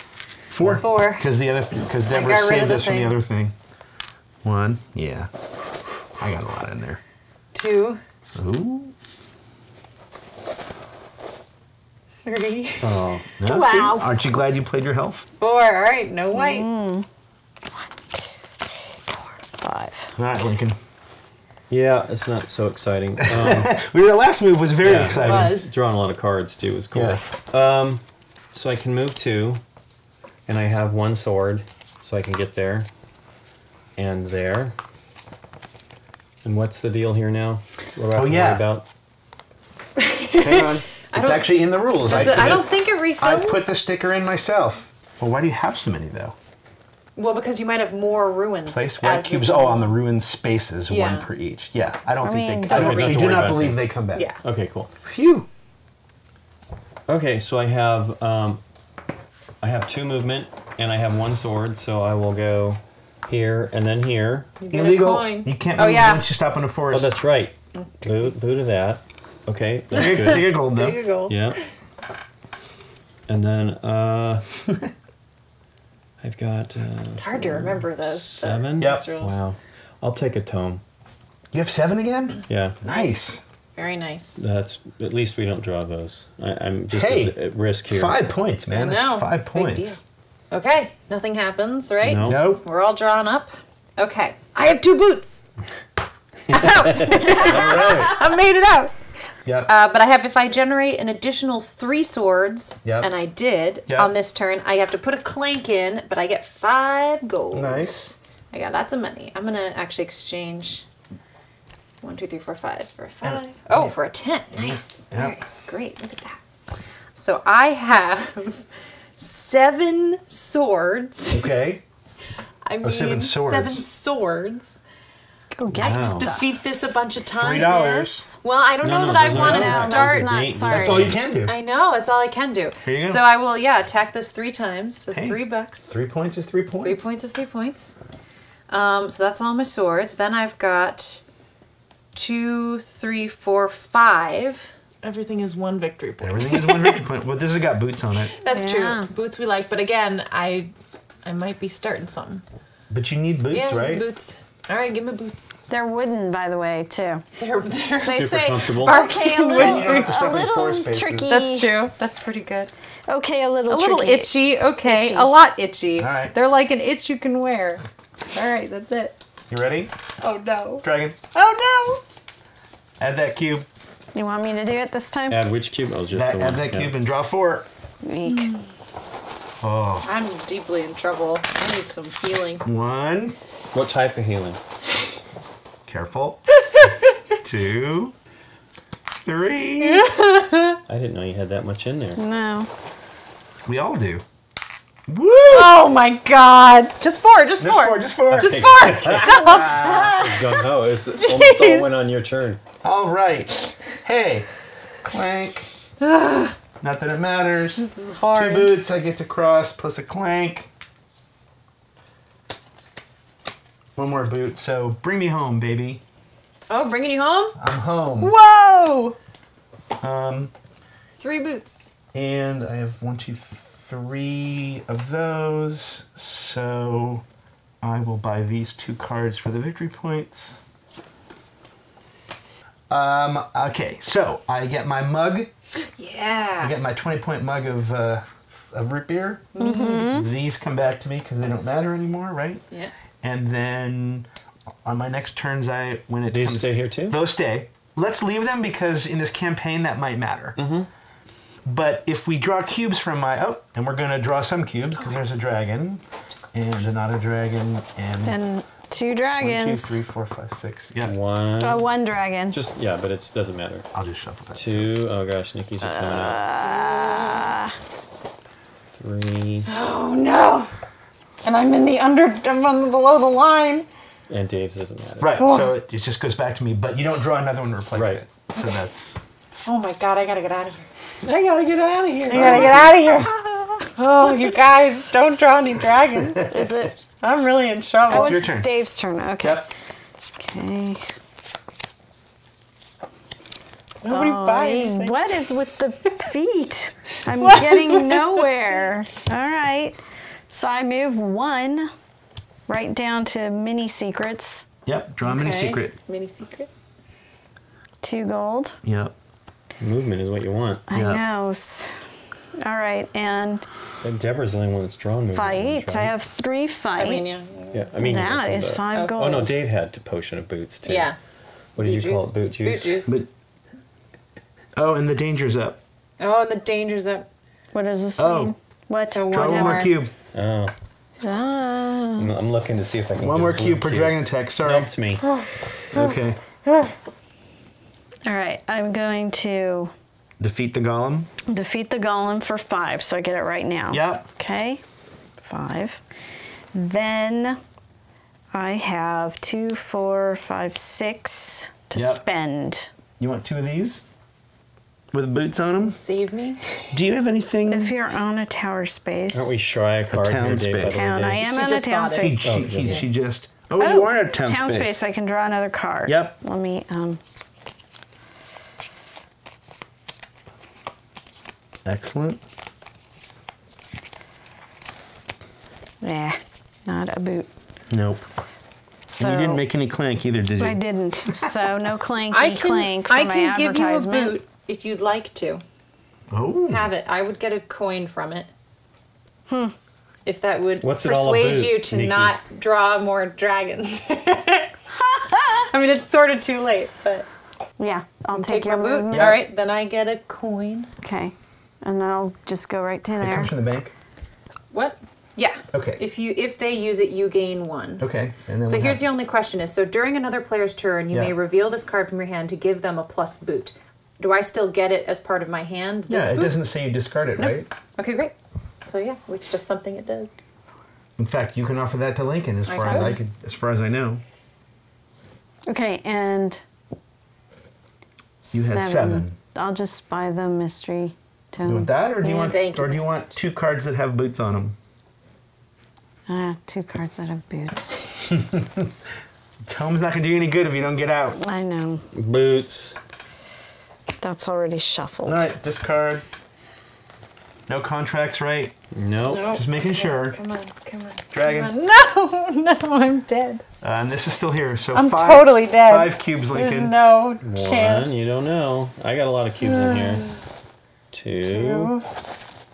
A: 4.
B: 4.
A: Because Deborah
B: got rid of
A: saved
B: the
A: us from the
B: thing.
A: other thing. 1. Yeah. I got a lot in there.
B: 2.
A: Ooh.
B: 3.
C: Oh,
A: No,
B: Wow.
A: see? Aren't you glad you played your health?
B: 4. All right. No white.
D: 5.
A: All right, Lincoln.
C: yeah, it's not so exciting.
A: Your last move was very
C: Yeah.
A: exciting.
B: Was.
C: Drawing a lot of cards too was cool.
A: Yeah.
C: So I can move 2, and I have 1 sword, so I can get there and there. And what's the deal here now? What do I have to
A: yeah.
C: worry about?
A: Hang on. It's
B: don't-
A: actually in the rules.
B: I don't think it refills.
A: I put the sticker in myself. Well, why do you have so many, though?
B: Well, because you might have more ruins.
A: Place white
B: as you
A: cubes.
B: go.
A: Oh, on the ruined spaces,
B: Yeah.
A: 1 per each. Yeah, I don't
D: I
A: think
D: mean,
A: they. I
B: doesn't
A: don't.
C: really
A: We
C: have to
A: do
C: worry
A: not
C: about
A: believe
C: that.
A: they come back.
B: Yeah.
C: Okay, cool.
A: Phew.
C: Okay, so I have 2 movement, and I have 1 sword, so I will go here and then here.
B: You get a
A: Illegal.
B: coin.
A: You can't
B: Oh,
A: move
B: yeah.
A: once you stop in a
C: Oh,
A: forest.
C: that's right. Boo to that. Okay, that's
A: Take
C: good.
A: a gold,
B: There
A: though.
B: you go.
C: Yeah. And then I've got
B: It's hard to remember those.
C: 7.
A: Yep.
B: rules.
C: Wow. I'll take a tome.
A: You have 7 again?
C: Yeah.
A: Nice.
B: Very nice.
C: That's at least we don't draw those. I'm just
A: Hey,
C: at risk here.
A: 5 points, man. That's
B: No,
A: 5
B: big
A: points.
B: deal. Okay, nothing happens, right?
C: No.
A: Nope.
B: We're all drawn up. Okay, I have 2 boots.
A: All right.
B: I made it out.
A: Yep.
B: But I have, if I generate an additional 3 swords,
A: Yep.
B: and I did
A: Yep.
B: on this turn, I have to put a clank in, but I get 5 gold.
A: Nice.
B: I got lots of money. I'm gonna actually exchange 1, 2, 3, 4, 5 for a 5. Oh, for a 10. Nice.
A: Yep.
B: All right, great. Look at that. So I have 7 swords.
A: Okay.
B: I mean,
A: 7 swords.
B: 7 swords.
D: Go get
B: I
D: stuff.
B: defeat this a bunch of times.
A: $3.
B: Well, I don't know that I want to start.
D: That's not, sorry.
A: That's all you can do.
B: I know, that's all I can do.
A: Here you go.
B: So I will, attack this 3 times. So
A: Hey.
B: $3.
A: 3 points is 3 points.
B: 3 points is 3 points. So that's all my swords. Then I've got 2, 3, 4, 5.
E: Everything is 1 victory point.
A: Everything is 1 victory point. Well, this has got boots on it.
B: That's
D: Yeah.
B: true.
E: Boots we like, but again, I might be starting something.
A: But you need boots,
B: Yeah,
A: right?
B: boots. All right, give me boots.
D: They're wooden, by the way, too.
B: They're
D: They
C: Super
D: say,
C: comfortable.
D: okay, a
A: You don't have to
D: little,
A: stuff
D: a
A: in floor
D: little
A: spaces.
D: tricky.
B: That's true. That's pretty good.
D: Okay, a little
B: A little
D: tricky.
B: itchy. Okay,
D: Itchy.
B: a lot itchy.
A: All right.
B: They're like an itch you can wear. All right, that's it.
A: You ready?
B: Oh no.
A: Dragon,
B: Oh
A: add that cube.
D: You want me to do it this time?
C: Add which cube? Oh, just the
A: Add
C: one.
A: that
C: Yeah.
A: cube and draw 4.
D: Weak.
A: Oh.
B: no. I'm deeply in trouble. I need some healing.
A: 1.
C: What type of healing?
A: Careful. 2. 3.
C: I didn't know you had that much in there.
D: No.
A: We all do. Woo!
B: Oh my god. Just 4, just 4.
A: Just 4.
B: Just
C: Okay.
B: 4.
C: No, it's almost all went on your turn.
A: All right. Hey, Clank. Not that it matters. 2
B: Hard.
A: boots I get to cross plus a clank. 1 more boot. So bring me home, baby.
B: Oh, bringing you home?
A: I'm home.
B: Whoa! 3 boots.
A: And I have 1, 2, 3 of those. So I will buy these 2 cards for the victory points. Okay, so I get my mug.
B: Yeah.
A: I get my 20-point mug of root beer. Mm-hmm. These come back to me because they don't matter anymore, right?
B: Yeah.
A: And then on my next turns, when it
C: These
A: comes,
C: stay here too?
A: those stay. Let's leave them because in this campaign that might matter.
C: Mm-hmm.
A: But if we draw cubes from and we're going to draw some cubes because there's a dragon and another dragon
D: And 2
A: 1, 2,
D: dragons.
A: 3, 4, 5, 6. Yeah,
C: 1.
D: Oh, 1 dragon.
C: Just, yeah, but it doesn't matter.
A: I'll just shuffle that.
C: 2. Oh gosh, Nikki's are coming out. 3.
B: Oh no. And I'm below the line.
C: And Dave's doesn't matter.
A: Right, so it just goes back to me, but you don't draw another one to replace
C: Right.
A: it. So that's...
B: Oh my god, I gotta get out of here.
A: I gotta get out of here.
B: I gotta get out of here. Oh, you guys, don't draw any dragons.
D: Is it?
B: I'm really in trouble.
D: Oh,
A: It's your
D: it's
A: turn.
D: Dave's turn. Okay.
A: Yep.
D: Okay.
B: Nobody buys anything.
D: What is with the feet? I'm
B: What is
D: getting
B: with-
D: nowhere. All right. So I move 1 right down to mini secrets.
A: Yep, draw a mini
B: Okay.
A: secret.
B: Mini secret.
D: 2 gold.
A: Yep.
C: Movement is what you want.
D: I
A: Yeah.
D: know. All right, and
C: And Deborah's the only one that's drawn movement.
D: fight. I have 3 fight.
B: I mean, yeah.
C: Yeah, I mean.
D: That is 5 gold.
C: Oh no, Dave had to potion of boots too.
B: Yeah.
C: What did
B: Boot
C: you call
B: juice.
C: it? Boot juice.
B: Boot juice.
A: But and the danger's up.
B: Oh, and the danger's up.
D: What does this
A: Oh.
D: mean? What?
B: So
A: Draw 1 more
B: more.
A: cube.
C: Oh,
D: Ah.
C: I'm looking to see if I can.
A: 1
C: get
A: more
C: a blue
A: cube per dragon attack. Sorry.
C: Nope, it's me.
A: Okay.
D: All right, I'm going to
A: Defeat the golem.
D: defeat the golem for 5, so I get it right now.
A: Yep.
D: Okay, 5. Then I have 2, 4, 5, 6 to
A: Yep.
D: spend.
A: You want 2 of these? With boots on them?
B: Save me.
A: Do you have anything?
D: If you're on a tower space.
C: Aren't we shy a card
A: town
C: here, Dave?
A: space.
C: by the way,
D: Town. I
C: Dave?
D: am
B: She
D: on a
B: just
D: town
B: bought it.
D: space.
A: She just... Oh, you are at town space.
D: I can draw another card.
A: Yep.
D: Let me,
A: Excellent.
D: not a boot.
A: Nope.
D: So
A: And you didn't make any clank either, did you?
D: I didn't. So no clanky
B: I can,
D: clank for
B: I
D: my
B: can give you a
D: advertisement.
B: boot if you'd like to.
A: Oh.
B: Have it. I would get a coin from it. If that would
C: What's it all
B: persuade
C: about,
B: you to
C: Nikki?
B: not draw more dragons. I mean, it's sort of too late, but
D: Yeah, I'll
B: take
D: your
B: my boot.
D: movement.
A: Yeah.
B: All right, then I get a coin.
D: Okay, and I'll just go right to
A: It
D: there.
A: comes from the bank?
B: What? Yeah.
A: Okay.
B: If they use it, you gain 1.
A: Okay. And then
B: So
A: what
B: here's the
A: happens?
B: only question is, so during another player's turn, you
A: Yeah.
B: may reveal this card from your hand to give them a plus boot. do I still get it as part of my hand? This
A: Yeah, it
B: boot?
A: doesn't say you discard it, right?
B: Okay, great. So yeah, it's just something it does.
A: In fact, you can offer that to Lincoln, as far as I know.
D: Okay, and
A: You had 7.
D: I'll just buy the mystery tome.
A: You want that, or do you
B: Yeah,
A: want,
B: thank you
A: or do you want 2 cards that have boots on them?
D: 2 cards that have boots.
A: Tome's not gonna do you any good if you don't get out.
D: I know.
C: Boots.
D: That's already shuffled.
A: All right, discard. No contracts, right?
C: Nope.
A: Just making sure.
B: Come on.
A: Dragon.
B: No, I'm dead.
A: And this is still here, so
B: I'm
A: 5,
B: totally dead.
A: 5 cubes, Lincoln.
B: no
C: 1, you don't know. I got a lot of cubes in here. 2,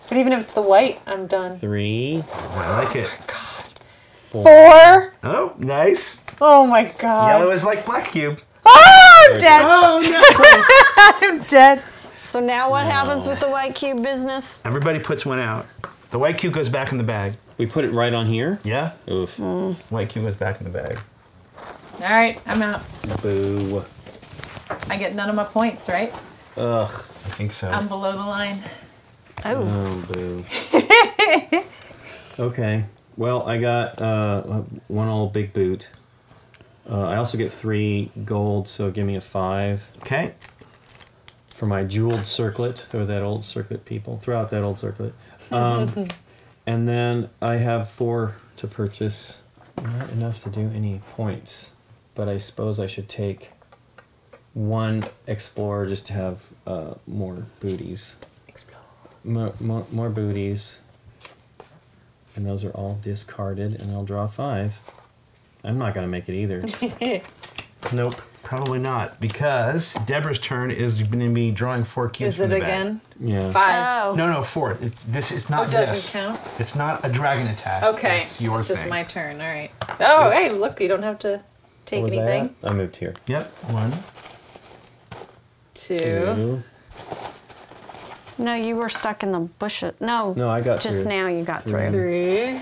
B: But even if it's the white, I'm done.
C: 3,
A: I like it.
C: 4.
B: 4.
A: Oh, nice.
B: Oh my god.
A: Yellow is like black cube.
B: Oh, I'm dead.
A: Oh, no.
B: I'm dead.
D: So now what happens with the white cube business?
A: Everybody puts one out. The white cube goes back in the bag.
C: We put it right on here?
A: Yeah?
C: Oof.
A: White cube goes back in the bag.
B: All right, I'm out.
C: Boo.
B: I get none of my points, right?
C: Ugh.
A: I think so.
B: I'm below the line.
C: Oh, boo. Okay. Well, I got one old big boot. I also get 3 gold, so give me a 5
A: Okay.
C: for my jeweled circlet. Throw that old circlet, people. Throw out that old circlet. And then I have 4 to purchase. Not enough to do any points, but I suppose I should take 1 explorer just to have more booties. More booties. And those are all discarded, and I'll draw 5. I'm not going to make it either.
A: Nope, probably not, because Deborah's turn is going to be drawing 4 cubes
B: Is
A: from
B: it
A: the bag.
B: again?
C: Yeah.
B: 5.
D: Oh.
A: No, 4. This is not
B: doesn't
A: this.
B: count?
A: It's not a dragon attack.
B: Okay.
A: It's your
B: It's just
A: thing.
B: my turn. All right. Oh, hey, look, you don't have to take
C: What was I
B: anything.
C: at? I moved here.
A: Yep. 1.
B: 2.
D: No, you were stuck in the bushes. No.
C: No, I got
D: Just
C: through.
D: now you got through.
B: 3.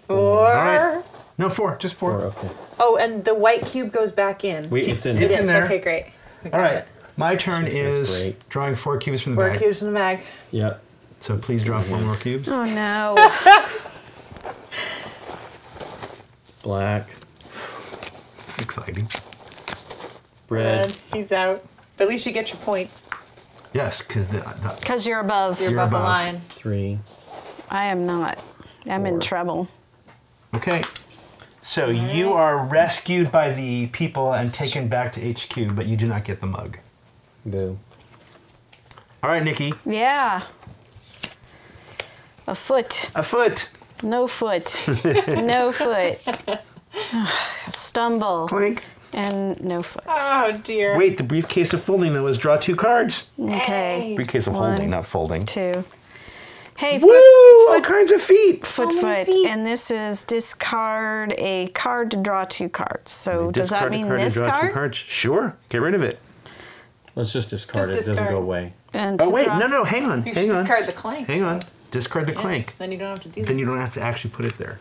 B: 4.
A: All right. No, 4. Just 4.
C: 4, okay.
B: Oh, and the white cube goes back in.
C: It's in
A: It's
B: It
C: here.
B: is.
A: in there.
B: Okay, great. We got
A: All right.
B: it.
A: My turn
C: She says
A: is
C: great.
A: drawing 4 cubes from the
B: 4
A: bag.
B: cubes in the bag.
C: Yeah.
A: So please draw 4 more cubes.
D: Oh no.
C: Black.
A: It's exciting.
C: Red.
B: Red. He's out. But at least you get your points.
A: Yes, because the
D: Because you're above.
B: You're
A: You're
B: above the
A: above.
B: line.
C: 3.
D: I am not. I'm in
C: 4.
D: trouble.
A: okay. So you are rescued by the people and taken back to HQ, but you do not get the mug.
C: Boo.
A: All right, Nikki.
D: Yeah. A foot.
A: A foot.
D: No foot. No foot. Stumble.
A: Clank.
D: And no foot.
B: Oh, dear.
A: Wait, the briefcase of folding though is draw 2 cards.
D: Okay.
A: Briefcase of
D: 1,
A: holding, not folding.
D: 2. Hey,
A: Woo! All kinds of feet.
D: foot. And this is discard a card to draw 2 cards. So does
A: Discard
D: that
A: a
D: mean
A: card to
D: this
A: draw 2
D: card?
A: cards. Sure. Get rid of it.
C: Let's just discard
B: Just
C: it. It doesn't
B: discard.
C: go away.
D: And
A: Oh
D: to
A: wait,
D: draw-
A: no, hang on,
B: You
A: hang
B: should
A: on,
B: discard the clank.
A: hang on. Discard the
B: Yeah,
A: clank.
B: Then you don't have to do that.
A: Then you don't have to actually put it there.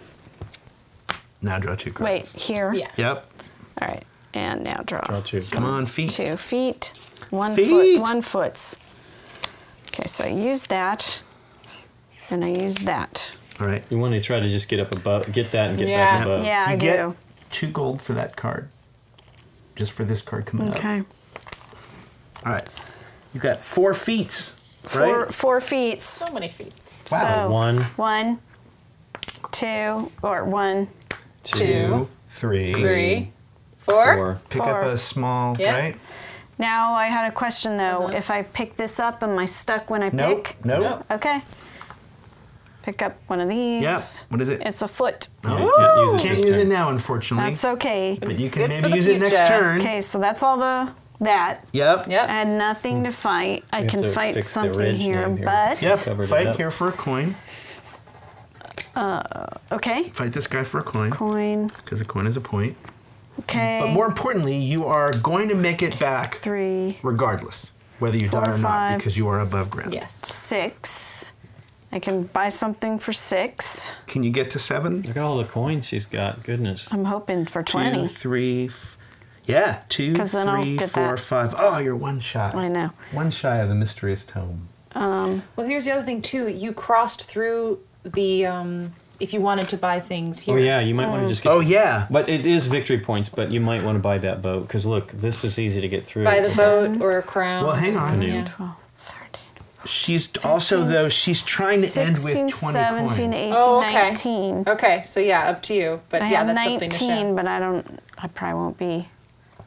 A: Now draw 2 cards.
D: Wait, here.
B: Yeah.
A: Yep.
D: All right. And now draw.
C: Draw 2.
A: Come on, feet.
D: 2 feet. 1
A: Feet.
D: foot. 1 foots. Okay, so I use that. And I use that.
A: All right.
C: You want to try to just get up above, get that and get
B: Yeah.
C: back above.
D: Yeah,
A: You
D: I
A: get
D: do.
A: 2 gold for that card. Just for this card coming up.
D: Okay.
A: All right. You got 4 feet, right?
D: 4 feet.
B: So many feet.
A: Wow.
D: So
C: 1,
D: 1, 2, or 1.
C: 2,
A: 3.
B: 3. 4.
C: 4.
A: Pick up
D: 4.
A: a small,
B: Yeah.
A: right?
D: Now I had a question though. If I pick this up, am I stuck when I
A: Nope.
D: pick?
A: Nope.
B: Nope.
D: Okay. Pick up one of these.
A: Yeah. What is it?
D: It's a foot.
A: No.
C: You can't use it
A: Can't
C: this
A: use it
C: turn.
A: now, unfortunately.
D: That's okay.
A: But you can
B: Good
A: maybe
B: for the
A: use it next
B: future.
A: turn.
D: Okay, so that's all that.
A: Yep.
B: Yep.
D: I had nothing to fight. I
C: have
D: can
C: to
D: fight
C: fix the
D: something
C: ridge
D: here,
C: name here.
D: but
A: Yep.
C: Covered it
A: Fight
C: up.
A: here for a coin.
D: okay.
A: Fight this guy for a coin.
D: Coin.
A: Because a coin is a point.
D: Okay.
A: But more importantly, you are going to make it back
D: 3,
A: regardless, whether you die
D: 4,
A: or not,
D: 5.
A: because you are above ground.
B: Yes.
D: 6. I can buy something for 6.
A: Can you get to 7?
C: Look at all the coins she's got. Goodness.
D: I'm hoping for
A: 2,
D: 20.
A: 3. Yeah, 2,
D: 'Cause then I'll
A: 3,
D: get
A: 4,
D: that.
A: 5. Oh, you're one shy.
D: I know.
A: One shy of the mysterious tome.
E: Well, here's the other thing too. You crossed through the if you wanted to buy things here.
C: Oh yeah, you might want to just get.
A: Oh, yeah.
C: But it is victory points. But you might want to buy that boat because look, this is easy to get through.
E: Buy the boat or a crown.
A: Well, hang on.
C: Canoe.
E: Yeah.
D: 12, 13.
A: She's also, though, she's trying to end
D: 16,
A: with 20
D: 17,
A: coins.
D: 18,
E: Oh, okay.
D: 19.
E: Okay, so yeah, up to you. But
D: I
E: yeah,
D: have
E: that's something to show.
D: 19, but I probably won't be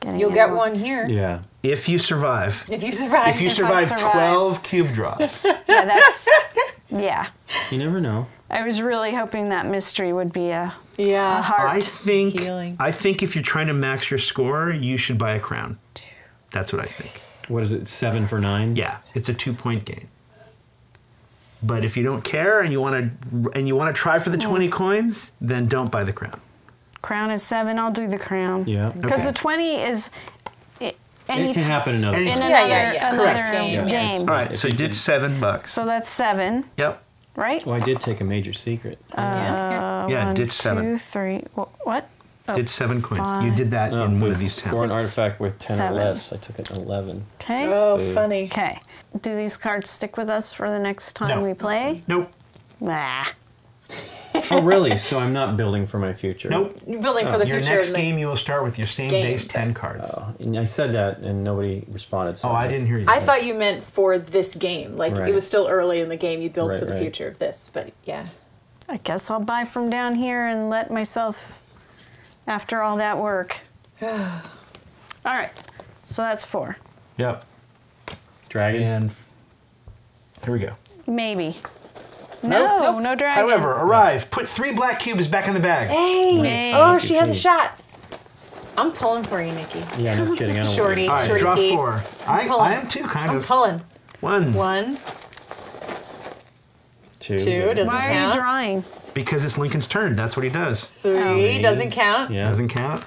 D: getting
E: You'll get
D: anywhere.
E: one here
C: Yeah.
A: If you survive.
E: if you survive.
A: If you
D: I
A: survive
D: survive.
A: 12 cube draws.
D: Yeah, that's... yeah.
C: You never know.
D: I was really hoping that mystery would be a
E: Yeah.
D: heart.
A: I think
E: Healing.
A: if you're trying to max your score, you should buy a crown. That's what I think.
C: What is it? 7 for 9.
A: Yeah, it's a 2-point gain. But if you don't care and you want to try for the 20 coins, then don't buy the crown.
D: Crown is 7. I'll do the crown.
C: Yeah.
D: Because
A: Okay.
D: the 20 is any
C: It can
D: time
C: happen another.
A: Any-
D: in
A: Yeah,
D: another,
E: yeah.
D: another
E: Correct.
D: game.
E: Yeah.
A: All right, so you did $7.
D: So that's 7,
A: Yep.
D: right?
C: Oh, I did take a major secret.
A: Yeah,
D: One,
A: did 7.
D: 2, 3. What? Oh,
A: Did 7 coins. You
D: 5.
A: did that in one of these
C: For an
A: towns.
C: artifact with 10
D: 7.
C: or less, I took it 11.
D: Okay.
E: Oh, funny.
D: Okay. Do these cards stick with us for the next time
A: No.
D: we play?
A: Nope.
D: Ah.
C: Oh, really? So I'm not building for my future?
A: Nope.
E: You're building for the
A: Your
E: future.
A: next
E: and the-
A: game, you will start with your same
E: Game.
A: base 10 cards.
C: Oh, and I said that and nobody responded. So
A: Oh, I didn't hear you.
E: I thought you meant for this game. Like
C: Right.
E: it was still early in the game. You build
C: Right,
E: for the
C: right.
E: future of this. But yeah.
D: I guess I'll buy from down here and let myself, after all that work. All right. So that's 4.
A: Yep.
C: Dragon.
A: And here we go.
D: Maybe.
A: Nope.
D: No, no dragon.
A: However, arrive. Put 3 black cubes back in the bag.
E: Hey!
D: Hey.
E: Oh, she has a shot. I'm pulling for you, Nikki.
C: Yeah, no kidding. I don't
E: Shorty.
A: All right,
E: Shorty
A: draw
E: Pete.
A: 4. I
E: pulling.
A: am too, kind
E: I'm
A: of.
E: pulling.
A: 1.
E: 1,
C: Two.
E: 2 doesn't
D: Why are
E: count.
D: you drawing?
A: Because it's Lincoln's turn. That's what he does.
E: 3 doesn't count.
C: Yeah.
A: Doesn't count.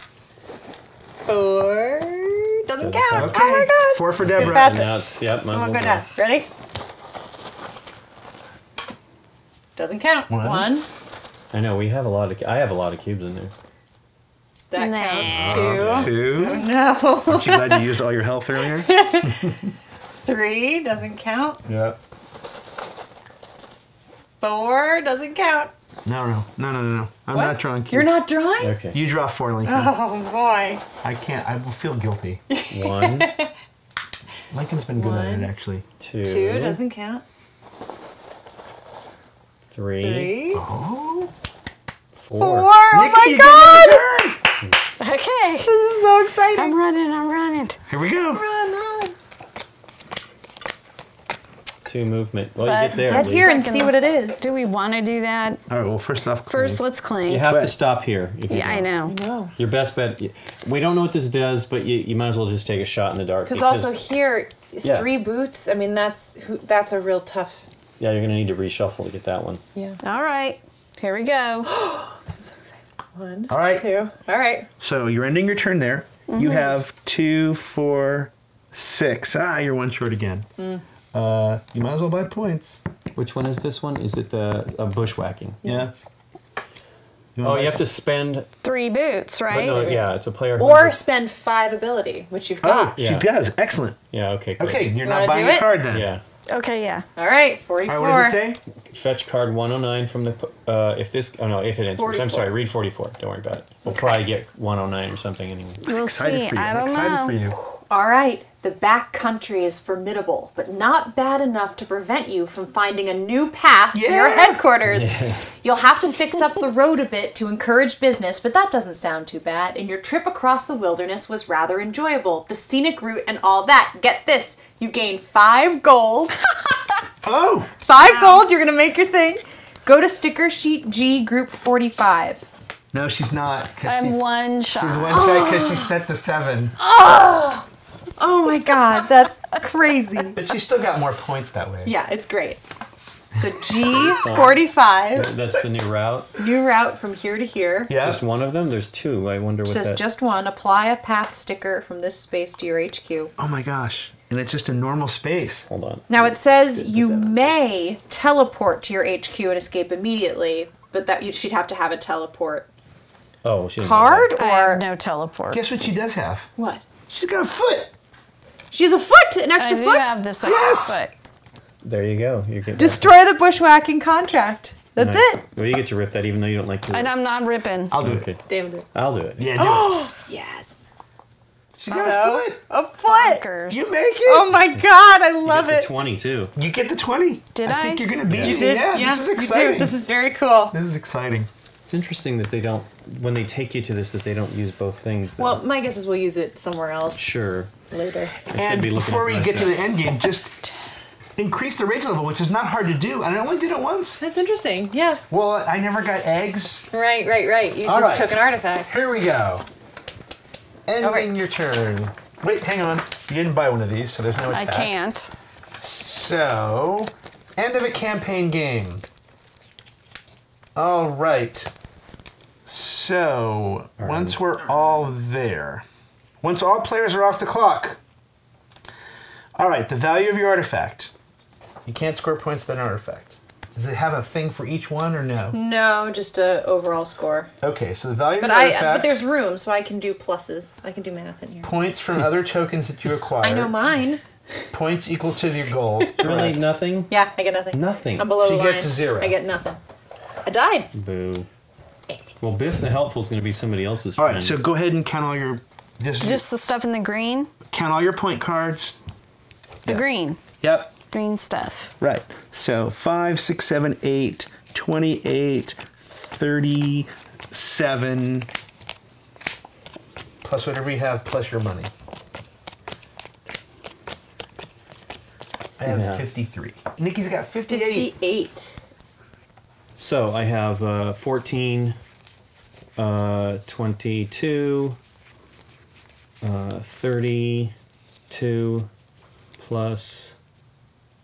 E: 4 doesn't count.
A: Okay.
E: Oh my god.
A: 4 for Deborah.
E: Pass
C: And now it's, yep, might as
E: Oh,
C: well
E: good
C: go.
E: now. Ready? Doesn't count.
A: 1.
E: 1.
C: I know, I have a lot of cubes in there.
E: That
D: Nah.
E: counts. 2.
A: 2.
E: No.
A: Aren't you glad you used all your health earlier?
E: 3 doesn't count.
C: Yep.
E: 4 doesn't count.
A: No. I'm
E: What?
A: not drawing cubes.
E: You're not drawing?
C: Okay.
A: You draw 4, Lincoln.
E: Oh boy.
A: I can't. I will feel guilty.
C: 1,
A: Lincoln's been good at
E: 1.
A: it, actually.
C: 2,
E: 2 doesn't count.
C: 3,
E: 3.
A: Oh.
C: 4.
E: 4. Oh
A: Nikki,
E: my
A: you
E: god.
A: did it.
D: Okay.
E: This is so exciting.
D: I'm running.
A: Here we go.
E: Run.
C: 2 movement. Well,
D: But
C: you get there.
E: Get
C: at least.
E: here and see what it is.
D: Do we want to do that?
A: All right, well, first off,
D: First,
A: Clank.
D: let's clink.
C: You have
A: But-
C: to stop here. If you
D: Yeah, I
C: don't.
D: know.
E: No.
C: Your best bet. We don't know what this does, but you might as well just take a shot in the dark.
E: Because also here,
C: Yeah.
E: 3 boots. I mean, that's a real tough.
C: Yeah, you're gonna need to reshuffle to get that one.
E: Yeah.
D: All right. Here we go.
E: 1.
A: All right.
E: 2. All right.
A: So you're ending your turn there.
E: Mm-hmm.
A: You have 2, 4, 6. You're 1 short again.
E: Mm.
A: You might as well buy points.
C: Which one is this one? Is it the bushwhacking?
A: Yeah.
C: Oh, you have to spend.
D: 3 boots,
C: But
D: right?
C: no, yeah, it's a player. who-
E: Or spend 5 ability, which you've
A: Oh,
E: got.
C: Yeah.
A: she does. Excellent.
C: Yeah. Okay. Great.
A: Okay, you're
E: Wanna
A: not buying
E: do
A: a
E: it?
A: card then.
C: Yeah.
D: Okay, yeah.
E: All right. 44.
A: All right, what does it say?
C: Fetch card 109 from the. If this. Oh no, if it ends.
E: 44.
C: I'm sorry. Read 44. Don't worry about it. We'll probably get 109 or something anyway.
D: We'll
A: Excited
D: see.
A: for you.
D: I
A: I'm
D: don't
A: excited
D: know.
A: for you.
B: All right, the back country is formidable, but not bad enough to prevent you from finding a new path to your
A: Yeah.
B: headquarters. You'll have to fix up the road a bit to encourage business, but that doesn't sound too bad, and your trip across the wilderness was rather enjoyable. The scenic route and all that. Get this, you gain 5 gold.
A: Oh!
B: 5 gold, you're gonna make your thing. Go to sticker sheet G, group 45.
A: No, she's not. 'Cause
D: I'm
A: she's,
D: 1
A: She's
D: shot.
A: 1 shot because she spent the 7.
B: Oh my god, that's crazy.
A: But she still got more points that way.
B: Yeah, it's great. So G45,
C: That's the new route.
B: new route from here to here.
A: Yeah.
C: Just one of them. There's 2. I wonder what
B: Says
C: that.
B: just one. Apply a path sticker from this space to your HQ.
A: Oh my gosh. And it's just a normal space.
C: Hold on.
B: Now it says you
C: that on.
B: may teleport to your HQ and escape immediately, but that she'd have to have a teleport.
C: Oh, she didn't
B: card
D: I have
B: or
D: no teleport.
A: Guess what she does have?
B: what?
A: She's got a foot.
B: She has a foot, an
D: I
B: extra
D: do
B: foot.
D: have this
A: Yes!
D: foot.
C: There you go. You're getting
B: Destroy the bushwhacking contract. That's
C: Nice.
B: it.
C: Well, you get to rip that even though you don't like to.
D: And I'm not ripping.
A: I'll do
C: Okay.
A: it.
B: Damn it.
C: I'll do it.
A: Yeah, do it.
B: Yes.
A: She's got a foot.
B: A foot.
D: Bonkers.
A: You make it.
B: Oh my god, I love
C: You get
B: it.
C: the 22.
A: You get the 20.
D: Did
A: I
D: I?
A: think you're going to beat
C: Yeah.
A: me.
C: You
B: did.
A: Yeah, this is exciting.
B: This is very cool.
A: This is exciting.
C: It's interesting that they don't, when they take you to this, that they don't use both things. Though.
E: Well, my guess is we'll use it somewhere else.
C: Sure.
E: Later.
C: I should
A: And
C: be looking
A: before
C: at
A: we
C: my
A: get to the
C: stuff.
A: end game, just increase the rage level, which is not hard to do. And I only did it once.
E: That's interesting. Yeah.
A: Well, I never got eggs.
E: Right. You
A: All
E: just
A: right.
E: took an artifact.
A: Here we go. Ending
E: right.
A: your turn. Wait, hang on. You didn't buy one of these, so there's no
D: I
A: attack.
D: can't.
A: So, end of a campaign game. All right. So, once we're all there, once all players are off the clock. All right, the value of your artifact. You can't score points with an artifact. Does it have a thing for each one or no?
E: No, just a overall score.
A: Okay, so the value
E: But
A: of your artifact.
E: but there's room, so I can do pluses. I can do math in here.
A: Points from other tokens that you acquire.
E: I know mine.
A: Points equal to your gold.
C: Really,
A: Correct.
C: nothing?
E: Yeah, I get nothing.
C: Nothing.
E: I'm below
A: She
E: the line.
A: gets a 0.
E: I get nothing. I died.
C: Boo. Well, Biff the Helpful is going to be somebody else's
A: All
C: friend.
A: right, so go ahead and count all your. This is
D: Just the stuff in the green?
A: count all your point cards.
D: The
A: Yeah.
D: green.
A: Yep.
D: Green stuff.
A: Right. So 5, 6, 7, 8, 28, 37, plus whatever you have, plus your money. I have
C: Yeah.
A: 53. Nikki's got 58.
E: 58.
C: So I have 14, 22, 32, plus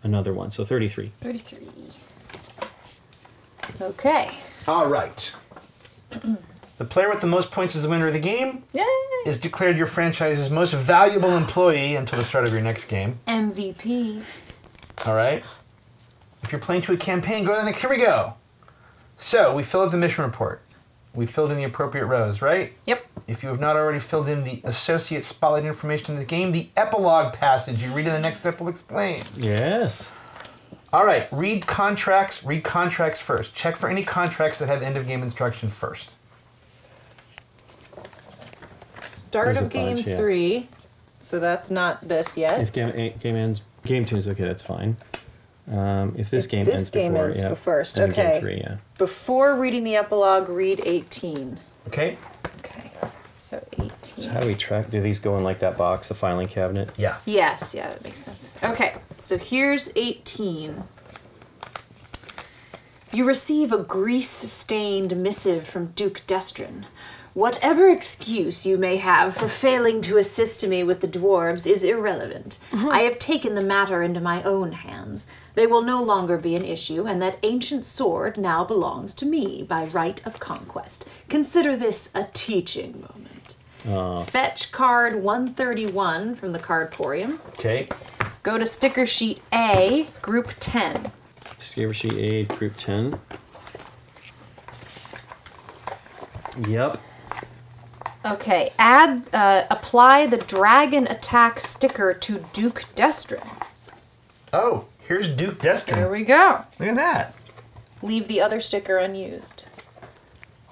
C: another one. So 33.
E: 33. Okay.
A: All right. The player with the most points is the winner of the game.
E: Yay!
A: Is declared your franchise's most valuable employee until the start of your next game.
E: MVP.
A: All right. If you're playing to a campaign, go to the next. Here we go. So we fill out the mission report. We filled in the appropriate rows, right?
E: Yep.
A: If you have not already filled in the associate spotlight information in the game, the epilogue passage you read in the next step will explain.
C: Yes.
A: All right. Read contracts. Read contracts first. Check for any contracts that have end of game instruction first.
E: Start
C: There's
E: of
C: a
E: game
C: bunch, yeah.
E: 3. So that's not this yet.
C: If game ends, game 2 is okay, that's fine. If this
E: If
C: game
E: this
C: ends
E: game
C: before,
E: ends
C: yeah.
E: first,
C: then
E: okay.
C: Game 3, yeah.
E: Before reading the epilogue, read 18.
A: Okay.
E: Okay. So 18.
C: So how do we track? Do these go in like that box, the filing cabinet?
A: Yeah.
E: Yes, yeah, that makes sense. Okay, so here's 18. You receive a grease-stained missive from Duke Destrin. Whatever excuse you may have for failing to assist me with the dwarves is irrelevant. I have taken the matter into my own hands. They will no longer be an issue, and that ancient sword now belongs to me by right of conquest. Consider this a teaching moment. Fetch card 131 from the cardporium.
A: Okay.
E: Go to sticker sheet A, group 10.
C: Sticker sheet A, group 10. Yep.
E: Okay, apply the dragon attack sticker to Duke Destrin.
A: Oh, here's Duke
E: There
A: Destrin.
E: we go.
A: Look at that.
E: Leave the other sticker unused.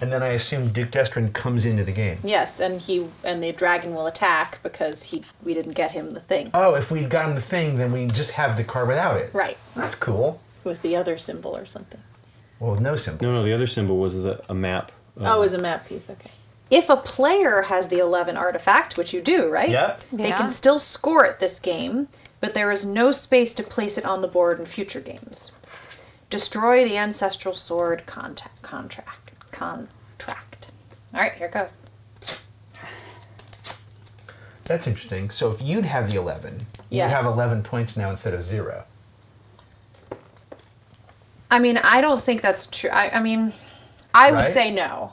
A: And then I assume Duke Destrin comes into the game.
E: Yes, and the dragon will attack because we didn't get him the thing.
A: Oh, if we'd gotten the thing, then we just have the card without it.
E: Right,
A: That's cool.
E: with the other symbol or something.
A: Well, with no symbol.
C: No, the other symbol was a map.
E: Oh, it's a map piece, okay. If a player has the 11 artifact, which you do, right?
A: Yep.
E: They
D: Yeah.
E: can still score it this game, but there is no space to place it on the board in future games. Destroy the ancestral sword contract. All right, here it goes.
A: That's interesting. So if you'd have the 11, you'd
E: Yes.
A: have 11 points now instead of 0.
E: I mean, I don't think that's true. I mean, I would
A: Right?
E: say no.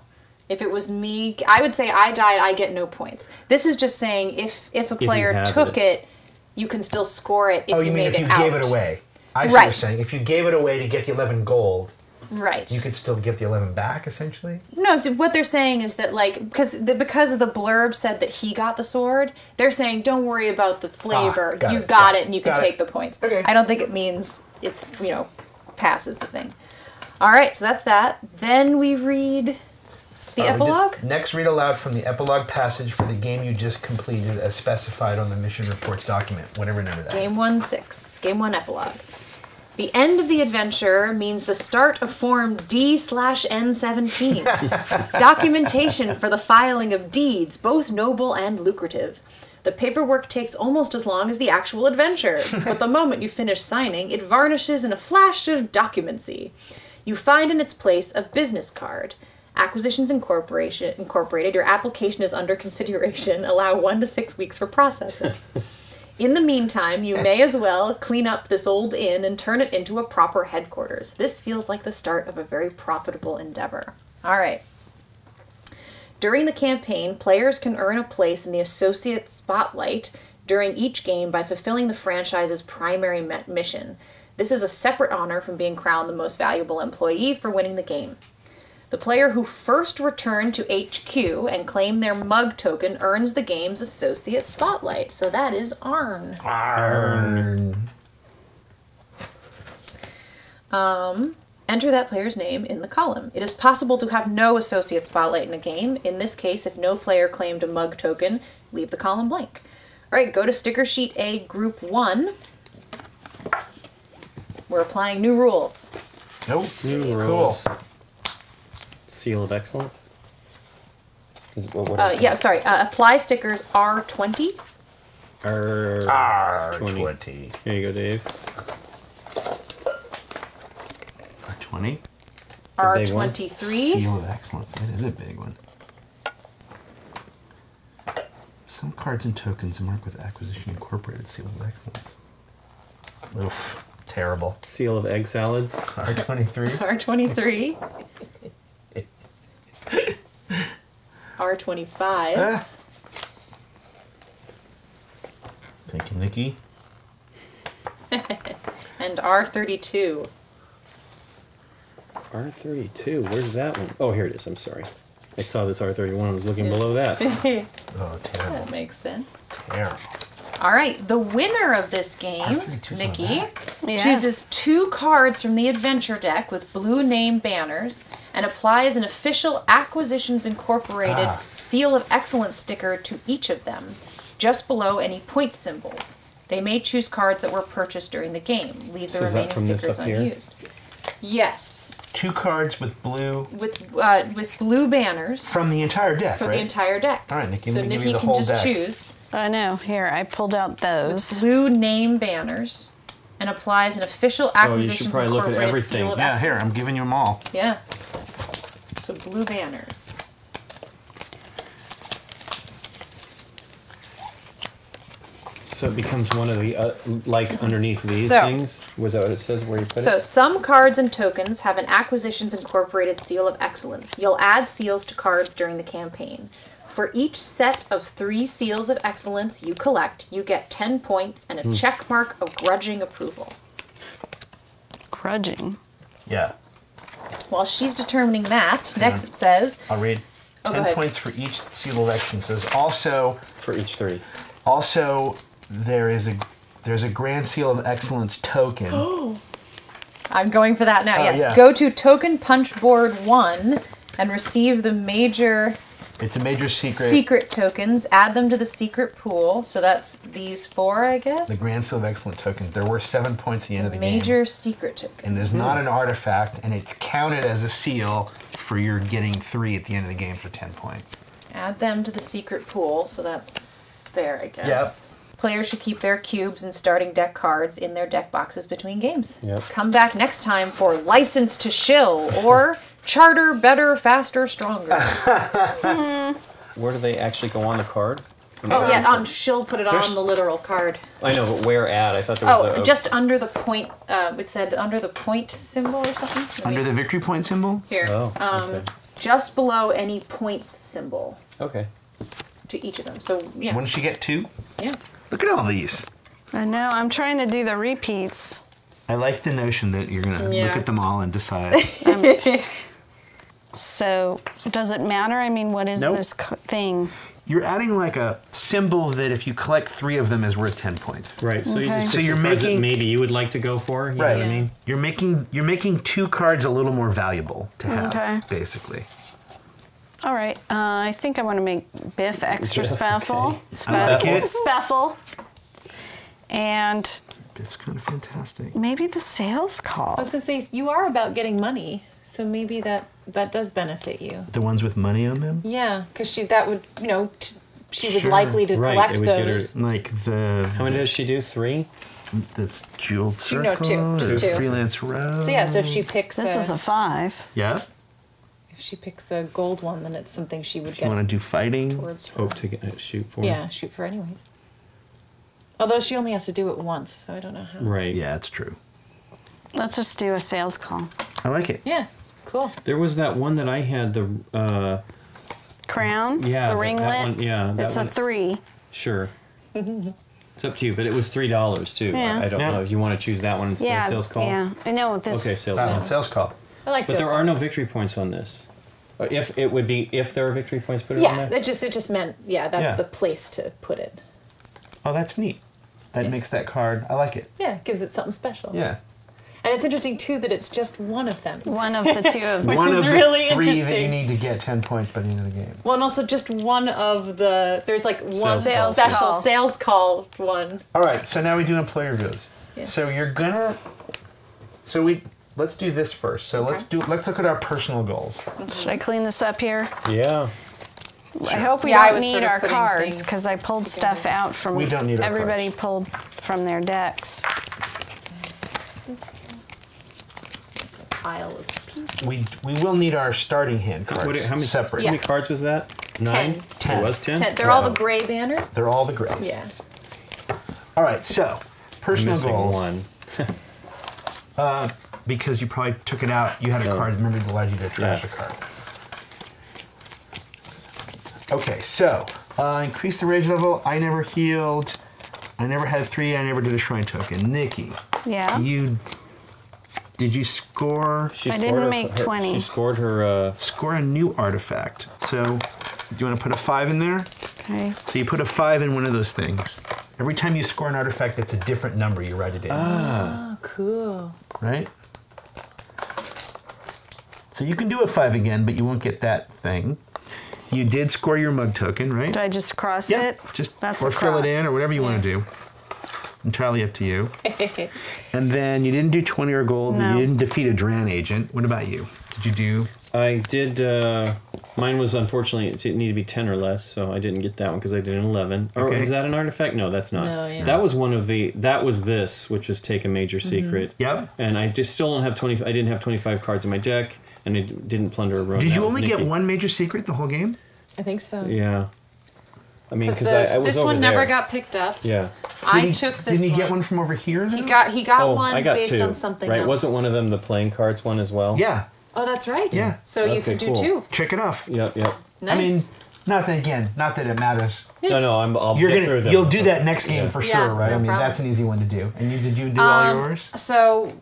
E: If it was me, I would say I died, I get no points. This is just saying if a player
C: have
E: took
C: it.
E: it, you can still score it if
A: Oh,
E: you
A: you mean
E: made
A: if you
E: it out.
A: gave it away? I see what you're
E: Right.
A: saying. If you gave it away to get the 11 gold,
E: Right.
A: You could still get the 11 back, essentially.
E: No, so what they're saying is that, like, because the blurb said that he got the sword, they're saying don't worry about the flavor.
A: Got
E: You
A: it,
E: got it, and you can
A: got
E: take
A: it.
E: the points.
A: Okay.
E: I don't think it means it, passes the thing. All right, so that's that. Then we read the epilogue.
A: Next, read aloud from the epilogue passage for the game you just completed as specified on the mission reports document, whatever number that is.
E: Game 1-6. Game 1 epilogue. The end of the adventure means the start of Form D/N17. Documentation for the filing of deeds, both noble and lucrative. The paperwork takes almost as long as the actual adventure, but the moment you finish signing, it varnishes in a flash of documency. You find in its place a business card. Acquisitions Incorporated, your application is under consideration. Allow 1 to 6 weeks for processing. In the meantime, you may as well clean up this old inn and turn it into a proper headquarters. This feels like the start of a very profitable endeavor. All right. During the campaign, players can earn a place in the Associate Spotlight during each game by fulfilling the franchise's primary mission. This is a separate honor from being crowned the most valuable employee for winning the game. The player who first returned to HQ and claimed their mug token earns the game's Associate Spotlight. So that is Arn.
A: Arn.
E: Enter that player's name in the column. It is possible to have no Associate Spotlight in a game. In this case, if no player claimed a mug token, leave the column blank. All right, go to Sticker Sheet A, Group 1. We're applying new rules.
A: Nope.
C: New
A: Cool.
C: rules. Seal of excellence.
E: Apply stickers R20.
A: R20.
C: Here you go, Dave.
A: R20.
E: R23.
A: Seal of excellence. That is a big one. Some cards and tokens marked with Acquisition Incorporated Seal of excellence. Oof. Terrible.
C: Seal of egg salads.
A: R23.
E: R23. R25.
A: Thank you, Nikki.
E: And R32.
C: R32. Where's that one? Oh, here it is. I'm sorry. I saw this R31. I was looking below that.
A: Oh, terrible.
E: That makes sense.
A: Terrible.
E: All right, the winner of this game,
A: R32 's on
E: Nikki,
D: Yes.
E: chooses 2 cards from the adventure deck with blue name banners and applies an official Acquisitions Incorporated Seal of Excellence sticker to each of them, just below any point symbols. They may choose cards that were purchased during the game. Leave the
C: So is that
E: remaining
C: from this
E: stickers
C: up here?
E: unused. Yes,
A: 2 cards with blue
E: with blue banners
A: from the entire deck,
E: for
A: right?
E: the entire deck.
A: All right, Nikki,
E: So
A: let me give
E: Nikki
A: you the
E: can
A: whole
E: just
A: deck.
E: choose
D: I know. Here, I pulled out those.
E: blue name banners and applies an official
C: Oh, you
E: Acquisitions
C: should probably look at
E: Incorporated
C: everything.
E: Seal of
A: Yeah,
E: Excellence.
A: here, I'm giving you them all.
E: Yeah. So blue banners.
C: So it becomes one of the, like underneath these
E: So-
C: things? Was that what it says where you put
E: So
C: it?
E: some cards and tokens have an Acquisitions Incorporated Seal of Excellence. You'll add seals to cards during the campaign. For each set of 3 seals of excellence you collect, you get 10 points and a check mark of grudging approval.
D: Grudging.
A: Yeah,
E: While she's determining that, next it says,
A: I'll read.
E: Oh, go
A: 10
E: ahead.
A: points for each Seal of Excellence. Says also,
C: For each 3.
A: there's a Grand Seal of Excellence token.
E: I'm going for that now,
A: Oh,
E: yes.
A: yeah.
E: Go to Token Punch Board 1 and receive the major
A: It's a major secret.
E: secret tokens. Add them to the secret pool. So that's these 4, I guess.
A: The Grand Seal of Excellence token. There were 7 points at the end of the game.
E: Major secret token.
A: And it is not an artifact, and it's counted as a seal for your getting 3 at the end of the game for 10 points.
E: Add them to the secret pool, so that's there, I guess.
A: Yep.
E: Players should keep their cubes and starting deck cards in their deck boxes between games.
C: Yep.
E: Come back next time for License to Shill or Charter Better, Faster, Stronger.
C: Where do they actually go on the card?
E: Oh yeah, on Shill put it on the literal card.
C: I know, but where at? I thought there was
E: Oh, just under the point. It said under the point symbol or something. Let me-
A: Under the victory point symbol?
E: here,
C: Oh, okay.
E: just below any points symbol
C: Okay.
E: to each of them. So yeah,
A: When did she get 2?
E: yeah.
A: Look at all these.
D: I know. I'm trying to do the repeats.
A: I like the notion that you're going to
E: Yeah.
A: look at them all and decide.
D: So, does it matter? I mean, what is
A: Nope.
D: this thing?
A: You're adding like a symbol that if you collect 3 of them is worth 10 points.
C: Right. So you
D: Okay.
C: just
A: So
C: pick
A: you're
C: some cards that
A: making-
C: maybe you would like to go for. You
A: Right.
C: know what I mean?
A: You're making 2 cards a little more valuable to have,
D: Okay.
A: basically.
D: All right. I think I want to make Biff extra
C: Biff,
D: special.
C: okay.
A: I like it.
D: Special. And
A: It's kind of fantastic.
D: maybe the sales call.
B: I was gonna say you are about getting money, so maybe that does benefit you.
A: The ones with money on them?
B: Yeah, because she would
A: Sure.
B: likely to
C: Right,
B: collect
C: it would get her-
B: those.
A: Like the...
C: How many does she do? 3?
A: That's Jeweled
B: Two- no,
A: Circle,
B: two, just
A: or
B: two.
A: Freelance Row.
B: So yeah, so if she picks
D: This is a 5.
A: Yeah?
B: if she picks a gold one, then it's something she would
A: If you
B: get
A: want to do fighting.
B: towards her.
C: Hope to get, shoot for.
B: Yeah, shoot for anyways. Although she only has to do it once, so I don't know how.
C: Right.
A: Yeah, it's true.
D: Let's just do a sales call.
A: I like it.
B: Yeah, cool.
C: There was that one that I had.
D: Crown?
C: Yeah.
D: The
C: that
D: ringlet?
C: one, yeah. That
D: It's
C: one,
D: a 3.
C: Sure. It's up to you, but it was $3 too.
D: Yeah.
C: I don't
A: Yeah.
C: know if you want to choose that one instead
D: Yeah.
C: of sales call.
D: Yeah. I know this.
C: Okay, sales
A: Oh,
C: call.
A: sales call.
B: I like
C: But
B: sales
C: there
B: call.
C: are no victory points on this. If it would be if there are victory points, put it on
B: Yeah,
C: there.
B: it just meant that's
A: Yeah.
B: the place to put it.
A: Oh, that's neat. That makes that card... I like it.
B: Yeah, it gives it something special.
A: Yeah.
B: And it's interesting too that it's just one of them.
D: One of the 2 of them.
B: Which
A: One
B: is
A: of the
B: really
A: 3 that you
B: interesting.
A: need to get 10 points by the end of the game.
B: Well, and also just one of the there's like one
C: Sales
B: special
D: call.
B: sales call one.
A: All right, so now we do employee reviews.
B: Yeah.
A: So you're gonna... Let's do this first. So let's look at our personal goals.
D: Should I clean this up here?
C: Yeah.
D: I hope we
B: Yeah, I
D: don't
B: was
D: need
B: sort of
D: our
B: putting
D: cards
B: things
D: because I pulled stuff out from
A: We don't need our
D: everybody
A: cards.
D: pulled from their decks.
B: Pile of pieces.
A: We will need our starting hand cards
C: How many
A: separate.
C: How many cards was that? 9?
B: 10.
C: It was 10?
B: They're all the gray banner.
A: They're all the grays.
B: Yeah.
A: All right, so personal
C: Missing
A: goals.
C: one.
A: Because you probably took it out. You had a
C: Oh.
A: card. Remember, it allowed you to trash
C: Yeah.
A: a card. Okay, so increase the rage level. I never healed. I never had 3. I never did a shrine token. Nikki,
D: Yeah.
A: did you score
C: She
D: I
C: scored
D: didn't
C: her-
D: make
C: her-
D: 20.
C: She scored her.
A: a new artifact? So, do you want to put a 5 in there?
D: Okay.
A: So you put a 5 in one of those things. Every time you score an artifact that's a different number, you write it in.
B: Oh, cool.
A: Right? So you can do a 5 again, but you won't get that thing. You did score your mug token, right?
D: Did I just cross
A: Yeah,
D: it?
A: just
D: That's
A: or
D: a
A: fill it
D: cross.
A: in or whatever you want to do. Entirely up to you. And then you didn't do 20 or gold.
D: No.
A: You didn't defeat a Dran agent. What about you? Did you do?
C: I did. Mine was unfortunately it needed to be 10 or less, so I didn't get that one because I did an 11. Or
A: Okay.
C: is that an artifact? No, that's not.
B: No, yeah.
C: That was one of the. That was this, which was take a major secret.
A: Yep.
C: And I just still don't have 20. I didn't have 25 cards in my deck, and I didn't plunder a road.
A: Did
C: That
A: you
C: was
A: only get
C: Nikki.
A: one major secret the whole game?
B: I think so.
C: Yeah. I mean, because
B: Because
C: I was
B: this
C: over
B: one
C: there.
B: never got picked up.
C: Yeah.
B: I took this
A: Didn't he
B: one.
A: get one from over here?
B: He
A: though?
B: got
C: Oh,
B: one
C: I got
B: based
C: 2.
B: on something
C: Right?
B: else.
C: Wasn't one of them the playing cards one as well?
A: Yeah.
B: Oh, that's right.
A: Yeah.
B: So you
C: Okay,
B: could do
C: cool.
B: 2.
A: Check it off.
C: Yep. Yep.
B: Nice.
A: I mean, not that it matters.
C: No, I'll
A: You're
C: get through them.
A: you'll do that next game
C: Yeah.
A: for
B: Yeah,
A: sure, right?
B: no
A: I mean,
B: problem.
A: that's an easy one to do. And did you do all yours?
E: So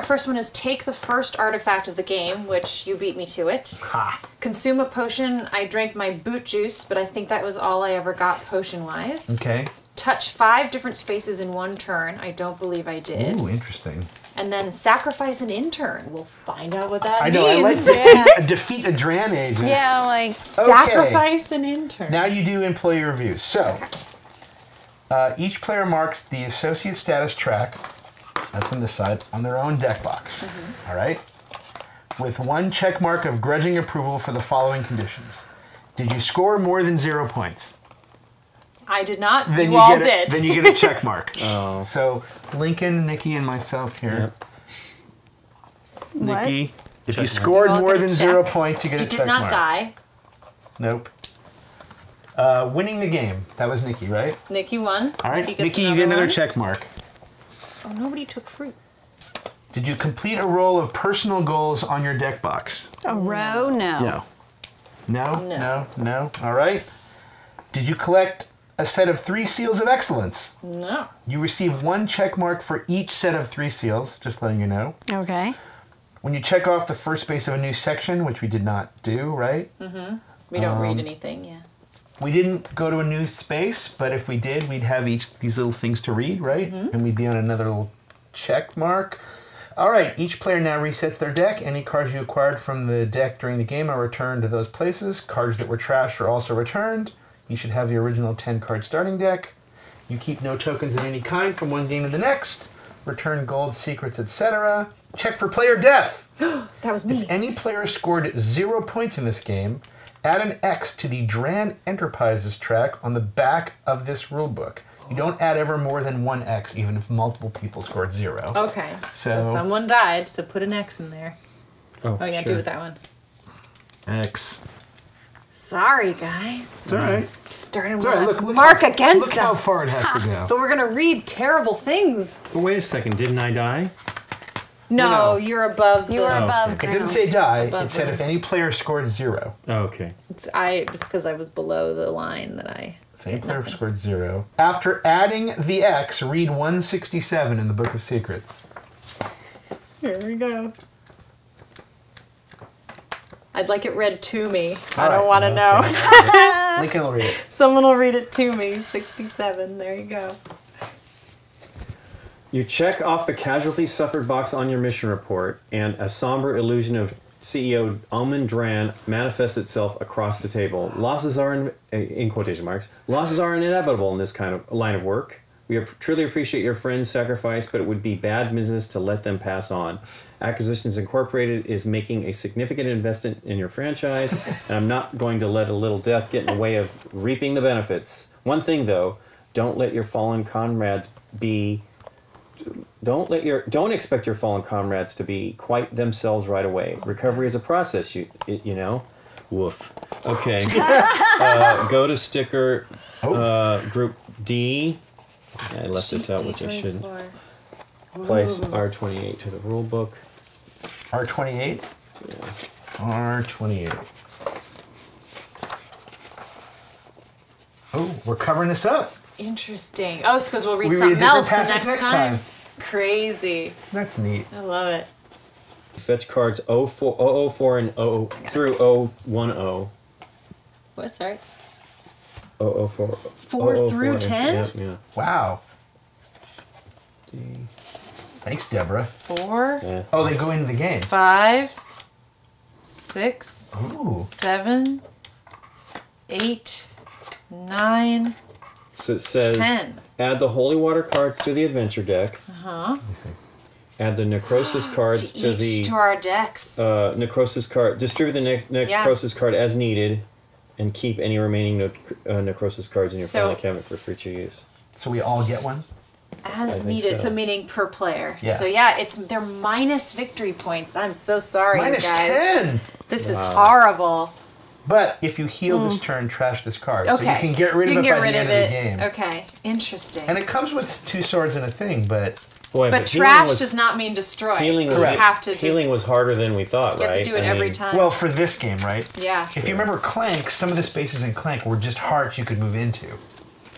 E: first one is take the first artifact of the game, which you beat me to it.
A: Ha.
E: Consume a potion. I drank my boot juice, but I think that was all I ever got potion-wise.
A: Okay.
E: Touch 5 different spaces in one turn. I don't believe I did.
A: Ooh, interesting.
E: And then sacrifice an intern. We'll find out what that
A: I
E: means.
A: know. I like defeat a Dran agent.
D: Yeah, like
E: Sacrifice an intern.
A: Now you do employee reviews. So, each player marks the associate status track, that's on this side, on their own deck box. All right? With 1 check mark of grudging approval for the following conditions. Did you score more than 0 points?
E: I did not.
A: Then
E: you all
A: get
E: did.
A: Then you get a check mark.
C: Oh.
A: So, Lincoln, Nikki, and myself here.
D: What?
A: Nikki, if you
C: Check
A: scored
E: You all
A: more
E: get a
A: than
E: check.
A: 0 points, you get
E: You
A: a
E: did
A: check
E: not
A: mark.
E: die.
A: Nope. Winning the game. That was Nikki, right?
E: Nikki won.
A: All right,
E: gets
A: Nikki, you get another
E: one.
A: check mark.
E: Oh, nobody took fruit.
A: Did you complete a roll of personal goals on your deck box?
D: a row? No.
A: No. No? No? No? All right. Did you collect a set of 3 seals of excellence.
B: No.
A: You receive 1 check mark for each set of 3 seals, just letting you know.
D: Okay.
A: When you check off the first space of a new section, which we did not do, right?
B: We don't read anything, yeah.
A: We didn't go to a new space, but if we did, we'd have these little things to read, right? And we'd be on another little check mark. All right, each player now resets their deck. Any cards you acquired from the deck during the game are returned to those places. Cards that were trashed are also returned. You should have the original 10-card starting deck. You keep no tokens of any kind from one game to the next. Return gold, secrets, etc. Check for player death.
B: That was me.
A: If any player scored 0 points in this game, add an X to the Dran Enterprises track on the back of this rulebook. You don't add ever more than 1 X, even if multiple people scored 0.
B: Okay. So someone died, so put an X in there.
C: Oh,
B: Oh, yeah,
C: sure.
B: do with that one.
A: X.
E: Sorry, guys.
A: It's all right.
E: Starting
A: It's all right.
E: with
A: Look
E: mark
A: how,
E: against
A: look how
E: us.
A: far it has to go.
E: But we're gonna read terrible things.
C: But wait a second, didn't I die?
E: No,
A: No.
E: you're above.
D: You were
C: Oh,
D: above
C: okay.
A: It
D: ground.
A: didn't say die.
B: Above
A: It said
B: the-
A: if any player scored 0.
C: Oh, okay.
B: It's because I was below the line that I.
A: If any player scored 0. After adding the X, read 167 in the Book of Secrets.
B: Here we go. I'd like it read to me. I
A: All
B: don't
A: right.
B: want to know.
A: Lincoln will read it.
B: Someone will read it to me. 67. There you go.
C: You check off the casualty suffered box on your mission report, and a somber illusion of CEO Omen Dran manifests itself across the table. Losses are, in quotation marks, losses are inevitable in this kind of line of work. We truly appreciate your friend's sacrifice, but it would be bad business to let them pass on. Acquisitions Incorporated is making a significant investment in your franchise, and I'm not going to let a little death get in the way of reaping the benefits. One thing, though, don't let your fallen comrades be... Don't expect your fallen comrades to be quite themselves right away. Recovery is a process, you know. Woof. Okay. Go to sticker group D. I left this out, which I shouldn't. Place R28 to the rule book.
A: R28?
C: Yeah.
A: R28. Oh, we're covering this up.
E: Interesting. Oh, it's because we'll read
A: We read a
E: something
A: different
E: else the
A: passage
E: next
A: next time.
E: Crazy.
A: That's neat.
E: I love it.
C: Fetch cards 004 and 0 through 010.
B: What? Sorry.
C: 004.
E: 4 through 10?
C: Yeah.
A: Wow.
C: D.
A: Thanks, Deborah.
E: 4,
C: Yeah.
A: Oh, they go into the game.
E: 5, 6,
A: Ooh.
E: 7, 8, 9,
C: So it says
E: 10.
C: add the holy water cards to the adventure deck.
A: Let me see.
C: Add the necrosis cards to the
E: to our decks.
C: necrosis card. Distribute the necrosis card as needed, and keep any remaining necrosis cards in your
E: So-
C: family cabinet for future use.
A: So we all get one?
C: I
E: As
C: think
E: needed,
C: so.
E: so meaning per player.
A: Yeah.
E: So yeah, they're minus victory points. I'm so sorry, you
A: Minus
E: guys.
A: 10!
E: This is horrible.
A: But if you heal this turn, trash this card. So
E: Okay.
A: you can get rid of
E: You
A: it
E: can get
A: by
E: rid
A: the end
E: of
A: of
E: it.
A: the game.
E: Okay, interesting.
A: And it comes with 2 swords and a thing, but
C: Boy,
E: but
C: healing
E: trash
C: was,
E: does not mean destroy.
C: healing
E: so
C: was
E: you have to just
C: healing was harder than we thought,
E: you have
C: right?
E: to do it
C: I
E: every
C: mean,
E: time.
A: well, for this game, right?
E: yeah.
A: If you remember Clank, some of the spaces in Clank were just hearts you could move into.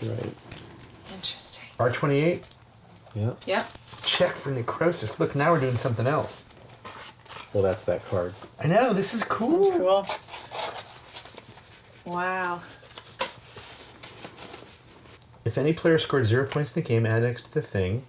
C: Right.
E: Interesting.
A: R28,
C: Yeah.
E: Yep.
A: check for necrosis. Look, now we're doing something else.
C: Well, that's that card.
A: I know, this is cool.
E: Cool. Wow.
A: If any player scored 0 points in the game, add X to the thing.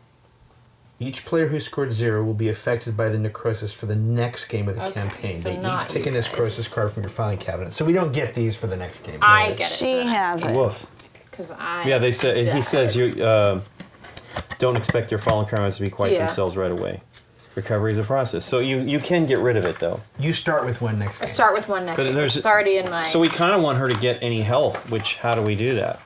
A: Each player who scored 0 will be affected by the necrosis for the next game of the
E: Okay,
A: campaign.
E: so
A: They
E: not
A: each take a
E: you guys.
A: necrosis card from your filing cabinet. So we don't get these for the next game.
E: I get it.
D: She has it.
C: Woof.
E: Because I.
C: Yeah, they said he says you don't expect your fallen comrades to be quite
E: Yeah.
C: themselves right away. Recovery is a process, so you can get rid of it though.
A: You start with one next
E: I
A: game.
E: start with one next.
C: But
E: week,
C: there's-
E: which is already in my.
C: So we kind of want her to get any health. Which how do we do that?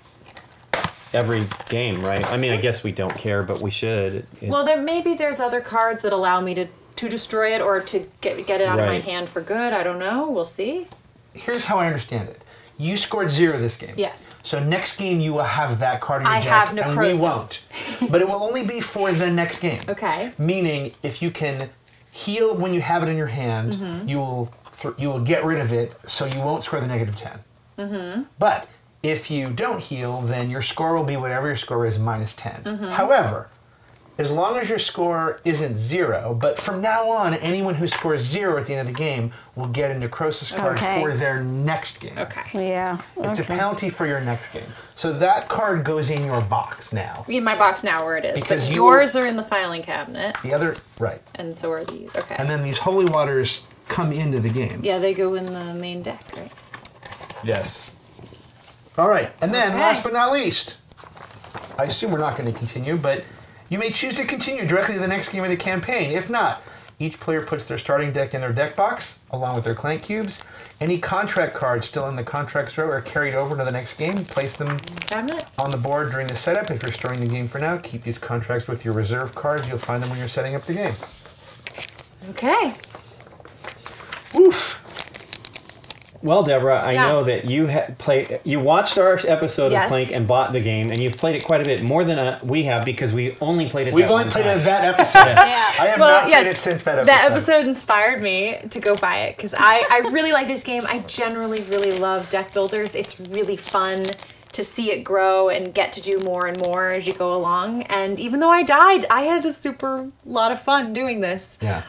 C: Every game, right? I mean, I guess we don't care, but we should.
E: Well, there's other cards that allow me to destroy it or to get it out of my
C: Right.
E: hand for good. I don't know. We'll see.
A: Here's how I understand it. You scored 0 this game.
E: Yes.
A: So next game you will have that card in your
E: I
A: deck,
E: have
A: and
E: necrosis.
A: we won't. But it will only be for the next game.
E: Okay.
A: Meaning, if you can heal when you have it in your hand,
E: Mm-hmm.
A: you will get rid of it, so you won't score the -10. But If you don't heal, then your score will be whatever your score is minus 10. However, as long as your score isn't 0, but from now on, anyone who scores 0 at the end of the game will get a necrosis card for their next game.
E: Okay.
D: Yeah.
A: It's a penalty for your next game. So that card goes in your box now.
E: In my box now where it is.
A: Because
E: but yours are in the filing cabinet.
A: The other, right.
E: And so are these. Okay.
A: And then these holy waters come into the game.
E: Yeah, they go in the main deck, right?
A: Yes. All right. And then, last but not least, I assume we're not going to continue, but you may choose to continue directly to the next game of the campaign. If not, each player puts their starting deck in their deck box, along with their Clank cubes. Any contract cards still in the contracts row are carried over to the next game. Place them on the board during the setup. If you're storing the game for now, keep these contracts with your reserve cards. You'll find them when you're setting up the game.
E: Okay.
A: Woof.
C: Well, Deborah, I know that you watched our episode of Clank and bought the game, and you've played it quite a bit more than we have because we only played it.
A: We've only played it that episode. I have not played it since that episode.
E: That episode inspired me to go buy it because I really like this game. I generally really love deck builders. It's really fun to see it grow and get to do more and more as you go along. And even though I died, I had a super lot of fun doing this.
A: Yeah.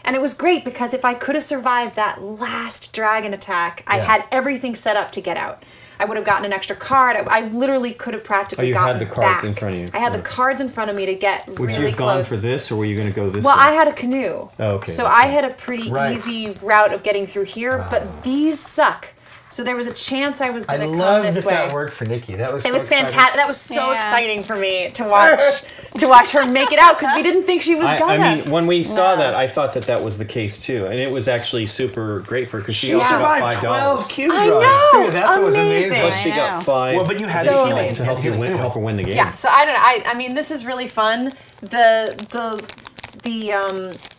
E: And it was great because if I could have survived that last dragon attack, I had everything set up to get out. I would have gotten an extra card. I literally could have practically gotten
C: had the cards
E: back.
C: in front of you.
E: I had the cards in front of me to get really close.
C: Would you have gone for this, or were you going to go this
E: Well,
C: way?
E: I had a canoe.
C: Oh, okay.
E: So I had a pretty easy route of getting through here, but these suck. So there was a chance I was going to come this way.
A: that worked for Nikki. That was
E: it was fantastic. That was so exciting for me to watch her make it out because we didn't think she was gonna.
C: I mean, when we saw that, I thought that was the case too, and it was actually super great for her because she also got $5.
A: 12 cube
E: I
A: draws
E: know,
A: too. That's what was amazing.
C: Plus, she got 5.
A: Well, but you had
E: So
A: healing
C: to help her win the game.
E: Yeah. So I don't know. I mean, this is really fun. The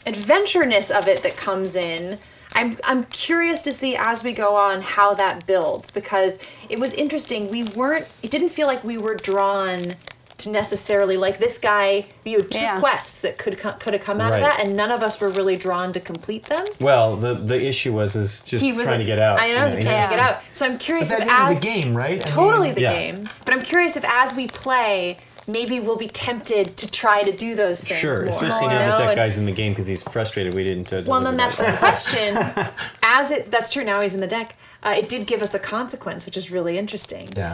E: adventureness of it that comes in. I'm curious to see as we go on how that builds because it was interesting. It didn't feel like we were drawn to necessarily like this guy. You had two quests that could have come out of that, and none of us were really drawn to complete them.
C: Well, the issue was just trying to get out.
E: I know, trying to get out. So I'm curious
A: but
E: if
A: that is the game, right?
E: Totally the game. But I'm curious if as we play, maybe we'll be tempted to try to do those things more.
C: Especially now that guy's in the game because he's frustrated we didn't
E: well, then that's the question. That's true, now he's in the deck. It did give us a consequence, which is really interesting.
A: Yeah.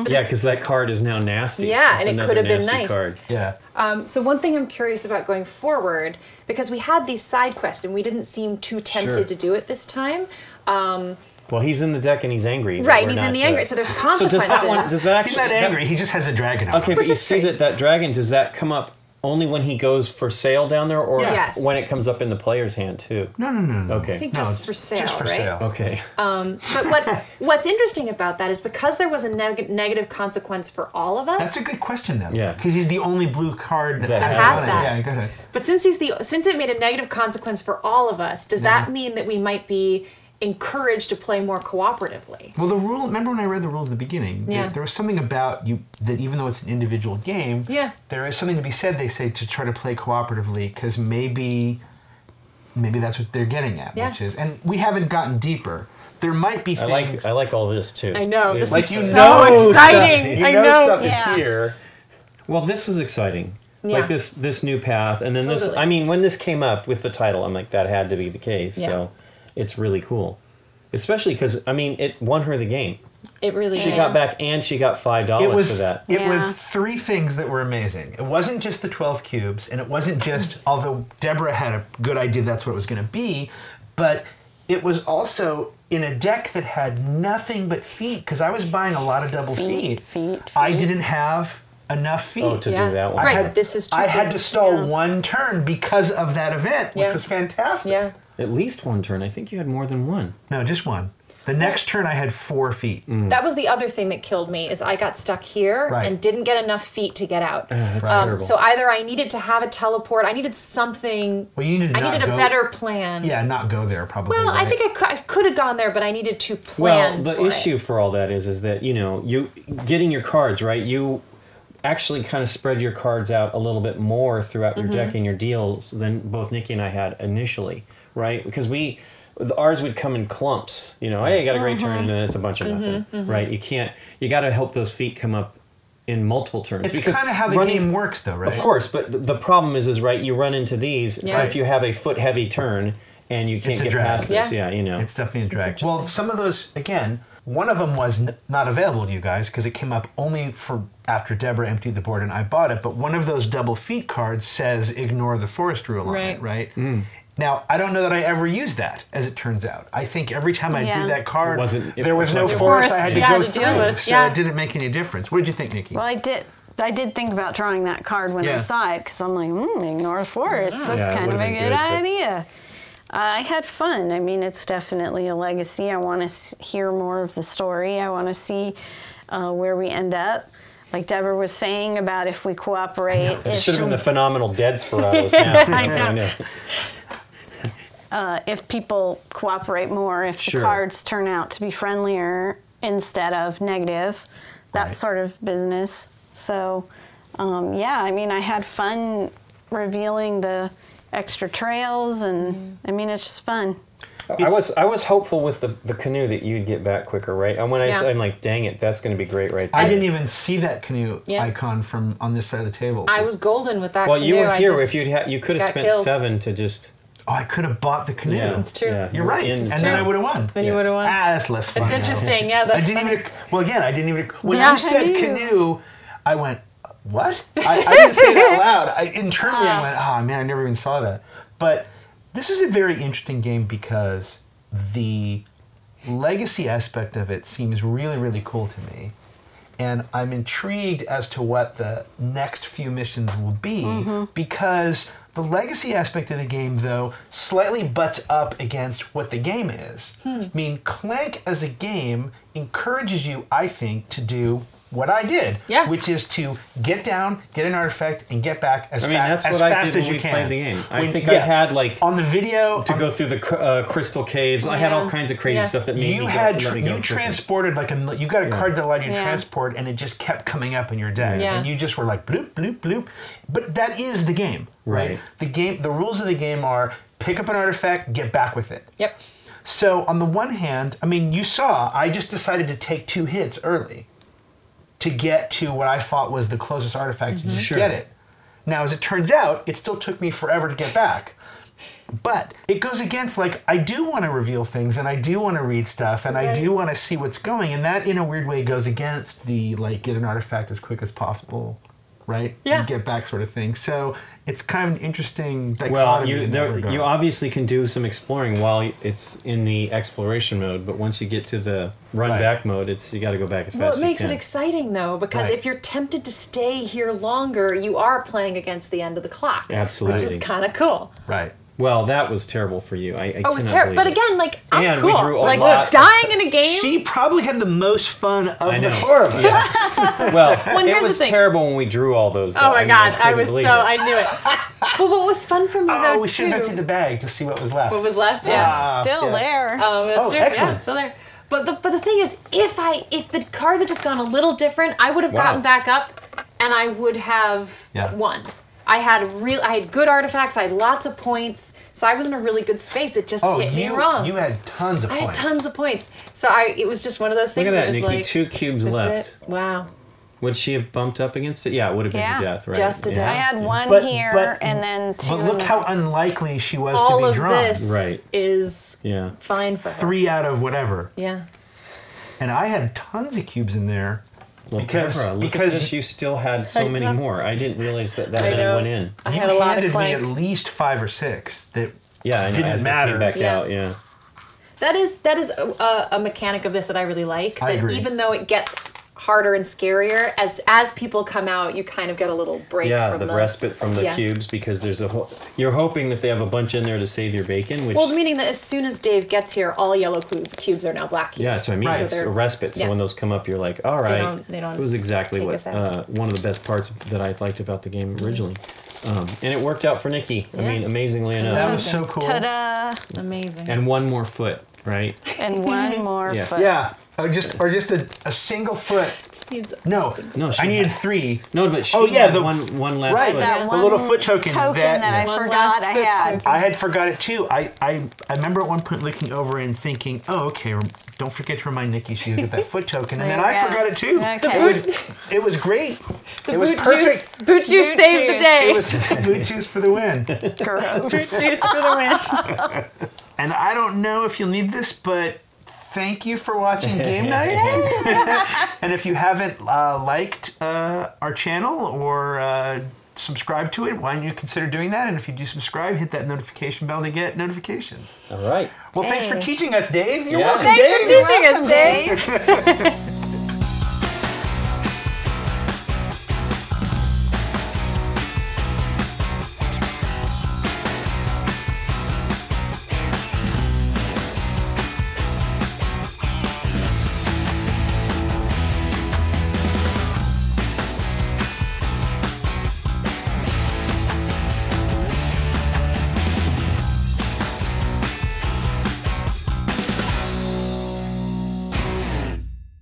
C: Because that card is now nasty.
E: Yeah, and it could have been nice.
C: Card.
A: Yeah.
E: So one thing I'm curious about going forward, because we had these side quests and we didn't seem too tempted to do it this time.
C: Well, he's in the deck and he's angry.
E: Right, he's in the angry, so there's consequences.
C: So does that actually...
A: He's not angry, he just has a dragon on him.
C: Okay, but you see that dragon, does that come up only when he goes for sale down there, or when it comes up in the player's hand too?
A: No.
C: Okay.
E: I think just for sale,
A: Just for
E: right?
A: sale.
C: Okay.
E: But what's interesting about that is because there was a negative consequence for all of us.
A: That's a good question, though.
C: Yeah.
A: Because he's the only blue card that has
E: that.
A: Yeah, go ahead.
E: But since it made a negative consequence for all of us, does that mean that we might be encouraged to play more cooperatively?
A: Well, the rule, remember when I read the rules at the beginning? There was something about that even though it's an individual game, there is something to be said, they say, to try to play cooperatively, because maybe that's what they're getting at, which is, and we haven't gotten deeper. There might be things...
C: I like all this, too.
E: I know, this
A: like
E: is so exciting!
A: You know stuff is here.
C: Well, this was exciting. Like this new path, and then this, I mean, when this came up with the title, I'm like, that had to be the case, so... It's really cool. Especially because, I mean, it won her the game.
E: It really
C: She got back and she got $5 for that.
A: It was 3 things that were amazing. It wasn't just the 12 cubes, and it wasn't just, although Deborah had a good idea that's what it was going to be, but it was also in a deck that had nothing but feet, because I was buying a lot of double feet. I didn't have enough feet.
C: Oh, to do that one.
A: I had to stall 1 turn because of that event, which was fantastic.
E: Yeah.
C: At least 1 turn. I think you had more than 1.
A: No, just 1. The next turn I had 4 feet.
E: That was the other thing that killed me, is I got stuck here and didn't get enough feet to get out.
C: That's terrible.
E: So either I needed to have a teleport, I needed something,
A: I needed a
E: better plan.
A: Yeah, not go there probably.
E: Well, I think I could have gone there, but I needed to plan.
C: Well, the issue for all that is that, you getting your cards, right? You actually kind of spread your cards out a little bit more throughout your deck and your deals than both Nikki and I had initially, right? Because ours would come in clumps. You know, hey, you got a great turn, and then it's a bunch of nothing, right? You got to help those feet come up in multiple turns.
A: It's kind of how the game works, though, right?
C: Of course, but the problem is right, you run into these, so if you have a foot-heavy turn and you can't get past this, you know.
A: It's definitely a drag. Well, some of those, again, one of them was not available to you guys because it came up only for after Deborah emptied the board and I bought it, but one of those double feet cards says ignore the forest rule on it, right? Now, I don't know that I ever used that, as it turns out. I think every time I drew that card, there was no forest I had to go through, so it didn't make any difference. What did you think, Nikki?
D: Well, I did think about drawing that card when I saw it, because I'm like, ignore the forest. That's kind of a good idea. I had fun. I mean, it's definitely a legacy. I want to hear more of the story. I want to see where we end up. Like Deborah was saying about if we cooperate.
C: It should have been the phenomenal dead Speratos now.
D: I know. If people cooperate more, if the cards turn out to be friendlier instead of negative, that sort of business. So, yeah, I mean, I had fun revealing the extra trails, and I mean, it's just fun.
C: I was hopeful with the canoe that you'd get back quicker, right? And when I'm like, dang it, that's going to be great right there.
A: I didn't even see that canoe icon from on this side of the table.
E: I was golden with that canoe.
C: Well, you were here. If you could have spent 7 to just...
A: Oh, I could have bought the canoe.
C: Yeah,
E: it's true.
C: Yeah,
A: You're right. And then I would have won.
E: Then you would have won.
A: Ah, that's less fun.
E: It's interesting. Yeah, that's
A: I didn't even... Well, again, I didn't even... When you said canoe, I went, what? I didn't say it out loud. Internally, I went, oh, man, I never even saw that. But this is a very interesting game because the legacy aspect of it seems really, really cool to me. And I'm intrigued as to what the next few missions will be because the legacy aspect of the game, though, slightly butts up against what the game is. I mean, Clank as a game encourages you, I think, to do what I did, which is to get down, get an artifact, and get back as fast as you can.
C: Played the game. I think I had like
A: on the video
C: to go through the crystal caves. I had all kinds of crazy stuff that made
A: you transported like you got a card that allowed you to transport, and it just kept coming up in your deck, and you just were like bloop bloop bloop. But that is the game, right? The rules of the game are pick up an artifact, get back with it.
E: Yep.
A: So on the one hand, I mean, you saw I just decided to take 2 hits early to get to what I thought was the closest artifact to just get it. Now, as it turns out, it still took me forever to get back. But it goes against, like, I do want to reveal things, and I do want to read stuff, and I do want to see what's going, and that, in a weird way, goes against the, like, get an artifact as quick as possible, right?
E: Yeah.
A: And get back sort of thing. So it's kind of an interesting dichotomy in that regard.
C: You obviously can do some exploring while it's in the exploration mode, but once you get to the run-back mode, you got to go back as fast as you can.
E: Well, it makes it exciting, though, because if you're tempted to stay here longer, you are playing against the end of the clock.
C: Absolutely.
E: Which is kind of cool.
A: Right.
C: Well, that was terrible for you. It
E: was terrible. But again, like, I'm cool.
C: We drew
E: like, look, dying in a game.
A: She probably had the most fun of the 4 of us.
C: Yeah. Well, it was terrible when we drew all those.
E: Oh my God, I knew it. Well, what was fun for me though,
A: we should have emptied the bag to see what was left.
E: What was left?
D: Yeah. Still there.
E: That's true.
A: Excellent.
E: Yeah, still there. But the thing is, if the cards had just gone a little different, I would have gotten back up, and I would have won. I had good artifacts. I had lots of points, so I was in a really good space. It just hit me wrong.
A: You had tons of points.
E: I had tons of points. So it was just one of those things.
C: Look at that,
E: Nikki.
C: Like, 2 cubes left.
E: Wow.
C: Would she have bumped up against it? Yeah, it would have been to death, right?
E: Just to death.
D: I had 1 here, and then 2.
A: But look how unlikely she was
E: all
A: to be drawn.
E: All of this is fine for her.
A: 3 out of whatever.
E: Yeah.
A: And I had tons of cubes in there.
C: Well, Deborah, look at this, you still had so many more. I didn't realize that many went in.
E: I had a lot of
A: handed me
E: Clank.
A: at least 5 or 6 that
C: I know,
A: didn't matter.
C: Back out,
E: That is a mechanic of this that I really like.
A: I agree.
E: Even though it gets harder and scarier, as people come out, you kind of get a little break.
C: Yeah,
E: from
C: the respite from the cubes, because there's you're hoping that they have a bunch in there to save your bacon. Which,
E: well, meaning that as soon as Dave gets here, all yellow cubes are now black cubes.
C: Yeah, so I mean, it's a respite. So when those come up, you're like, all right.
E: They don't
C: it was exactly what one of the best parts that I liked about the game originally. And it worked out for Nikki. I mean, amazingly enough.
A: That was so cool.
D: Ta-da!
E: Amazing.
C: And 1 more foot. right?
D: And one more
C: Yeah.
D: foot.
A: Yeah, or just a single foot.
B: Needs
A: No,
C: No, she
A: I needed
C: had-
A: 3.
C: No, but she
A: Oh, yeah,
C: had
A: the-
C: one left
A: Right,
C: foot.
D: That
A: the little foot
D: token that I
B: One
D: forgot
B: last
D: I
B: foot
D: had.
B: token.
A: I had forgot it too. I remember at one point looking over and thinking, oh, okay, don't forget to remind Nikki she's got that foot token. And then I
D: Yeah.
A: forgot it too.
D: Okay.
A: It was great. It was
B: boot
A: perfect.
B: Juice, boot juice
D: Boot
B: saved the
D: juice.
B: day.
A: It was boot juice for the win.
D: Gross.
B: Juice for the win.
A: And I don't know if you'll need this, but thank you for watching Game Night. And if you haven't liked our channel or subscribed to it, why don't you consider doing that? And if you do subscribe, hit that notification bell to get notifications.
C: All right.
A: Well, thanks for teaching us, Dave. You're
C: Yeah.
A: welcome,
B: Thanks
A: Dave.
B: for teaching us, Dave.